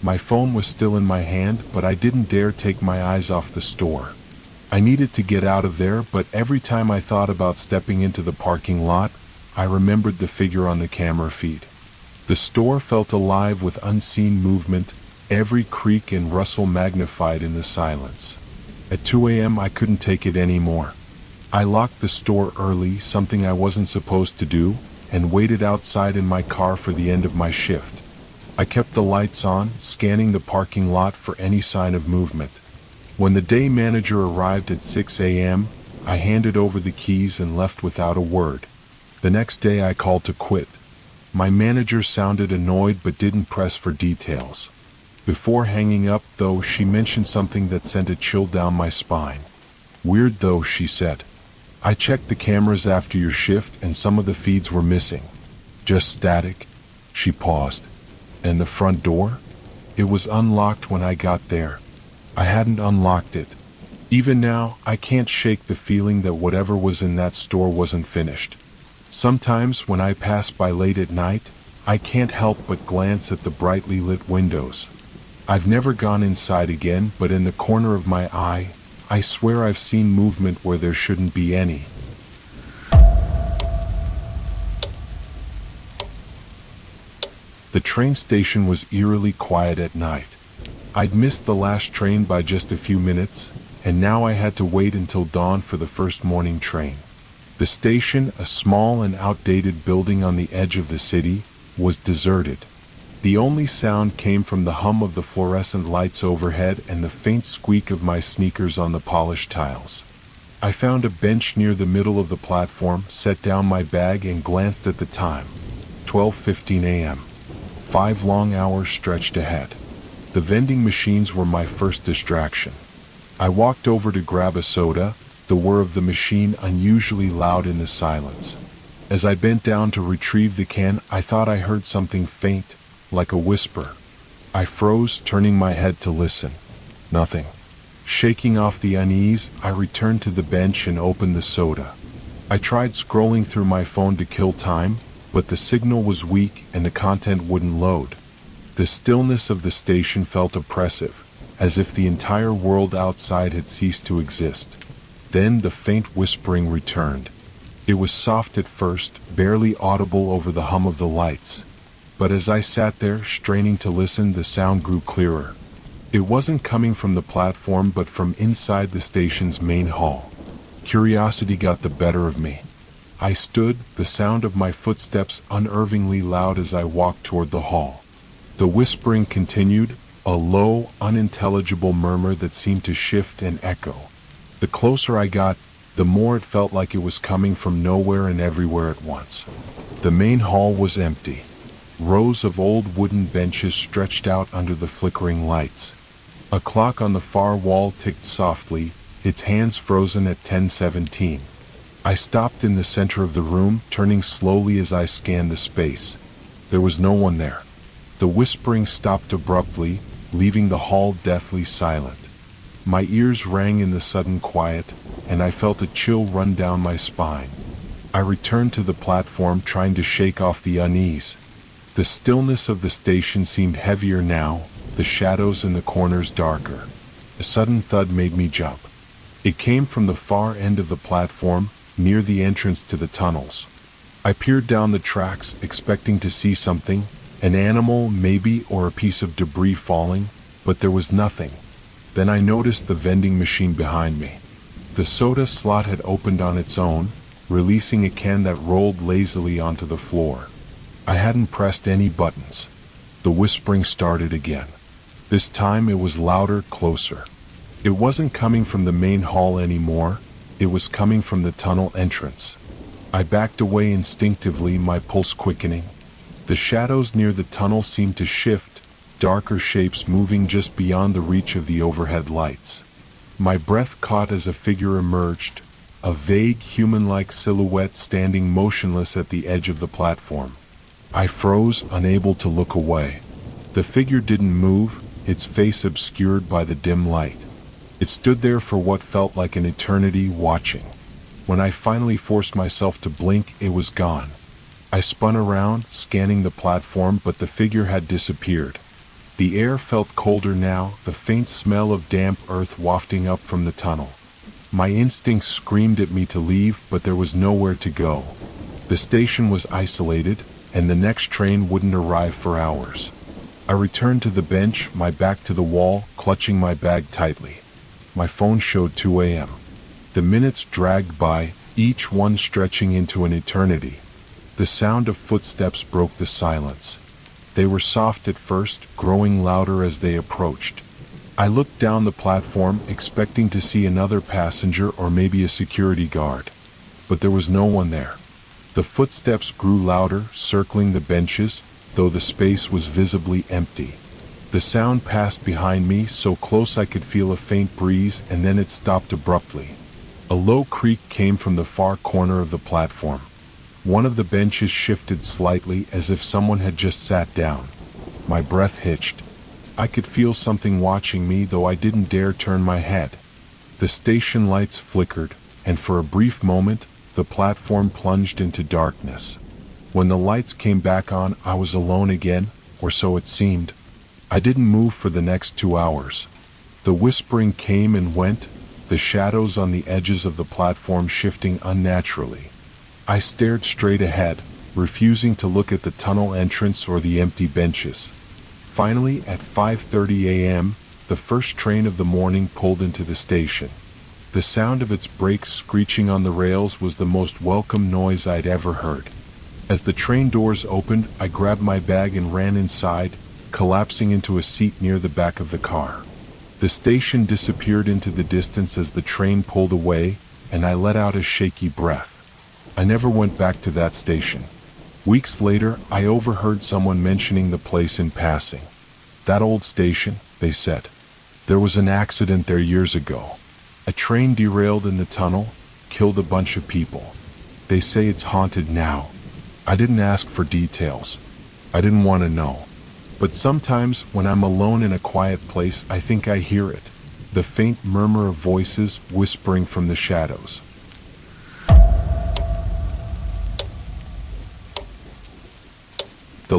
My phone was still in my hand, but I didn't dare take my eyes off the store. I needed to get out of there, but every time I thought about stepping into the parking lot, I remembered the figure on the camera feed. The store felt alive with unseen movement, every creak and rustle magnified in the silence. At 2 a.m. I couldn't take it anymore. I locked the store early, something I wasn't supposed to do, and waited outside in my car for the end of my shift. I kept the lights on, scanning the parking lot for any sign of movement. When the day manager arrived at 6 a.m., I handed over the keys and left without a word. The next day I called to quit. My manager sounded annoyed but didn't press for details. Before hanging up, though, she mentioned something that sent a chill down my spine. "Weird though," she said. "I checked the cameras after your shift and some of the feeds were missing. Just static." She paused. "And the front door? It was unlocked when I got there. I hadn't unlocked it. Even now, I can't shake the feeling that whatever was in that store wasn't finished. Sometimes when I pass by late at night, I can't help but glance at the brightly lit windows. I've never gone inside again, but in the corner of my eye, I swear I've seen movement where there shouldn't be any." The train station was eerily quiet at night. I'd missed the last train by just a few minutes, and now I had to wait until dawn for the first morning train. The station, a small and outdated building on the edge of the city, was deserted. The only sound came from the hum of the fluorescent lights overhead and the faint squeak of my sneakers on the polished tiles. I found a bench near the middle of the platform, set down my bag and glanced at the time. 12:15 a.m. 5 long hours stretched ahead. The vending machines were my first distraction. I walked over to grab a soda, the whir of the machine unusually loud in the silence. As I bent down to retrieve the can, I thought I heard something faint, like a whisper. I froze, turning my head to listen. Nothing. Shaking off the unease, I returned to the bench and opened the soda. I tried scrolling through my phone to kill time, but the signal was weak and the content wouldn't load. The stillness of the station felt oppressive, as if the entire world outside had ceased to exist. Then the faint whispering returned. It was soft at first, barely audible over the hum of the lights. But as I sat there, straining to listen, the sound grew clearer. It wasn't coming from the platform, but from inside the station's main hall. Curiosity got the better of me. I stood, the sound of my footsteps unnervingly loud as I walked toward the hall. The whispering continued, a low, unintelligible murmur that seemed to shift and echo. The closer I got, the more it felt like it was coming from nowhere and everywhere at once. The main hall was empty. Rows of old wooden benches stretched out under the flickering lights. A clock on the far wall ticked softly, its hands frozen at 10:17. I stopped in the center of the room, turning slowly as I scanned the space. There was no one there. The whispering stopped abruptly, leaving the hall deathly silent. My ears rang in the sudden quiet, and I felt a chill run down my spine. I returned to the platform, trying to shake off the unease. The stillness of the station seemed heavier now, the shadows in the corners darker. A sudden thud made me jump. It came from the far end of the platform, near the entrance to the tunnels. I peered down the tracks, expecting to see something, an animal maybe, or a piece of debris falling, but there was nothing. Then I noticed the vending machine behind me. The soda slot had opened on its own, releasing a can that rolled lazily onto the floor. I hadn't pressed any buttons. The whispering started again. This time it was louder, closer. It wasn't coming from the main hall anymore, it was coming from the tunnel entrance. I backed away instinctively, my pulse quickening. The shadows near the tunnel seemed to shift, darker shapes moving just beyond the reach of the overhead lights. My breath caught as a figure emerged, a vague human-like silhouette standing motionless at the edge of the platform. I froze, unable to look away. The figure didn't move, its face obscured by the dim light. It stood there for what felt like an eternity, watching. When I finally forced myself to blink, it was gone. I spun around, scanning the platform, but the figure had disappeared. The air felt colder now, the faint smell of damp earth wafting up from the tunnel. My instincts screamed at me to leave, but there was nowhere to go. The station was isolated, and the next train wouldn't arrive for hours. I returned to the bench, my back to the wall, clutching my bag tightly. My phone showed 2 a.m. The minutes dragged by, each one stretching into an eternity. The sound of footsteps broke the silence. They were soft at first, growing louder as they approached. I looked down the platform, expecting to see another passenger or maybe a security guard. But there was no one there. The footsteps grew louder, circling the benches, though the space was visibly empty. The sound passed behind me, so close I could feel a faint breeze, and then it stopped abruptly. A low creak came from the far corner of the platform. One of the benches shifted slightly, as if someone had just sat down. My breath hitched. I could feel something watching me, though I didn't dare turn my head. The station lights flickered, and for a brief moment, the platform plunged into darkness. When the lights came back on, I was alone again, or so it seemed. I didn't move for the next 2 hours. The whispering came and went, the shadows on the edges of the platform shifting unnaturally. I stared straight ahead, refusing to look at the tunnel entrance or the empty benches. Finally, at 5:30 a.m., the first train of the morning pulled into the station. The sound of its brakes screeching on the rails was the most welcome noise I'd ever heard. As the train doors opened, I grabbed my bag and ran inside, collapsing into a seat near the back of the car. The station disappeared into the distance as the train pulled away, and I let out a shaky breath. I never went back to that station. Weeks later, I overheard someone mentioning the place in passing. That old station, they said. There was an accident there years ago. A train derailed in the tunnel, killed a bunch of people. They say it's haunted now. I didn't ask for details. I didn't want to know. But sometimes, when I'm alone in a quiet place, I think I hear it. The faint murmur of voices whispering from the shadows.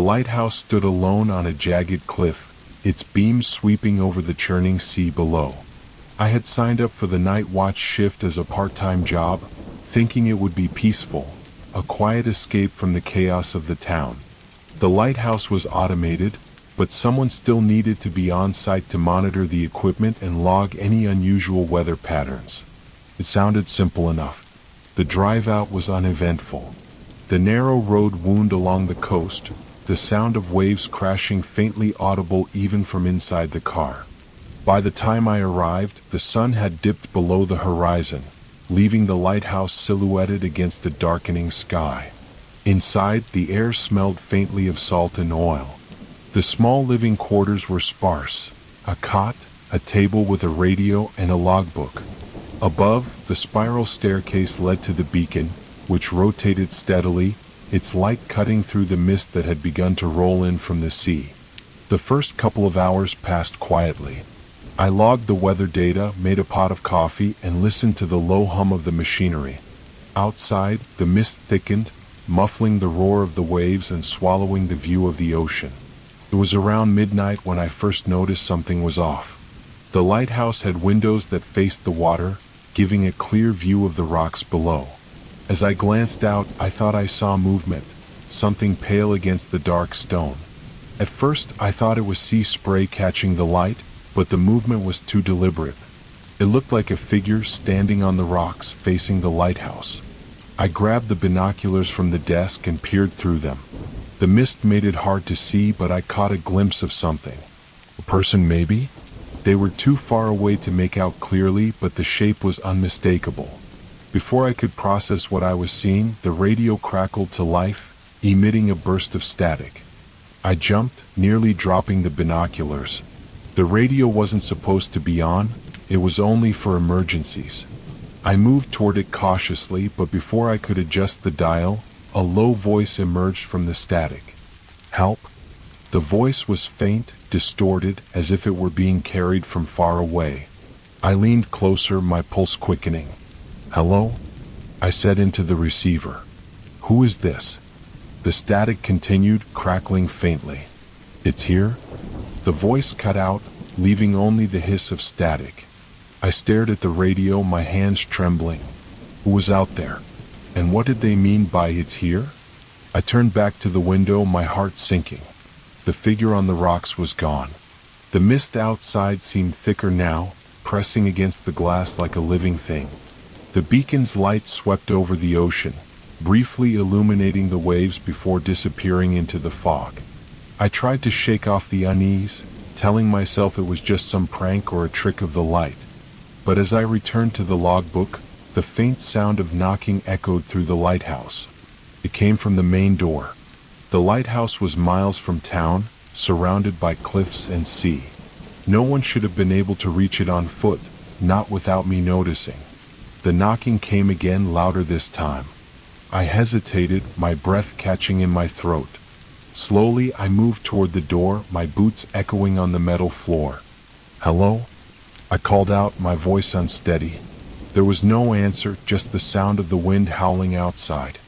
The lighthouse stood alone on a jagged cliff, its beams sweeping over the churning sea below. I had signed up for the night watch shift as a part-time job, thinking it would be peaceful, a quiet escape from the chaos of the town. The lighthouse was automated, but someone still needed to be on site to monitor the equipment and log any unusual weather patterns. It sounded simple enough. The drive out was uneventful. The narrow road wound along the coast, the sound of waves crashing faintly audible even from inside the car. By the time I arrived, the sun had dipped below the horizon, leaving the lighthouse silhouetted against a darkening sky. Inside, the air smelled faintly of salt and oil. The small living quarters were sparse: a cot, a table with a radio, and a logbook. Above, the spiral staircase led to the beacon, which rotated steadily, its light cutting through the mist that had begun to roll in from the sea. The first couple of hours passed quietly. I logged the weather data, made a pot of coffee, and listened to the low hum of the machinery. Outside, the mist thickened, muffling the roar of the waves and swallowing the view of the ocean. It was around midnight when I first noticed something was off. The lighthouse had windows that faced the water, giving a clear view of the rocks below. As I glanced out, I thought I saw movement, something pale against the dark stone. At first, I thought it was sea spray catching the light, but the movement was too deliberate. It looked like a figure standing on the rocks facing the lighthouse. I grabbed the binoculars from the desk and peered through them. The mist made it hard to see, but I caught a glimpse of something. A person, maybe? They were too far away to make out clearly, but the shape was unmistakable. Before I could process what I was seeing, the radio crackled to life, emitting a burst of static. I jumped, nearly dropping the binoculars. The radio wasn't supposed to be on, it was only for emergencies. I moved toward it cautiously, but before I could adjust the dial, a low voice emerged from the static. "Help?" The voice was faint, distorted, as if it were being carried from far away. I leaned closer, my pulse quickening. "Hello?" I said into the receiver. "Who is this?" The static continued, crackling faintly. "It's here?" The voice cut out, leaving only the hiss of static. I stared at the radio, my hands trembling. Who was out there? And what did they mean by "it's here"? I turned back to the window, my heart sinking. The figure on the rocks was gone. The mist outside seemed thicker now, pressing against the glass like a living thing. The beacon's light swept over the ocean, briefly illuminating the waves before disappearing into the fog. I tried to shake off the unease, telling myself it was just some prank or a trick of the light. But as I returned to the logbook, the faint sound of knocking echoed through the lighthouse. It came from the main door. The lighthouse was miles from town, surrounded by cliffs and sea. No one should have been able to reach it on foot, not without me noticing. The knocking came again, louder this time. I hesitated, my breath catching in my throat. Slowly, I moved toward the door, my boots echoing on the metal floor. "Hello?" I called out, my voice unsteady. There was no answer, just the sound of the wind howling outside.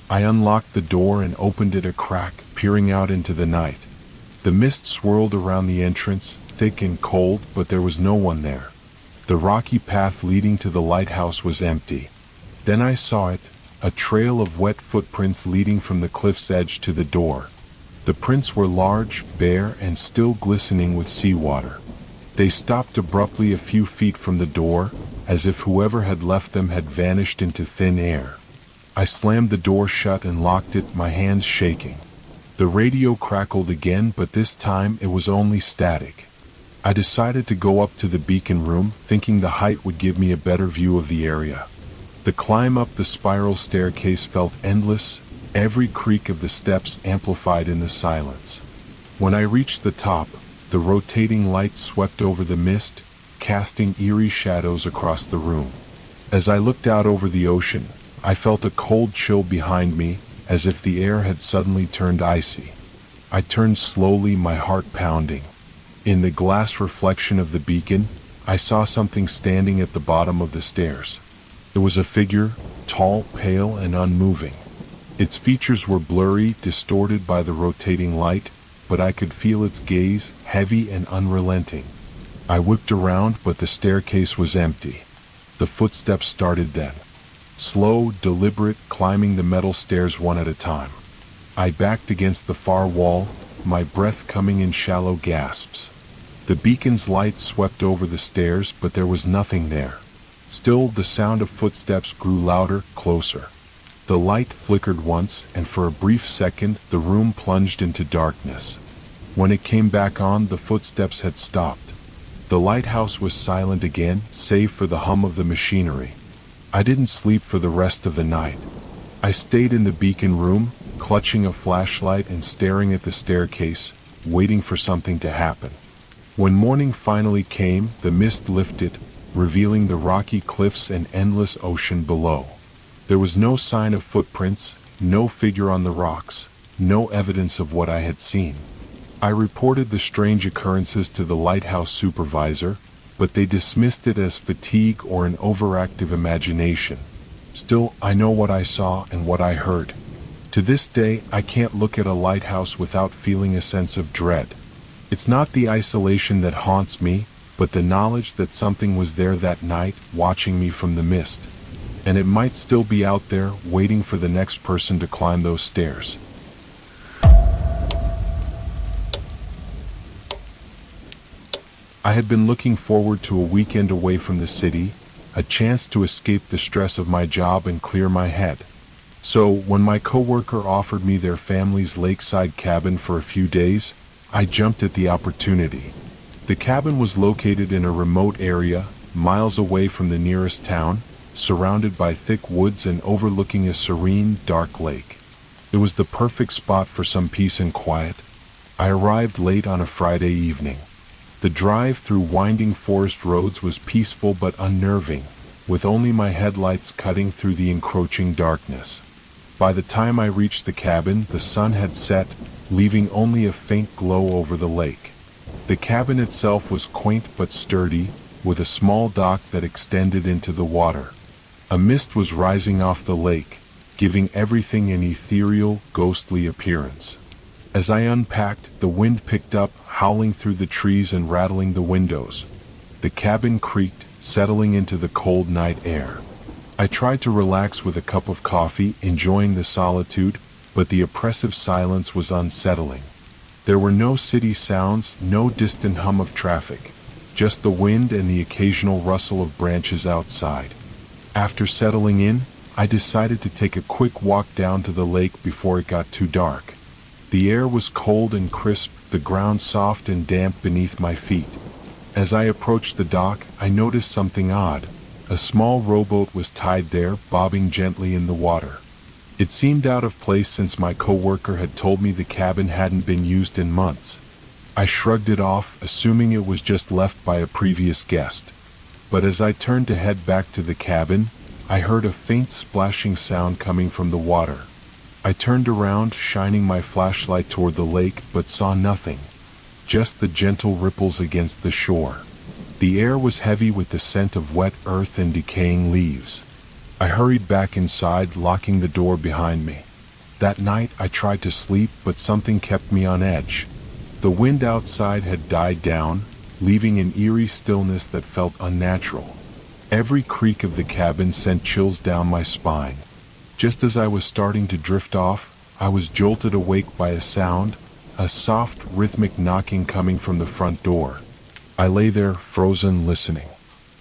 I unlocked the door and opened it a crack, peering out into the night. The mist swirled around the entrance, thick and cold, but there was no one there. The rocky path leading to the lighthouse was empty. Then I saw it, a trail of wet footprints leading from the cliff's edge to the door. The prints were large, bare, and still glistening with seawater. They stopped abruptly a few feet from the door, as if whoever had left them had vanished into thin air. I slammed the door shut and locked it, my hands shaking. The radio crackled again, but this time it was only static. I decided to go up to the beacon room, thinking the height would give me a better view of the area. The climb up the spiral staircase felt endless, every creak of the steps amplified in the silence. When I reached the top, the rotating light swept over the mist, casting eerie shadows across the room. As I looked out over the ocean, I felt a cold chill behind me, as if the air had suddenly turned icy. I turned slowly, my heart pounding. In the glass reflection of the beacon, I saw something standing at the bottom of the stairs. It was a figure, tall, pale, and unmoving. Its features were blurry, distorted by the rotating light, but I could feel its gaze, heavy and unrelenting. I whipped around, but the staircase was empty. The footsteps started then. Slow, deliberate, climbing the metal stairs one at a time. I backed against the far wall, my breath coming in shallow gasps. The beacon's light swept over the stairs, but there was nothing there. Still, the sound of footsteps grew louder, closer. The light flickered once, and for a brief second, the room plunged into darkness. When it came back on, the footsteps had stopped. The lighthouse was silent again, save for the hum of the machinery. I didn't sleep for the rest of the night. I stayed in the beacon room, clutching a flashlight and staring at the staircase, waiting for something to happen. When morning finally came, the mist lifted, revealing the rocky cliffs and endless ocean below. There was no sign of footprints, no figure on the rocks, no evidence of what I had seen. I reported the strange occurrences to the lighthouse supervisor, but they dismissed it as fatigue or an overactive imagination. Still, I know what I saw and what I heard. To this day, I can't look at a lighthouse without feeling a sense of dread. It's not the isolation that haunts me, but the knowledge that something was there that night, watching me from the mist. And it might still be out there, waiting for the next person to climb those stairs. I had been looking forward to a weekend away from the city, a chance to escape the stress of my job and clear my head. So, when my coworker offered me their family's lakeside cabin for a few days, I jumped at the opportunity. The cabin was located in a remote area, miles away from the nearest town, surrounded by thick woods and overlooking a serene, dark lake. It was the perfect spot for some peace and quiet. I arrived late on a Friday evening. The drive through winding forest roads was peaceful but unnerving, with only my headlights cutting through the encroaching darkness. By the time I reached the cabin, the sun had set, leaving only a faint glow over the lake. The cabin itself was quaint but sturdy, with a small dock that extended into the water. A mist was rising off the lake, giving everything an ethereal, ghostly appearance. As I unpacked, the wind picked up, howling through the trees and rattling the windows. The cabin creaked, settling into the cold night air. I tried to relax with a cup of coffee, enjoying the solitude, but the oppressive silence was unsettling. There were no city sounds, no distant hum of traffic, just the wind and the occasional rustle of branches outside. After settling in, I decided to take a quick walk down to the lake before it got too dark. The air was cold and crisp, the ground soft and damp beneath my feet. As I approached the dock, I noticed something odd. A small rowboat was tied there, bobbing gently in the water. It seemed out of place since my coworker had told me the cabin hadn't been used in months. I shrugged it off, assuming it was just left by a previous guest. But as I turned to head back to the cabin, I heard a faint splashing sound coming from the water. I turned around, shining my flashlight toward the lake, but saw nothing. Just the gentle ripples against the shore. The air was heavy with the scent of wet earth and decaying leaves. I hurried back inside, locking the door behind me. That night I tried to sleep, but something kept me on edge. The wind outside had died down, leaving an eerie stillness that felt unnatural. Every creak of the cabin sent chills down my spine. Just as I was starting to drift off, I was jolted awake by a sound, a soft, rhythmic knocking coming from the front door. I lay there, frozen, listening.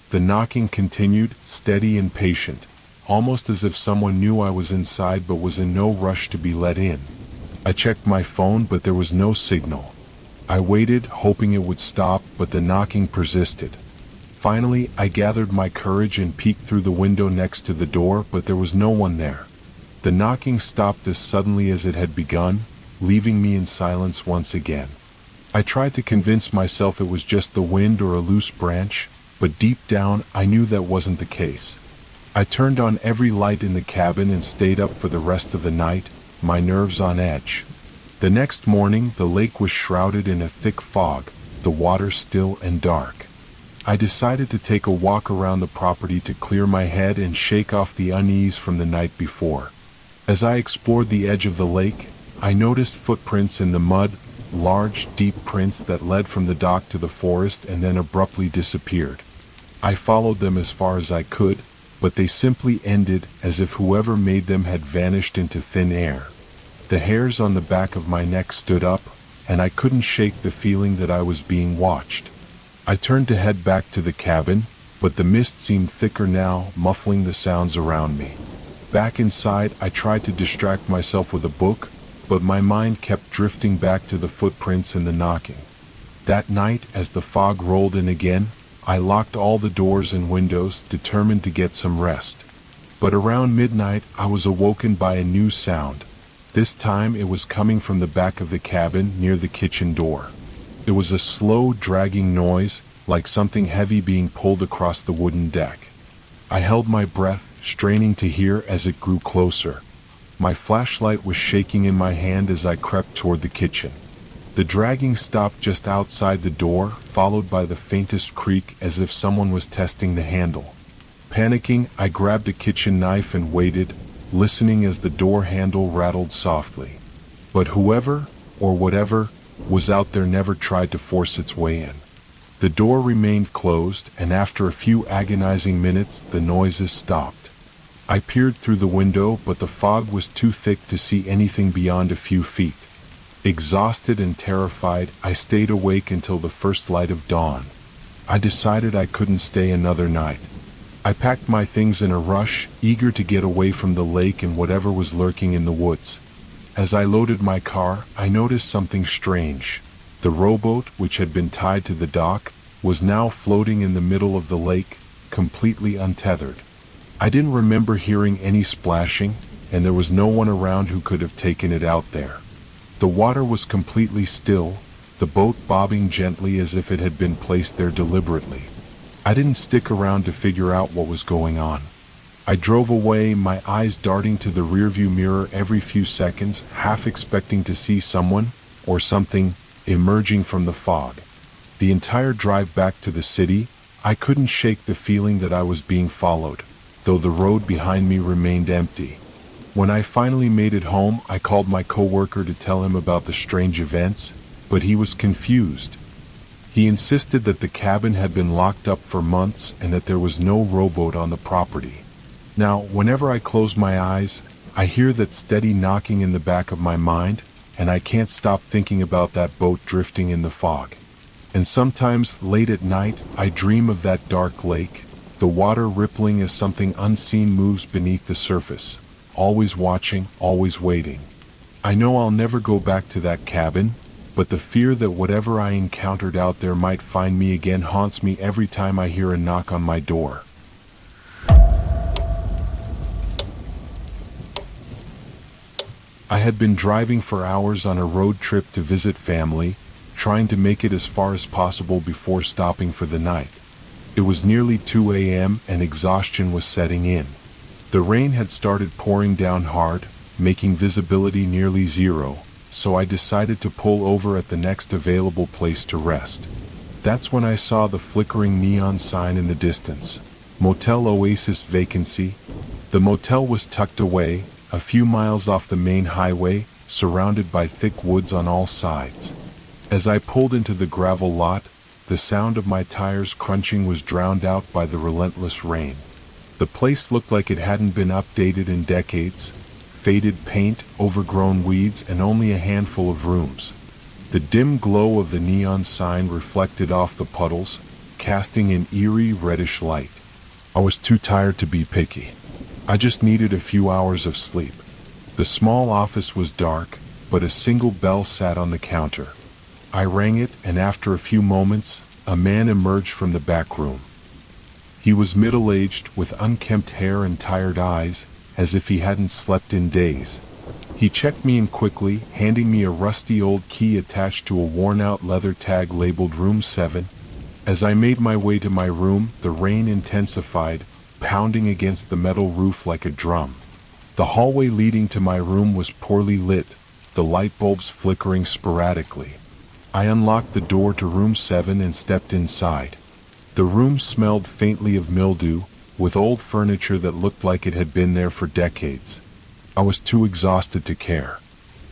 The knocking continued, steady and patient, almost as if someone knew I was inside but was in no rush to be let in. I checked my phone, but there was no signal. I waited, hoping it would stop, but the knocking persisted. Finally, I gathered my courage and peeked through the window next to the door, but there was no one there. The knocking stopped as suddenly as it had begun, leaving me in silence once again. I tried to convince myself it was just the wind or a loose branch, but deep down I knew that wasn't the case. I turned on every light in the cabin and stayed up for the rest of the night, my nerves on edge. The next morning, the lake was shrouded in a thick fog, the water still and dark. I decided to take a walk around the property to clear my head and shake off the unease from the night before. As I explored the edge of the lake, I noticed footprints in the mud, large, deep prints that led from the dock to the forest and then abruptly disappeared. I followed them as far as I could, but they simply ended as if whoever made them had vanished into thin air. The hairs on the back of my neck stood up, and I couldn't shake the feeling that I was being watched. I turned to head back to the cabin, but the mist seemed thicker now, muffling the sounds around me. Back inside, I tried to distract myself with a book, but my mind kept drifting back to the footprints and the knocking. That night, as the fog rolled in again, I locked all the doors and windows, determined to get some rest. But around midnight, I was awoken by a new sound. This time it was coming from the back of the cabin near the kitchen door. It was a slow, dragging noise, like something heavy being pulled across the wooden deck. I held my breath, straining to hear as it grew closer. My flashlight was shaking in my hand as I crept toward the kitchen. The dragging stopped just outside the door, followed by the faintest creak as if someone was testing the handle. Panicking, I grabbed a kitchen knife and waited, listening as the door handle rattled softly. But whoever, or whatever, was out there never tried to force its way in. The door remained closed, and after a few agonizing minutes, the noises stopped. I peered through the window, but the fog was too thick to see anything beyond a few feet. Exhausted and terrified, I stayed awake until the first light of dawn. I decided I couldn't stay another night. I packed my things in a rush, eager to get away from the lake and whatever was lurking in the woods. As I loaded my car, I noticed something strange. The rowboat, which had been tied to the dock, was now floating in the middle of the lake, completely untethered. I didn't remember hearing any splashing, and there was no one around who could have taken it out there. The water was completely still, the boat bobbing gently as if it had been placed there deliberately. I didn't stick around to figure out what was going on. I drove away, my eyes darting to the rearview mirror every few seconds, half expecting to see someone, or something, emerging from the fog. The entire drive back to the city, I couldn't shake the feeling that I was being followed, though the road behind me remained empty. When I finally made it home, I called my coworker to tell him about the strange events, but he was confused. He insisted that the cabin had been locked up for months and that there was no rowboat on the property. Now, whenever I close my eyes, I hear that steady knocking in the back of my mind, and I can't stop thinking about that boat drifting in the fog. And sometimes, late at night, I dream of that dark lake, the water rippling as something unseen moves beneath the surface, always watching, always waiting. I know I'll never go back to that cabin, but the fear that whatever I encountered out there might find me again haunts me every time I hear a knock on my door. I had been driving for hours on a road trip to visit family, trying to make it as far as possible before stopping for the night. It was nearly 2 a.m. and exhaustion was setting in. The rain had started pouring down hard, making visibility nearly zero, so I decided to pull over at the next available place to rest. That's when I saw the flickering neon sign in the distance. Motel Oasis vacancy. The motel was tucked away, a few miles off the main highway, surrounded by thick woods on all sides. As I pulled into the gravel lot, the sound of my tires crunching was drowned out by the relentless rain. The place looked like it hadn't been updated in decades. Faded paint, overgrown weeds, and only a handful of rooms. The dim glow of the neon sign reflected off the puddles, casting an eerie reddish light. I was too tired to be picky. I just needed a few hours of sleep. The small office was dark, but a single bell sat on the counter. I rang it, and after a few moments, a man emerged from the back room. He was middle-aged, with unkempt hair and tired eyes, as if he hadn't slept in days. He checked me in quickly, handing me a rusty old key attached to a worn-out leather tag labeled Room 7. As I made my way to my room, the rain intensified, pounding against the metal roof like a drum. The hallway leading to my room was poorly lit, the light bulbs flickering sporadically. I unlocked the door to Room 7 and stepped inside. The room smelled faintly of mildew, with old furniture that looked like it had been there for decades. I was too exhausted to care.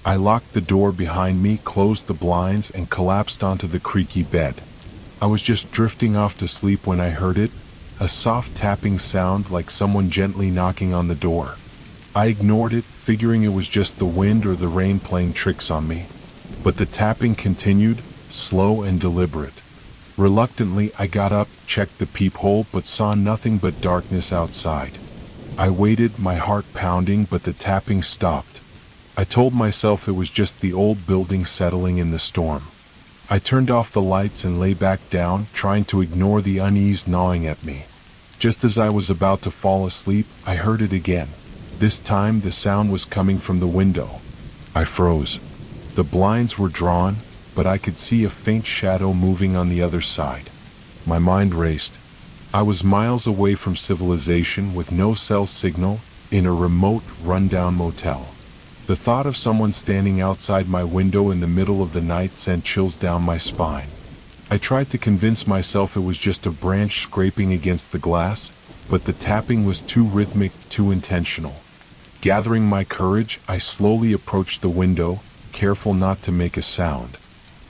I locked the door behind me, closed the blinds, and collapsed onto the creaky bed. I was just drifting off to sleep when I heard it, a soft tapping sound like someone gently knocking on the door. I ignored it, figuring it was just the wind or the rain playing tricks on me. But the tapping continued, slow and deliberate. Reluctantly, I got up, checked the peephole, but saw nothing but darkness outside. I waited, my heart pounding, but the tapping stopped. I told myself it was just the old building settling in the storm. I turned off the lights and lay back down, trying to ignore the unease gnawing at me. Just as I was about to fall asleep, I heard it again. This time, the sound was coming from the window. I froze. The blinds were drawn, but I could see a faint shadow moving on the other side. My mind raced. I was miles away from civilization with no cell signal, in a remote, run-down motel. The thought of someone standing outside my window in the middle of the night sent chills down my spine. I tried to convince myself it was just a branch scraping against the glass, but the tapping was too rhythmic, too intentional. Gathering my courage, I slowly approached the window, careful not to make a sound.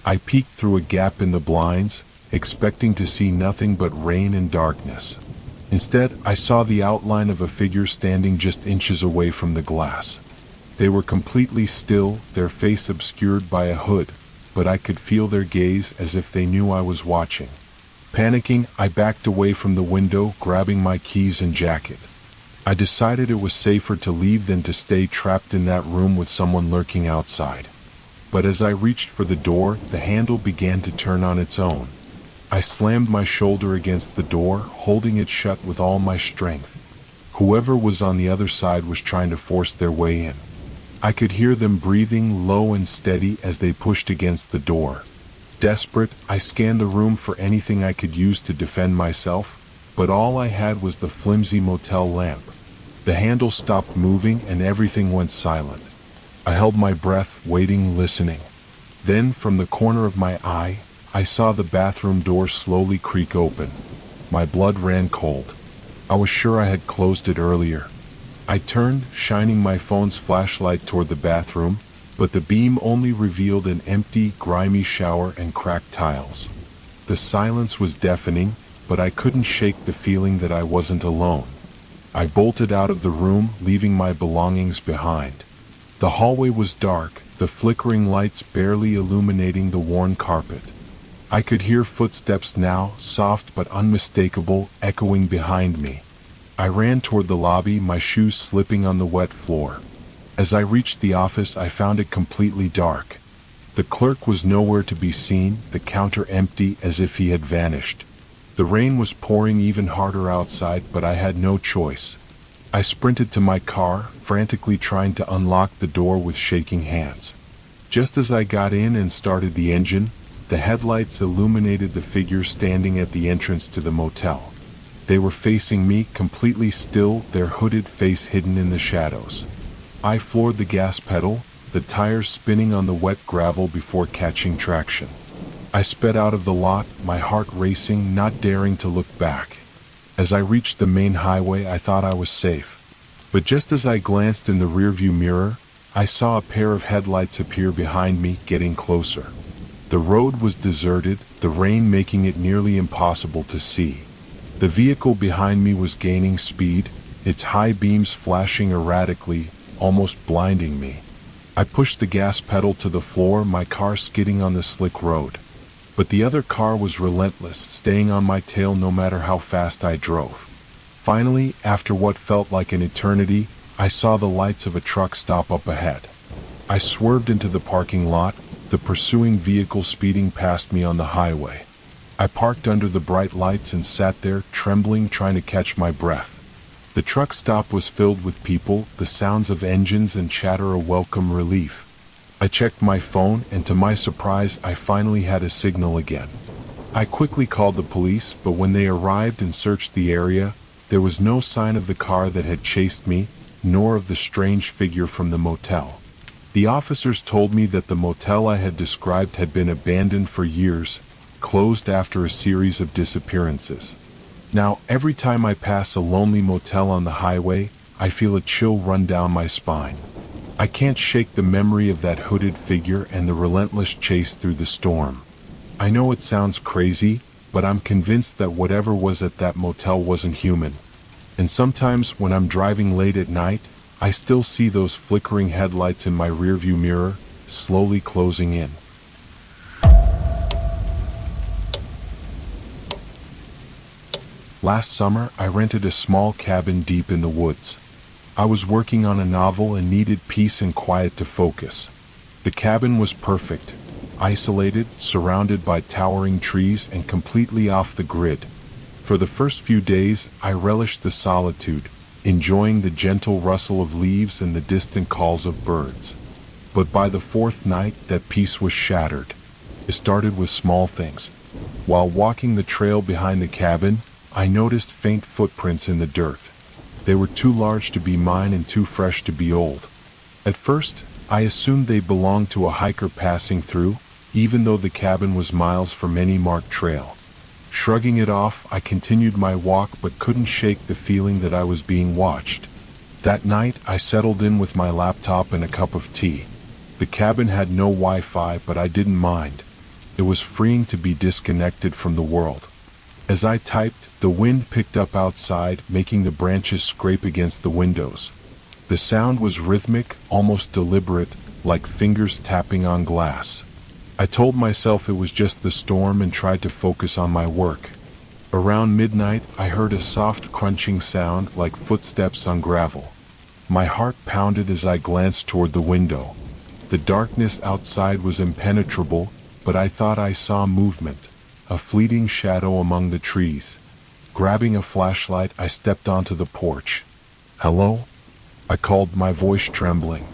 I peeked through a gap in the blinds, expecting to see nothing but rain and darkness. Instead, I saw the outline of a figure standing just inches away from the glass. They were completely still, their face obscured by a hood, but I could feel their gaze as if they knew I was watching. Panicking, I backed away from the window, grabbing my keys and jacket. I decided it was safer to leave than to stay trapped in that room with someone lurking outside. But as I reached for the door, the handle began to turn on its own. I slammed my shoulder against the door, holding it shut with all my strength. Whoever was on the other side was trying to force their way in. I could hear them breathing low and steady as they pushed against the door. Desperate, I scanned the room for anything I could use to defend myself, but all I had was the flimsy motel lamp. The handle stopped moving and everything went silent. I held my breath, waiting, listening. Then, from the corner of my eye, I saw the bathroom door slowly creak open. My blood ran cold. I was sure I had closed it earlier. I turned, shining my phone's flashlight toward the bathroom, but the beam only revealed an empty, grimy shower and cracked tiles. The silence was deafening, but I couldn't shake the feeling that I wasn't alone. I bolted out of the room, leaving my belongings behind. The hallway was dark, the flickering lights barely illuminating the worn carpet. I could hear footsteps now, soft but unmistakable, echoing behind me. I ran toward the lobby, my shoes slipping on the wet floor. As I reached the office, I found it completely dark. The clerk was nowhere to be seen, the counter empty as if he had vanished. The rain was pouring even harder outside, but I had no choice. I sprinted to my car, frantically trying to unlock the door with shaking hands. Just as I got in and started the engine, the headlights illuminated the figure standing at the entrance to the motel. They were facing me, completely still, their hooded face hidden in the shadows. I floored the gas pedal, the tires spinning on the wet gravel before catching traction. I sped out of the lot, my heart racing, not daring to look back. As I reached the main highway, I thought I was safe. But just as I glanced in the rearview mirror, I saw a pair of headlights appear behind me, getting closer. The road was deserted, the rain making it nearly impossible to see. The vehicle behind me was gaining speed, its high beams flashing erratically, almost blinding me. I pushed the gas pedal to the floor, my car skidding on the slick road. But the other car was relentless, staying on my tail no matter how fast I drove. Finally, after what felt like an eternity, I saw the lights of a truck stop up ahead. I swerved into the parking lot, the pursuing vehicle speeding past me on the highway. I parked under the bright lights and sat there, trembling, trying to catch my breath. The truck stop was filled with people, the sounds of engines and chatter a welcome relief. I checked my phone, and to my surprise, I finally had a signal again. I quickly called the police, but when they arrived and searched the area, there was no sign of the car that had chased me, nor of the strange figure from the motel. The officers told me that the motel I had described had been abandoned for years, closed after a series of disappearances. Now, every time I pass a lonely motel on the highway, I feel a chill run down my spine. I can't shake the memory of that hooded figure and the relentless chase through the storm. I know it sounds crazy, but I'm convinced that whatever was at that motel wasn't human. And sometimes when I'm driving late at night, I still see those flickering headlights in my rearview mirror, slowly closing in. Last summer, I rented a small cabin deep in the woods. I was working on a novel and needed peace and quiet to focus. The cabin was perfect, isolated, surrounded by towering trees and completely off the grid. For the first few days, I relished the solitude, enjoying the gentle rustle of leaves and the distant calls of birds. But by the fourth night, that peace was shattered. It started with small things. While walking the trail behind the cabin, I noticed faint footprints in the dirt. They were too large to be mine and too fresh to be old. At first, I assumed they belonged to a hiker passing through, even though the cabin was miles from any marked trail. Shrugging it off, I continued my walk but couldn't shake the feeling that I was being watched. That night, I settled in with my laptop and a cup of tea. The cabin had no Wi-Fi, but I didn't mind. It was freeing to be disconnected from the world. As I typed, the wind picked up outside, making the branches scrape against the windows. The sound was rhythmic, almost deliberate, like fingers tapping on glass. I told myself it was just the storm and tried to focus on my work. Around midnight, I heard a soft crunching sound like footsteps on gravel. My heart pounded as I glanced toward the window. The darkness outside was impenetrable, but I thought I saw movement, a fleeting shadow among the trees. Grabbing a flashlight, I stepped onto the porch. "Hello?" I called, my voice trembling.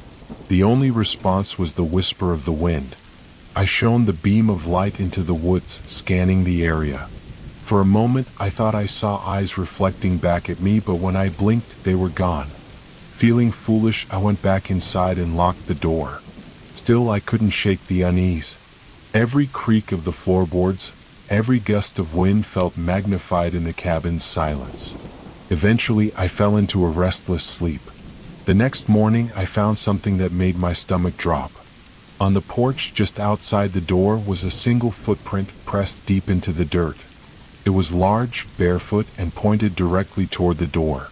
The only response was the whisper of the wind. I shone the beam of light into the woods, scanning the area. For a moment, I thought I saw eyes reflecting back at me, but when I blinked, they were gone. Feeling foolish, I went back inside and locked the door. Still, I couldn't shake the unease. Every creak of the floorboards, every gust of wind felt magnified in the cabin's silence. Eventually, I fell into a restless sleep. The next morning, I found something that made my stomach drop. On the porch just outside the door was a single footprint pressed deep into the dirt. It was large, barefoot, and pointed directly toward the door.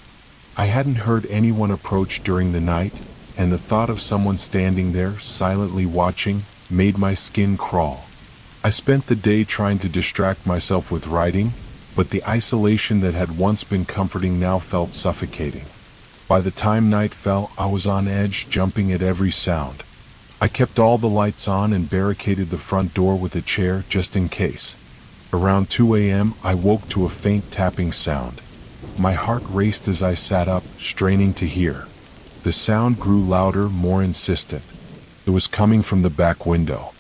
I hadn't heard anyone approach during the night, and the thought of someone standing there, silently watching, made my skin crawl. I spent the day trying to distract myself with writing, but the isolation that had once been comforting now felt suffocating. By the time night fell, I was on edge, jumping at every sound. I kept all the lights on and barricaded the front door with a chair just in case. Around 2 a.m., I woke to a faint tapping sound. My heart raced as I sat up, straining to hear. The sound grew louder, more insistent. It was coming from the back window.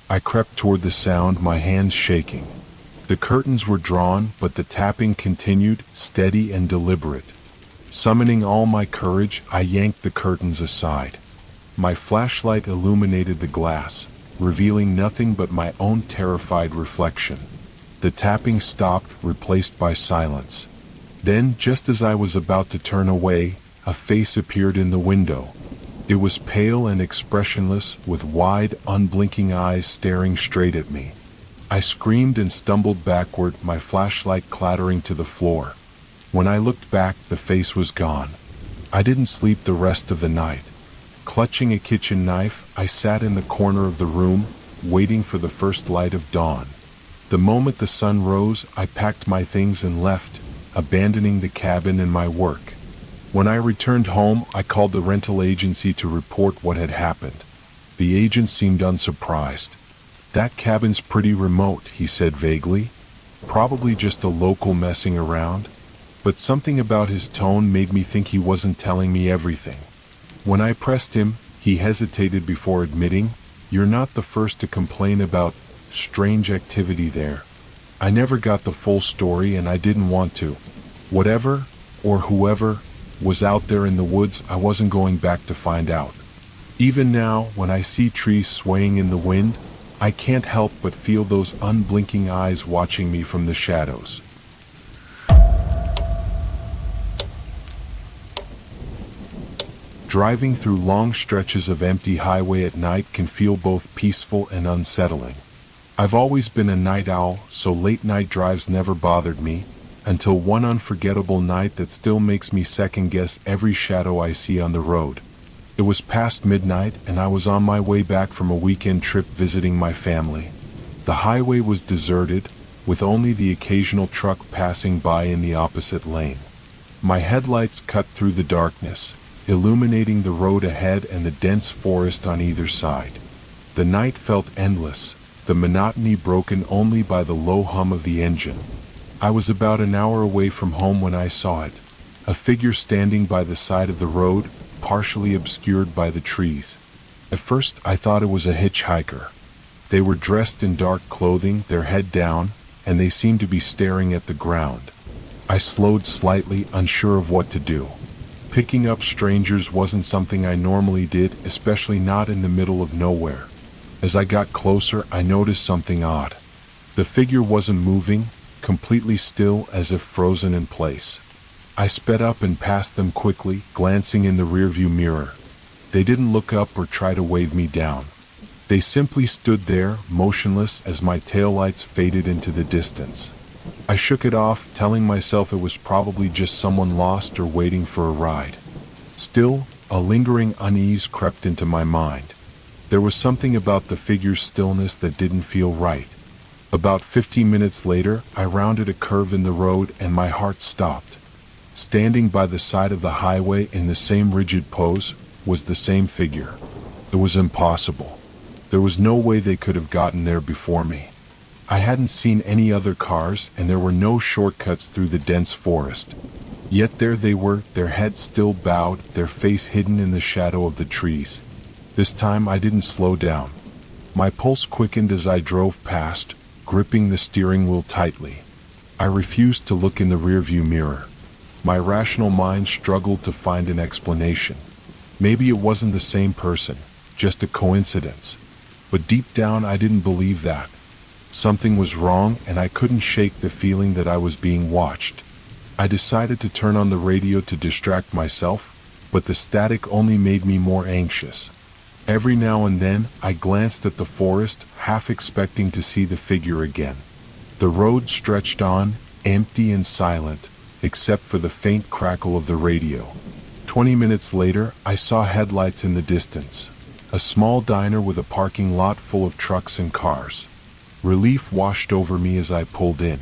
I crept toward the sound, my hands shaking. The curtains were drawn, but the tapping continued, steady and deliberate. Summoning all my courage, I yanked the curtains aside. My flashlight illuminated the glass, revealing nothing but my own terrified reflection. The tapping stopped, replaced by silence. Then, just as I was about to turn away, a face appeared in the window. It was pale and expressionless, with wide, unblinking eyes staring straight at me. I screamed and stumbled backward, my flashlight clattering to the floor. When I looked back, the face was gone. I didn't sleep the rest of the night. Clutching a kitchen knife, I sat in the corner of the room, waiting for the first light of dawn. The moment the sun rose, I packed my things and left, abandoning the cabin and my work. When I returned home, I called the rental agency to report what had happened. The agent seemed unsurprised. "That cabin's pretty remote," he said vaguely. "Probably just a local messing around." But something about his tone made me think he wasn't telling me everything. When I pressed him, he hesitated before admitting, "You're not the first to complain about strange activity there." I never got the full story and I didn't want to. Whatever, or whoever, was out there in the woods, I wasn't going back to find out. Even now, when I see trees swaying in the wind, I can't help but feel those unblinking eyes watching me from the shadows. Driving through long stretches of empty highway at night can feel both peaceful and unsettling. I've always been a night owl, so late night drives never bothered me, until one unforgettable night that still makes me second guess every shadow I see on the road. It was past midnight and I was on my way back from a weekend trip visiting my family. The highway was deserted, with only the occasional truck passing by in the opposite lane. My headlights cut through the darkness, illuminating the road ahead and the dense forest on either side. The night felt endless, the monotony broken only by the low hum of the engine. I was about an hour away from home when I saw it, a figure standing by the side of the road, partially obscured by the trees. At first I thought it was a hitchhiker. They were dressed in dark clothing, their head down, and they seemed to be staring at the ground. I slowed slightly, unsure of what to do. Picking up strangers wasn't something I normally did, especially not in the middle of nowhere. As I got closer, I noticed something odd. The figure wasn't moving, completely still, as if frozen in place. I sped up and passed them quickly, glancing in the rearview mirror. They didn't look up or try to wave me down. They simply stood there, motionless, as my taillights faded into the distance. I shook it off, telling myself it was probably just someone lost or waiting for a ride. Still, a lingering unease crept into my mind. There was something about the figure's stillness that didn't feel right. About 15 minutes later, I rounded a curve in the road and my heart stopped. Standing by the side of the highway in the same rigid pose was the same figure. It was impossible. There was no way they could have gotten there before me. I hadn't seen any other cars, and there were no shortcuts through the dense forest. Yet there they were, their heads still bowed, their face hidden in the shadow of the trees. This time I didn't slow down. My pulse quickened as I drove past, gripping the steering wheel tightly. I refused to look in the rearview mirror. My rational mind struggled to find an explanation. Maybe it wasn't the same person, just a coincidence. But deep down I didn't believe that. Something was wrong, and I couldn't shake the feeling that I was being watched. I decided to turn on the radio to distract myself, but the static only made me more anxious. Every now and then, I glanced at the forest, half expecting to see the figure again. The road stretched on, empty and silent, except for the faint crackle of the radio. 20 minutes later, I saw headlights in the distance. A small diner with a parking lot full of trucks and cars. Relief washed over me as I pulled in.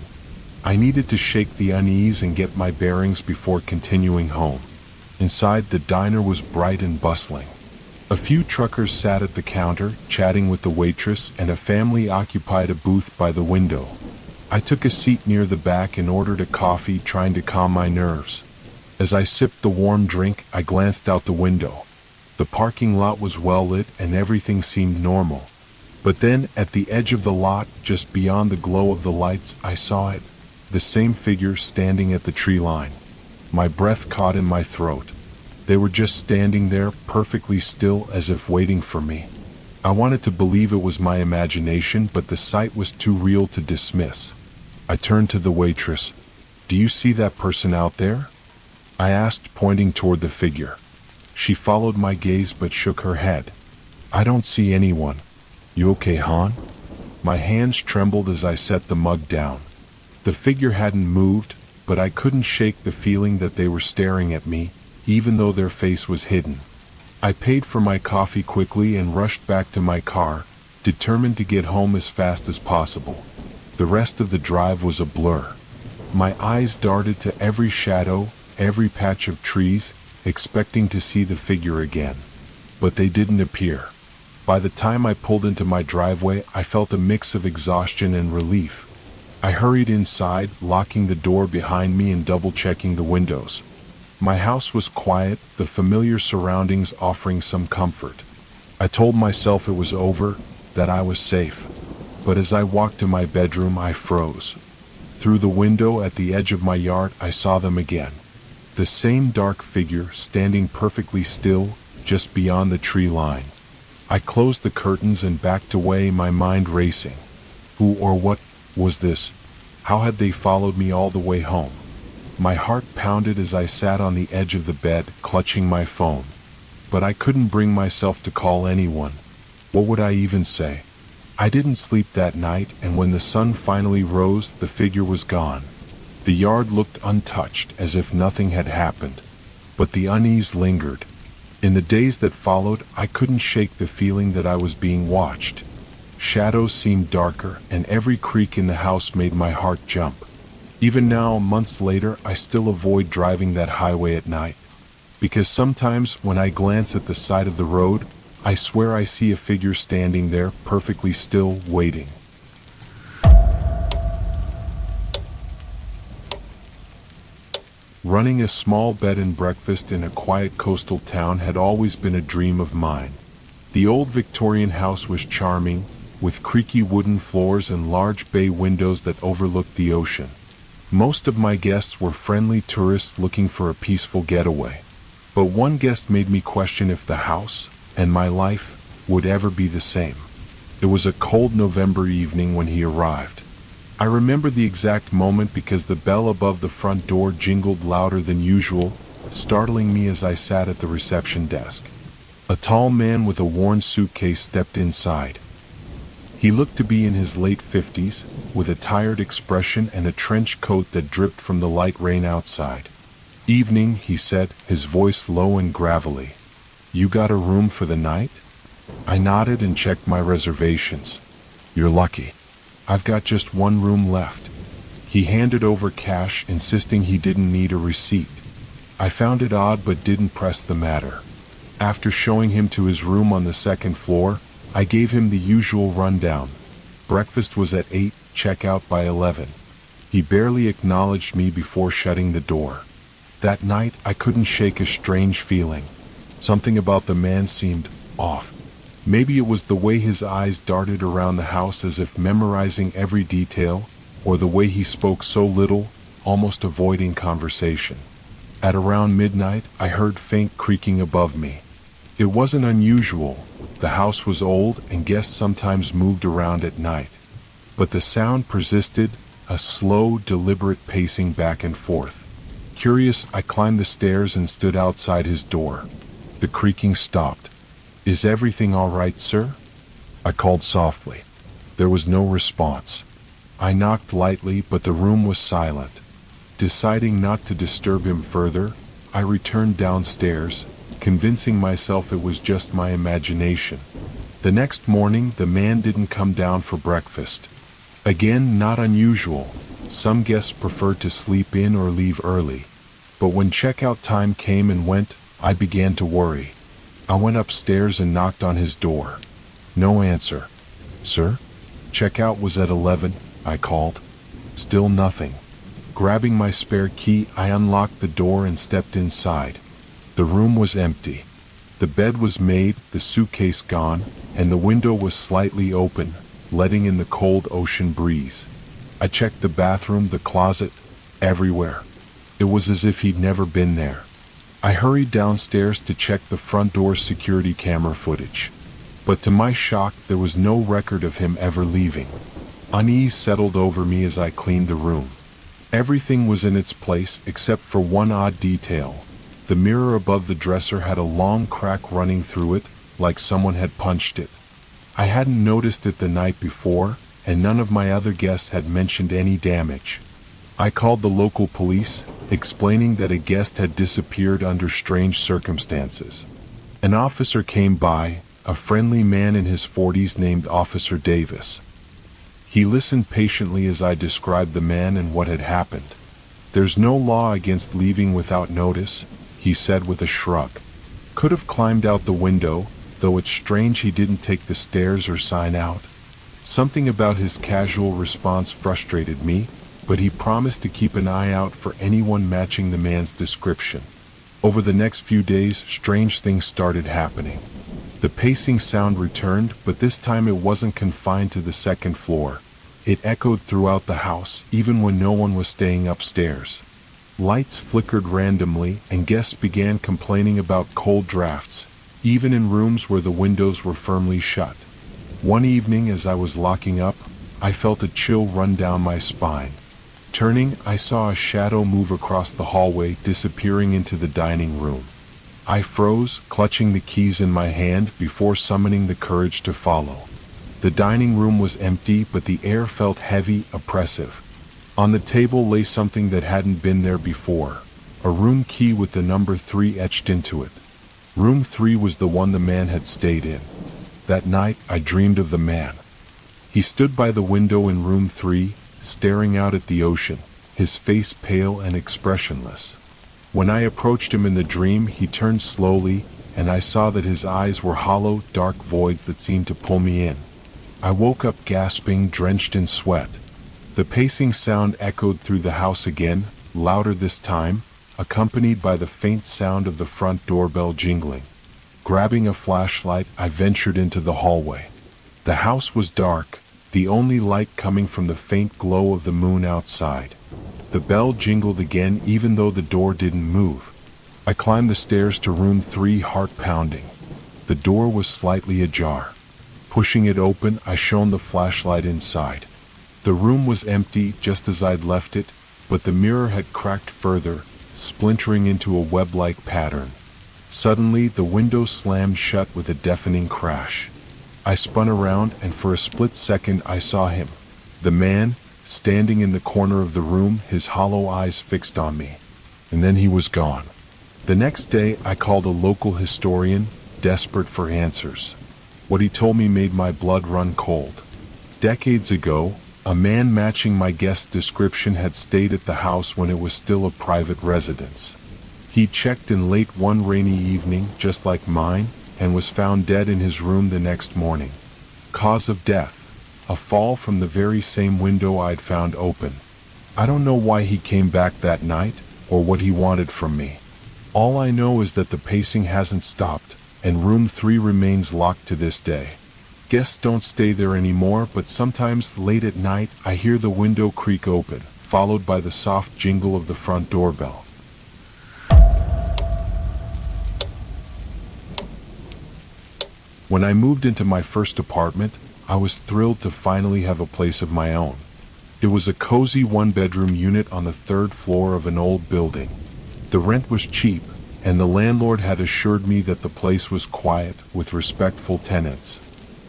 I needed to shake the unease and get my bearings before continuing home. Inside, the diner was bright and bustling. A few truckers sat at the counter, chatting with the waitress, and a family occupied a booth by the window. I took a seat near the back and ordered a coffee, trying to calm my nerves. As I sipped the warm drink, I glanced out the window. The parking lot was well lit and everything seemed normal. But then, at the edge of the lot, just beyond the glow of the lights, I saw it. The same figure standing at the tree line. My breath caught in my throat. They were just standing there, perfectly still, as if waiting for me. I wanted to believe it was my imagination, but the sight was too real to dismiss. I turned to the waitress. "Do you see that person out there?" I asked, pointing toward the figure. She followed my gaze but shook her head. "I don't see anyone. You okay, hon?" My hands trembled as I set the mug down. The figure hadn't moved, but I couldn't shake the feeling that they were staring at me, even though their face was hidden. I paid for my coffee quickly and rushed back to my car, determined to get home as fast as possible. The rest of the drive was a blur. My eyes darted to every shadow, every patch of trees, expecting to see the figure again. But they didn't appear. By the time I pulled into my driveway, I felt a mix of exhaustion and relief. I hurried inside, locking the door behind me and double-checking the windows. My house was quiet, the familiar surroundings offering some comfort. I told myself it was over, that I was safe. But as I walked to my bedroom, I froze. Through the window at the edge of my yard, I saw them again. The same dark figure, standing perfectly still, just beyond the tree line. I closed the curtains and backed away, my mind racing. Who or what was this? How had they followed me all the way home? My heart pounded as I sat on the edge of the bed, clutching my phone. but I couldn't bring myself to call anyone. What would I even say? I didn't sleep that night, and when the sun finally rose, the figure was gone. The yard looked untouched, as if nothing had happened. But the unease lingered. In the days that followed, I couldn't shake the feeling that I was being watched. Shadows seemed darker, and every creak in the house made my heart jump. Even now, months later, I still avoid driving that highway at night. Because sometimes, when I glance at the side of the road, I swear I see a figure standing there, perfectly still, waiting. Running a small bed and breakfast in a quiet coastal town had always been a dream of mine. The old Victorian house was charming, with creaky wooden floors and large bay windows that overlooked the ocean. Most of my guests were friendly tourists looking for a peaceful getaway. But one guest made me question if the house, and my life, would ever be the same. It was a cold November evening when he arrived. I remember the exact moment because the bell above the front door jingled louder than usual, startling me as I sat at the reception desk. A tall man with a worn suitcase stepped inside. He looked to be in his late 50s, with a tired expression and a trench coat that dripped from the light rain outside. "Evening," he said, his voice low and gravelly. "You got a room for the night?" I nodded and checked my reservations. "You're lucky. I've got just one room left." He handed over cash, insisting he didn't need a receipt. I found it odd but didn't press the matter. After showing him to his room on the second floor, I gave him the usual rundown. Breakfast was at 8, checkout by 11. He barely acknowledged me before shutting the door. That night, I couldn't shake a strange feeling. Something about the man seemed off. Maybe it was the way his eyes darted around the house as if memorizing every detail, or the way he spoke so little, almost avoiding conversation. At around midnight, I heard faint creaking above me. It wasn't unusual. The house was old, and guests sometimes moved around at night. But the sound persisted, a slow, deliberate pacing back and forth. Curious, I climbed the stairs and stood outside his door. The creaking stopped. "Is everything all right, sir?" I called softly. There was no response. I knocked lightly, but the room was silent. Deciding not to disturb him further, I returned downstairs, convincing myself it was just my imagination. The next morning, the man didn't come down for breakfast. Again, not unusual. Some guests preferred to sleep in or leave early. But when checkout time came and went, I began to worry. I went upstairs and knocked on his door. No answer. "Sir?" "Checkout was at 11, I called. Still nothing. Grabbing my spare key, I unlocked the door and stepped inside. The room was empty. The bed was made, the suitcase gone, and the window was slightly open, letting in the cold ocean breeze. I checked the bathroom, the closet, everywhere. It was as if he'd never been there. I hurried downstairs to check the front door's security camera footage. But to my shock, there was no record of him ever leaving. Unease settled over me as I cleaned the room. Everything was in its place except for one odd detail. The mirror above the dresser had a long crack running through it, like someone had punched it. I hadn't noticed it the night before, and none of my other guests had mentioned any damage. I called the local police, explaining that a guest had disappeared under strange circumstances. An officer came by, a friendly man in his 40s named Officer Davis. He listened patiently as I described the man and what had happened. "There's no law against leaving without notice," he said with a shrug. "Could have climbed out the window, though it's strange he didn't take the stairs or sign out." Something about his casual response frustrated me, but he promised to keep an eye out for anyone matching the man's description. Over the next few days, strange things started happening. The pacing sound returned, but this time it wasn't confined to the second floor. It echoed throughout the house, even when no one was staying upstairs. Lights flickered randomly, and guests began complaining about cold drafts, even in rooms where the windows were firmly shut. One evening, as I was locking up, I felt a chill run down my spine. Turning, I saw a shadow move across the hallway, disappearing into the dining room. I froze, clutching the keys in my hand before summoning the courage to follow. The dining room was empty, but the air felt heavy, oppressive. On the table lay something that hadn't been there before, a room key with the number 3 etched into it. Room 3 was the one the man had stayed in. That night, I dreamed of the man. He stood by the window in room 3, staring out at the ocean, his face pale and expressionless. When I approached him in the dream, he turned slowly, and I saw that his eyes were hollow, dark voids that seemed to pull me in. I woke up gasping, drenched in sweat. The pacing sound echoed through the house again, louder this time, accompanied by the faint sound of the front doorbell jingling. Grabbing a flashlight, I ventured into the hallway. The house was dark, the only light coming from the faint glow of the moon outside. The bell jingled again even though the door didn't move. I climbed the stairs to room 3, heart pounding. The door was slightly ajar. Pushing it open, I shone the flashlight inside. The room was empty just as I'd left it, but the mirror had cracked further, splintering into a web-like pattern. Suddenly, the window slammed shut with a deafening crash. I spun around, and for a split second I saw him. The man, standing in the corner of the room, his hollow eyes fixed on me. And then he was gone. The next day, I called a local historian, desperate for answers. What he told me made my blood run cold. Decades ago, a man matching my guest's description had stayed at the house when it was still a private residence. He checked in late one rainy evening, just like mine, and was found dead in his room the next morning. Cause of death: a fall from the very same window I'd found open. I don't know why he came back that night, or what he wanted from me. All I know is that the pacing hasn't stopped, and room 3 remains locked to this day. Guests don't stay there anymore, but sometimes late at night I hear the window creak open, followed by the soft jingle of the front doorbell. When I moved into my first apartment, I was thrilled to finally have a place of my own. It was a cozy one-bedroom unit on the 3rd floor of an old building. The rent was cheap, and the landlord had assured me that the place was quiet, with respectful tenants.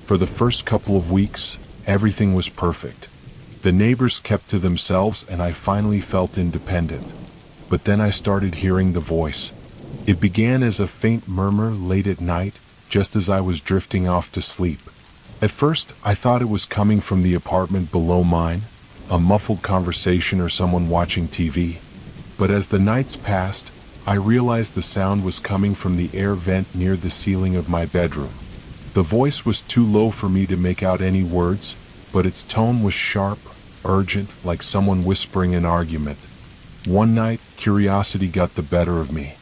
For the first couple of weeks, everything was perfect. The neighbors kept to themselves, and I finally felt independent. But then I started hearing the voice. It began as a faint murmur late at night, just as I was drifting off to sleep. At first, I thought it was coming from the apartment below mine, a muffled conversation or someone watching TV. But as the nights passed, I realized the sound was coming from the air vent near the ceiling of my bedroom. The voice was too low for me to make out any words, but its tone was sharp, urgent, like someone whispering an argument. One night, curiosity got the better of me.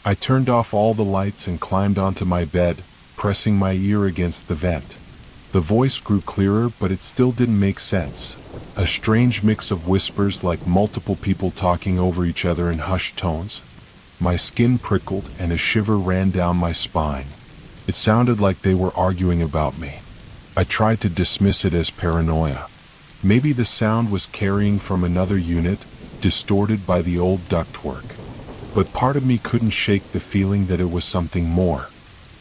I turned off all the lights and climbed onto my bed, pressing my ear against the vent. The voice grew clearer, but it still didn't make sense. A strange mix of whispers, like multiple people talking over each other in hushed tones. My skin prickled and a shiver ran down my spine. It sounded like they were arguing about me. I tried to dismiss it as paranoia. Maybe the sound was carrying from another unit, distorted by the old ductwork. But part of me couldn't shake the feeling that it was something more.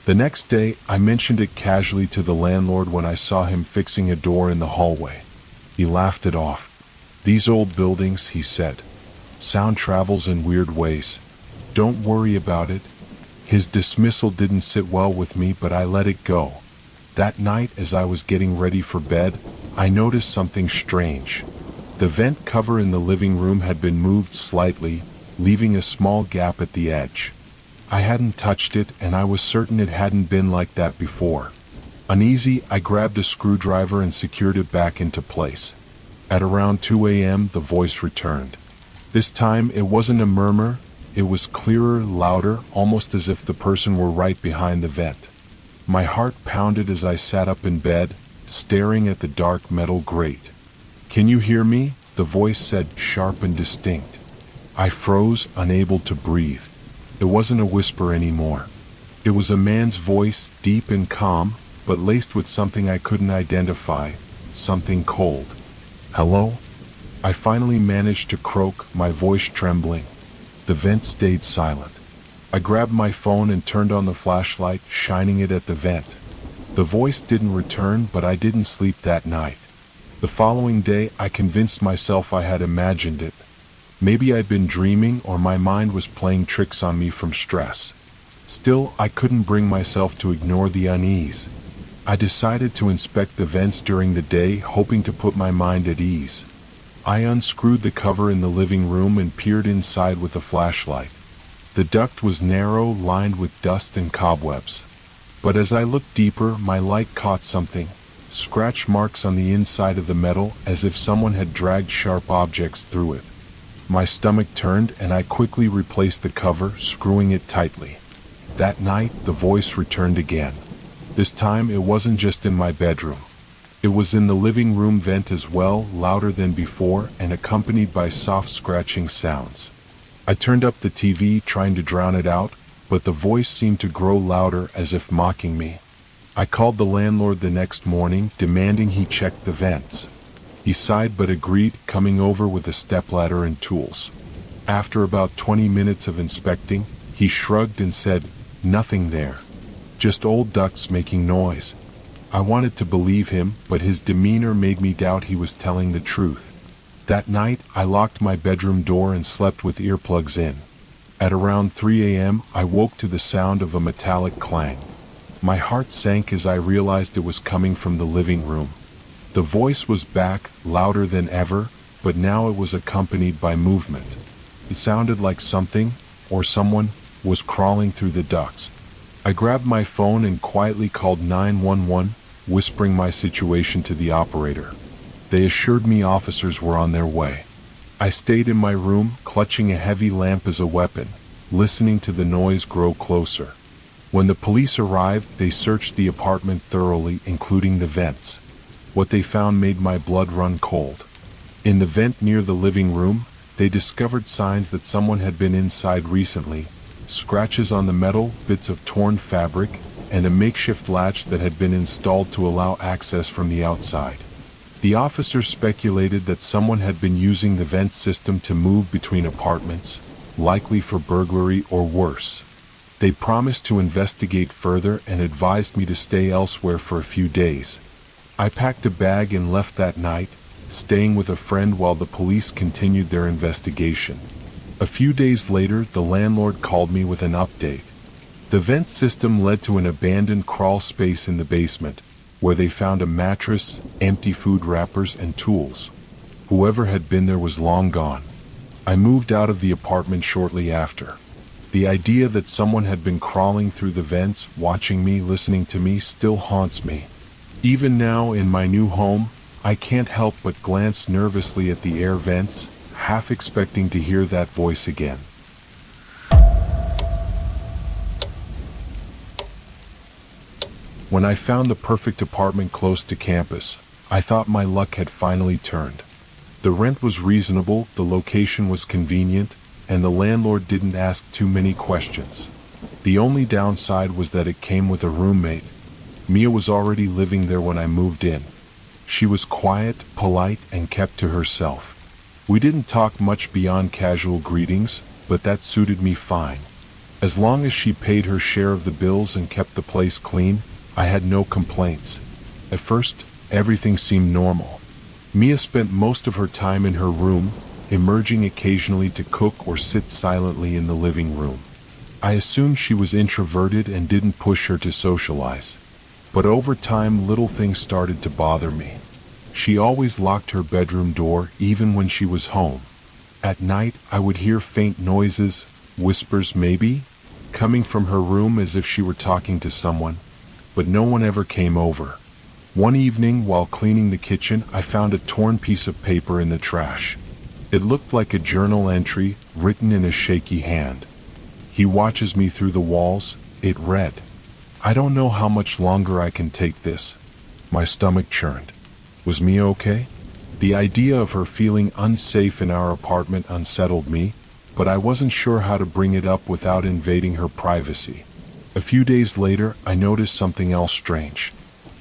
The next day, I mentioned it casually to the landlord when I saw him fixing a door in the hallway. He laughed it off. "These old buildings," he said. "Sound travels in weird ways. Don't worry about it." His dismissal didn't sit well with me, but I let it go. That night, as I was getting ready for bed, I noticed something strange. The vent cover in the living room had been moved slightly, leaving a small gap at the edge. I hadn't touched it, and I was certain it hadn't been like that before. Uneasy, I grabbed a screwdriver and secured it back into place. At around 2 a.m., the voice returned. This time, it wasn't a murmur. It was clearer, louder, almost as if the person were right behind the vent. My heart pounded as I sat up in bed, staring at the dark metal grate. "Can you hear me?" the voice said, sharp and distinct. I froze, unable to breathe. It wasn't a whisper anymore. It was a man's voice, deep and calm, but laced with something I couldn't identify, something cold. "Hello?" I finally managed to croak, my voice trembling. The vent stayed silent. I grabbed my phone and turned on the flashlight, shining it at the vent. The voice didn't return, but I didn't sleep that night. The following day, I convinced myself I had imagined it. Maybe I'd been dreaming, or my mind was playing tricks on me from stress. Still, I couldn't bring myself to ignore the unease. I decided to inspect the vents during the day, hoping to put my mind at ease. I unscrewed the cover in the living room and peered inside with a flashlight. The duct was narrow, lined with dust and cobwebs. But as I looked deeper, my light caught something. Scratch marks on the inside of the metal, as if someone had dragged sharp objects through it. My stomach turned, and I quickly replaced the cover, screwing it tightly. That night, the voice returned again. This time, it wasn't just in my bedroom. It was in the living room vent as well, louder than before, and accompanied by soft scratching sounds. I turned up the TV, trying to drown it out, but the voice seemed to grow louder, as if mocking me. I called the landlord the next morning, demanding he check the vents. He sighed but agreed, coming over with a stepladder and tools. After about 20 minutes of inspecting, he shrugged and said, "Nothing there. Just old ducts making noise." I wanted to believe him, but his demeanor made me doubt he was telling the truth. That night, I locked my bedroom door and slept with earplugs in. At around 3 a.m., I woke to the sound of a metallic clang. My heart sank as I realized it was coming from the living room. The voice was back, louder than ever, but now it was accompanied by movement. It sounded like something, or someone, was crawling through the ducts. I grabbed my phone and quietly called 911, whispering my situation to the operator. They assured me officers were on their way. I stayed in my room, clutching a heavy lamp as a weapon, listening to the noise grow closer. When the police arrived, they searched the apartment thoroughly, including the vents. What they found made my blood run cold. In the vent near the living room, they discovered signs that someone had been inside recently: scratches on the metal, bits of torn fabric, and a makeshift latch that had been installed to allow access from the outside. The officers speculated that someone had been using the vent system to move between apartments, likely for burglary or worse. They promised to investigate further and advised me to stay elsewhere for a few days. I packed a bag and left that night, staying with a friend while the police continued their investigation. A few days later, the landlord called me with an update. The vent system led to an abandoned crawl space in the basement, where they found a mattress, empty food wrappers, and tools. Whoever had been there was long gone. I moved out of the apartment shortly after. The idea that someone had been crawling through the vents, watching me, listening to me, still haunts me. Even now, in my new home, I can't help but glance nervously at the air vents, half expecting to hear that voice again. When I found the perfect apartment close to campus, I thought my luck had finally turned. The rent was reasonable, the location was convenient, and the landlord didn't ask too many questions. The only downside was that it came with a roommate. Mia was already living there when I moved in. She was quiet, polite, and kept to herself. We didn't talk much beyond casual greetings, but that suited me fine. As long as she paid her share of the bills and kept the place clean, I had no complaints. At first, everything seemed normal. Mia spent most of her time in her room, emerging occasionally to cook or sit silently in the living room. I assumed she was introverted and didn't push her to socialize. But over time, little things started to bother me. She always locked her bedroom door, even when she was home. At night, I would hear faint noises, whispers maybe, coming from her room as if she were talking to someone. But no one ever came over. One evening, while cleaning the kitchen, I found a torn piece of paper in the trash. It looked like a journal entry, written in a shaky hand. "He watches me through the walls," it read. "I don't know how much longer I can take this." My stomach churned. Was Mia okay? The idea of her feeling unsafe in our apartment unsettled me, but I wasn't sure how to bring it up without invading her privacy. A few days later, I noticed something else strange.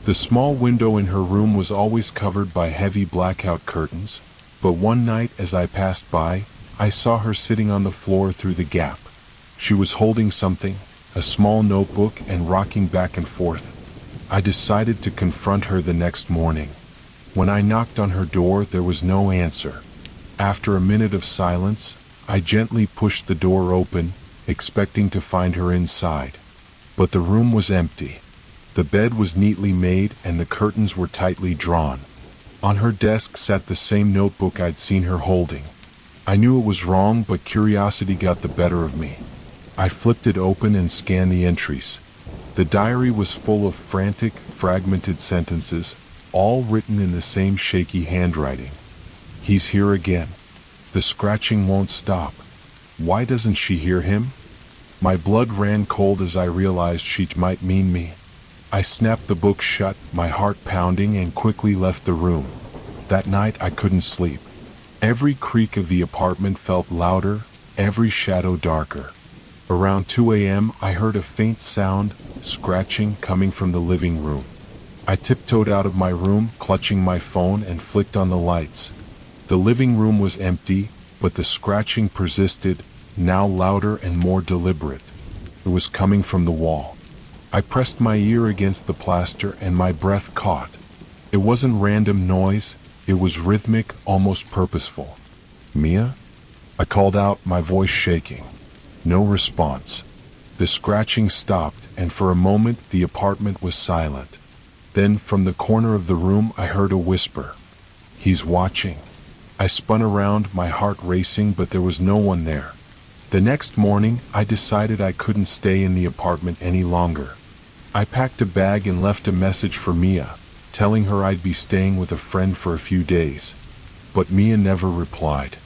The small window in her room was always covered by heavy blackout curtains, but one night as I passed by, I saw her sitting on the floor through the gap. She was holding something, a small notebook, and rocking back and forth. I decided to confront her the next morning. When I knocked on her door, there was no answer. After a minute of silence, I gently pushed the door open, expecting to find her inside. But the room was empty. The bed was neatly made and the curtains were tightly drawn. On her desk sat the same notebook I'd seen her holding. I knew it was wrong, but curiosity got the better of me. I flipped it open and scanned the entries. The diary was full of frantic, fragmented sentences, all written in the same shaky handwriting. He's here again. The scratching won't stop. Why doesn't she hear him? My blood ran cold as I realized she might mean me. I snapped the book shut, my heart pounding, and quickly left the room. That night I couldn't sleep. Every creak of the apartment felt louder, every shadow darker. Around 2 a.m. I heard a faint sound, scratching, coming from the living room. I tiptoed out of my room, clutching my phone, and flicked on the lights. The living room was empty, but the scratching persisted, now louder and more deliberate. It was coming from the wall. I pressed my ear against the plaster and my breath caught. It wasn't random noise, it was rhythmic, almost purposeful. "Mia?" I called out, my voice shaking. No response. The scratching stopped, and for a moment the apartment was silent. Then, from the corner of the room, I heard a whisper. "He's watching." I spun around, my heart racing, but there was no one there. The next morning, I decided I couldn't stay in the apartment any longer. I packed a bag and left a message for Mia, telling her I'd be staying with a friend for a few days. But Mia never replied.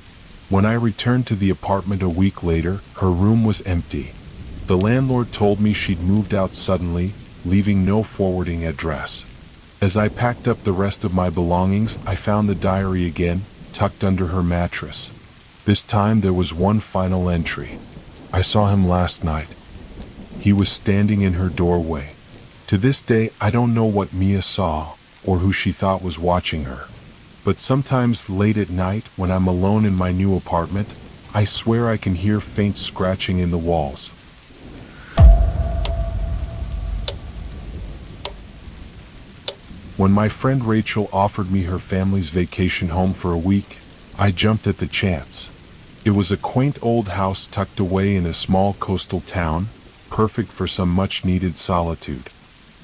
When I returned to the apartment a week later, her room was empty. The landlord told me she'd moved out suddenly, leaving no forwarding address. As I packed up the rest of my belongings, I found the diary again, tucked under her mattress. This time there was one final entry. "I saw him last night. He was standing in her doorway." To this day, I don't know what Mia saw, or who she thought was watching her. But sometimes late at night, when I'm alone in my new apartment, I swear I can hear faint scratching in the walls. When my friend Rachel offered me her family's vacation home for a week, I jumped at the chance. It was a quaint old house tucked away in a small coastal town, perfect for some much-needed solitude.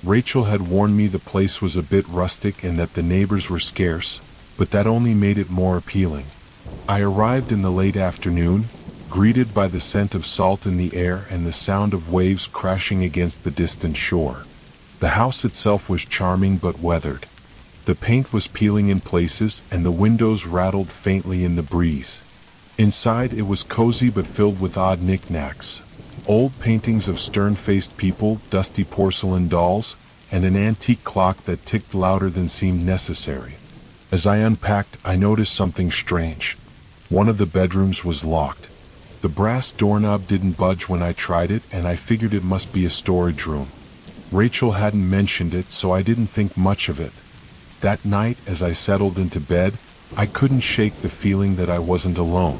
Rachel had warned me the place was a bit rustic and that the neighbors were scarce, but that only made it more appealing. I arrived in the late afternoon, greeted by the scent of salt in the air and the sound of waves crashing against the distant shore. The house itself was charming but weathered. The paint was peeling in places and the windows rattled faintly in the breeze. Inside it was cozy but filled with odd knickknacks. Old paintings of stern-faced people, dusty porcelain dolls, and an antique clock that ticked louder than seemed necessary. As I unpacked, I noticed something strange. One of the bedrooms was locked. The brass doorknob didn't budge when I tried it, and I figured it must be a storage room. Rachel hadn't mentioned it, so I didn't think much of it. That night, as I settled into bed, I couldn't shake the feeling that I wasn't alone.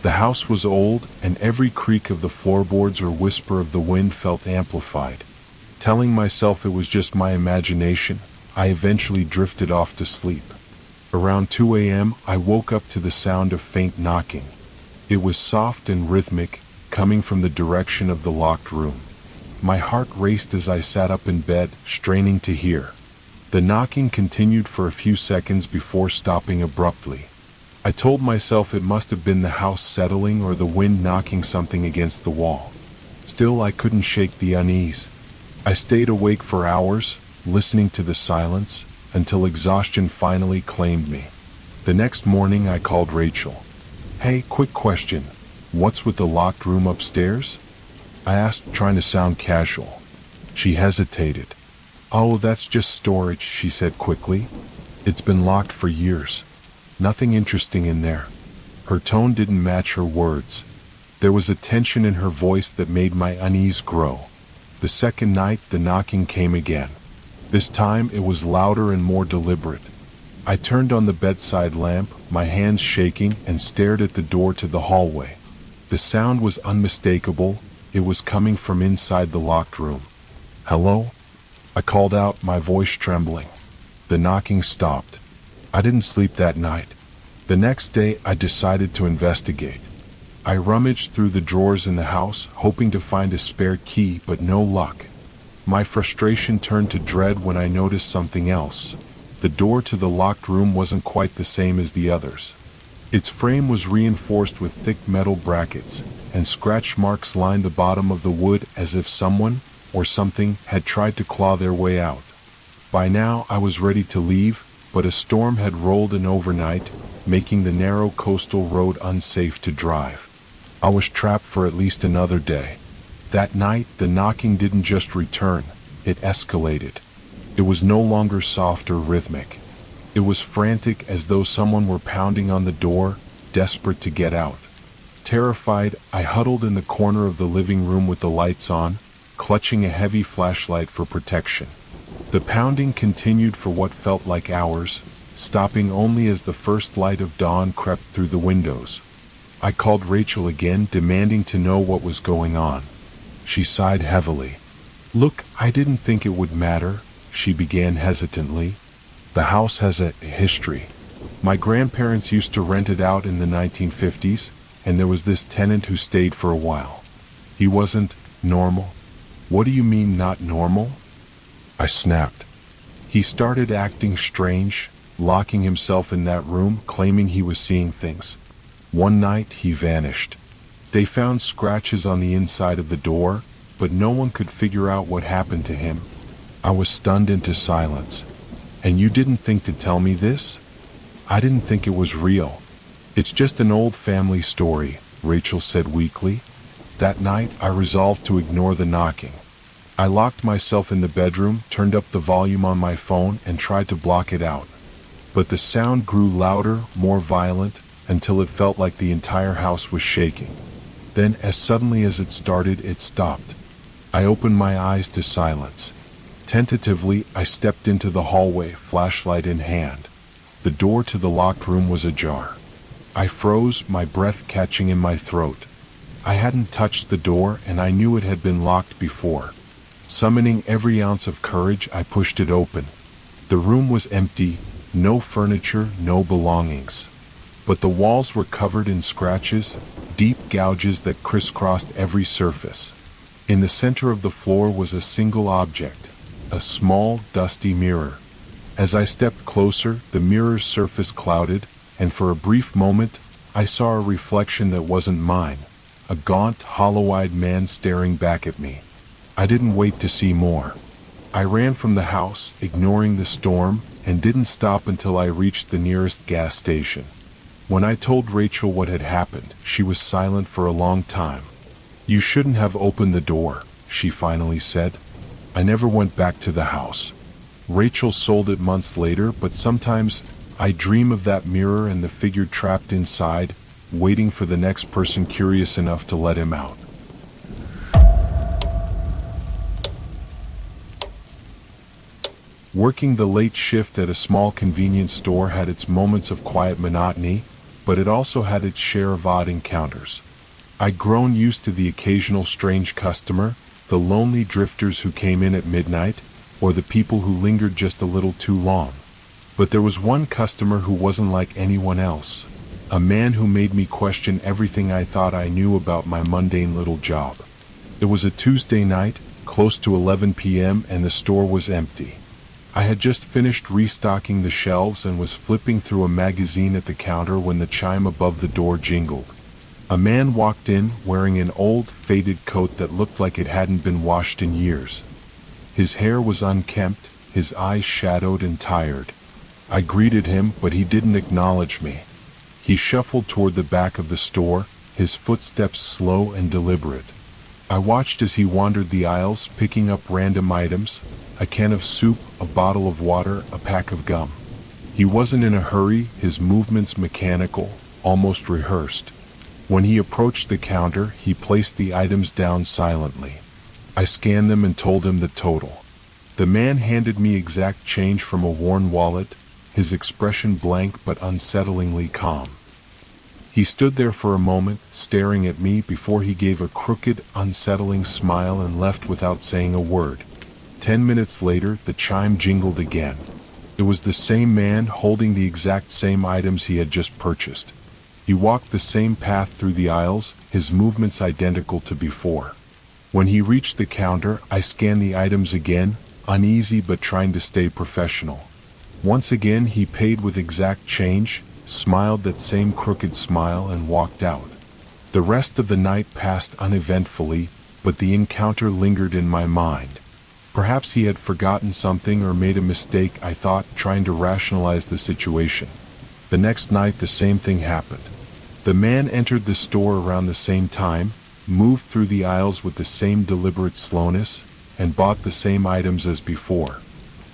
The house was old, and every creak of the floorboards or whisper of the wind felt amplified. Telling myself it was just my imagination, I eventually drifted off to sleep. Around 2 a.m., I woke up to the sound of faint knocking. It was soft and rhythmic, coming from the direction of the locked room. My heart raced as I sat up in bed, straining to hear. The knocking continued for a few seconds before stopping abruptly. I told myself it must have been the house settling or the wind knocking something against the wall. Still, I couldn't shake the unease. I stayed awake for hours, listening to the silence, until exhaustion finally claimed me. The next morning I called Rachel. "Hey, quick question. What's with the locked room upstairs?" I asked, trying to sound casual. She hesitated. "Oh, that's just storage," she said quickly. "It's been locked for years. Nothing interesting in there." Her tone didn't match her words. There was a tension in her voice that made my unease grow. The second night, the knocking came again. This time, it was louder and more deliberate. I turned on the bedside lamp, my hands shaking, and stared at the door to the hallway. The sound was unmistakable, It was coming from inside the locked room. "Hello?" I called out, my voice trembling. The knocking stopped. I didn't sleep that night. The next day, I decided to investigate. I rummaged through the drawers in the house, hoping to find a spare key, but no luck. My frustration turned to dread when I noticed something else. The door to the locked room wasn't quite the same as the others. Its frame was reinforced with thick metal brackets, and scratch marks lined the bottom of the wood as if someone, or something, had tried to claw their way out. By now, I was ready to leave, but a storm had rolled in overnight, making the narrow coastal road unsafe to drive. I was trapped for at least another day. That night, the knocking didn't just return, it escalated. It was no longer soft or rhythmic. It was frantic, as though someone were pounding on the door, desperate to get out. Terrified, I huddled in the corner of the living room with the lights on, clutching a heavy flashlight for protection. The pounding continued for what felt like hours, stopping only as the first light of dawn crept through the windows. I called Rachel again, demanding to know what was going on. She sighed heavily. "Look, I didn't think it would matter," she began hesitantly. "The house has a history. My grandparents used to rent it out in the 1950s, and there was this tenant who stayed for a while. He wasn't normal." "What do you mean, not normal?" I snapped. "He started acting strange, locking himself in that room, claiming he was seeing things. One night, he vanished. They found scratches on the inside of the door, but no one could figure out what happened to him." I was stunned into silence. "And you didn't think to tell me this?" "I didn't think it was real. It's just an old family story," Rachel said weakly. That night, I resolved to ignore the knocking. I locked myself in the bedroom, turned up the volume on my phone, and tried to block it out. But the sound grew louder, more violent, until it felt like the entire house was shaking. Then, as suddenly as it started, it stopped. I opened my eyes to silence. Tentatively, I stepped into the hallway, flashlight in hand. The door to the locked room was ajar. I froze, my breath catching in my throat. I hadn't touched the door, and I knew it had been locked before. Summoning every ounce of courage, I pushed it open. The room was empty, no furniture, no belongings. But the walls were covered in scratches, deep gouges that crisscrossed every surface. In the center of the floor was a single object, a small, dusty mirror. As I stepped closer, the mirror's surface clouded, and for a brief moment, I saw a reflection that wasn't mine, a gaunt, hollow-eyed man staring back at me. I didn't wait to see more. I ran from the house, ignoring the storm, and didn't stop until I reached the nearest gas station. When I told Rachel what had happened, she was silent for a long time. "You shouldn't have opened the door," she finally said. "I never went back to the house. Rachel sold it months later, but sometimes I dream of that mirror and the figure trapped inside, waiting for the next person curious enough to let him out." Working the late shift at a small convenience store had its moments of quiet monotony, but it also had its share of odd encounters. I'd grown used to the occasional strange customer, the lonely drifters who came in at midnight, or the people who lingered just a little too long. But there was one customer who wasn't like anyone else, a man who made me question everything I thought I knew about my mundane little job. It was a Tuesday night, close to 11 p.m., and the store was empty. I had just finished restocking the shelves and was flipping through a magazine at the counter when the chime above the door jingled. A man walked in, wearing an old, faded coat that looked like it hadn't been washed in years. His hair was unkempt, his eyes shadowed and tired. I greeted him, but he didn't acknowledge me. He shuffled toward the back of the store, his footsteps slow and deliberate. I watched as he wandered the aisles, picking up random items, a can of soup, a bottle of water, a pack of gum. He wasn't in a hurry, his movements mechanical, almost rehearsed. When he approached the counter, he placed the items down silently. I scanned them and told him the total. The man handed me exact change from a worn wallet, his expression blank but unsettlingly calm. He stood there for a moment, staring at me before he gave a crooked, unsettling smile and left without saying a word. 10 minutes later, the chime jingled again. It was the same man holding the exact same items he had just purchased. He walked the same path through the aisles, his movements identical to before. When he reached the counter, I scanned the items again, uneasy but trying to stay professional. Once again, he paid with exact change, smiled that same crooked smile, and walked out. The rest of the night passed uneventfully, but the encounter lingered in my mind. Perhaps he had forgotten something or made a mistake, I thought, trying to rationalize the situation. The next night, the same thing happened. The man entered the store around the same time, moved through the aisles with the same deliberate slowness, and bought the same items as before.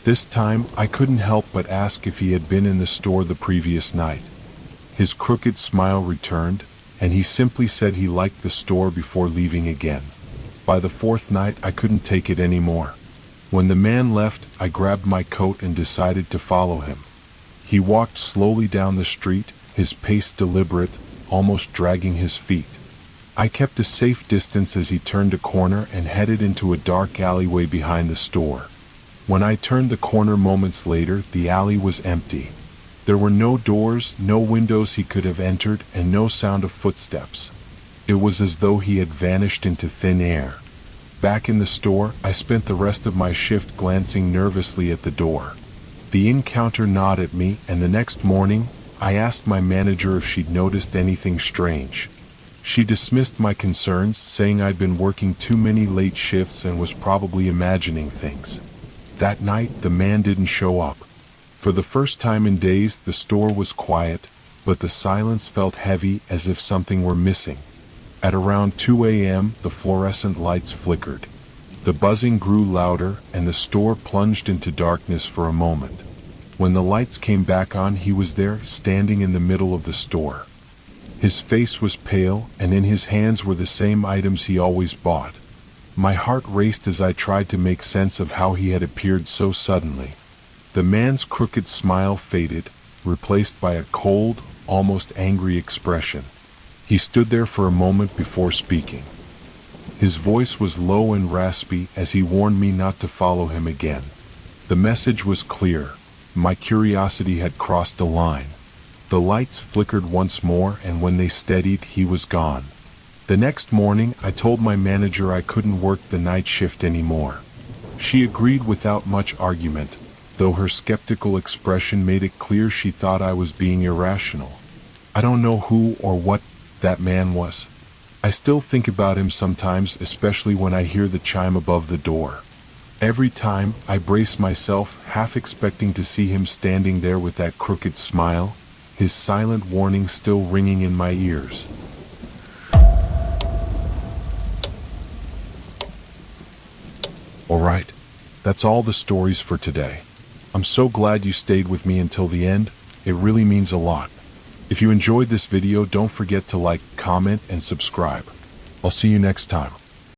This time, I couldn't help but ask if he had been in the store the previous night. His crooked smile returned, and he simply said he liked the store before leaving again. By the fourth night, I couldn't take it anymore. When the man left, I grabbed my coat and decided to follow him. He walked slowly down the street, his pace deliberate, almost dragging his feet. I kept a safe distance as he turned a corner and headed into a dark alleyway behind the store. When I turned the corner moments later, the alley was empty. There were no doors, no windows he could have entered, and no sound of footsteps. It was as though he had vanished into thin air. Back in the store, I spent the rest of my shift glancing nervously at the door. The encounter gnawed at me, and the next morning, I asked my manager if she'd noticed anything strange. She dismissed my concerns, saying I'd been working too many late shifts and was probably imagining things. That night, the man didn't show up. For the first time in days, the store was quiet, but the silence felt heavy, as if something were missing. At around 2 a.m., the fluorescent lights flickered. The buzzing grew louder, and the store plunged into darkness for a moment. When the lights came back on, he was there, standing in the middle of the store. His face was pale, and in his hands were the same items he always bought. My heart raced as I tried to make sense of how he had appeared so suddenly. The man's crooked smile faded, replaced by a cold, almost angry expression. He stood there for a moment before speaking. His voice was low and raspy as he warned me not to follow him again. The message was clear. My curiosity had crossed a line. The lights flickered once more, and when they steadied, he was gone. The next morning, I told my manager I couldn't work the night shift anymore. She agreed without much argument, though her skeptical expression made it clear she thought I was being irrational. I don't know who or what that man was. I still think about him sometimes, especially when I hear the chime above the door. Every time, I brace myself, half expecting to see him standing there with that crooked smile, his silent warning still ringing in my ears. Alright, that's all the stories for today. I'm so glad you stayed with me until the end. It really means a lot. If you enjoyed this video, don't forget to like, comment, and subscribe. I'll see you next time.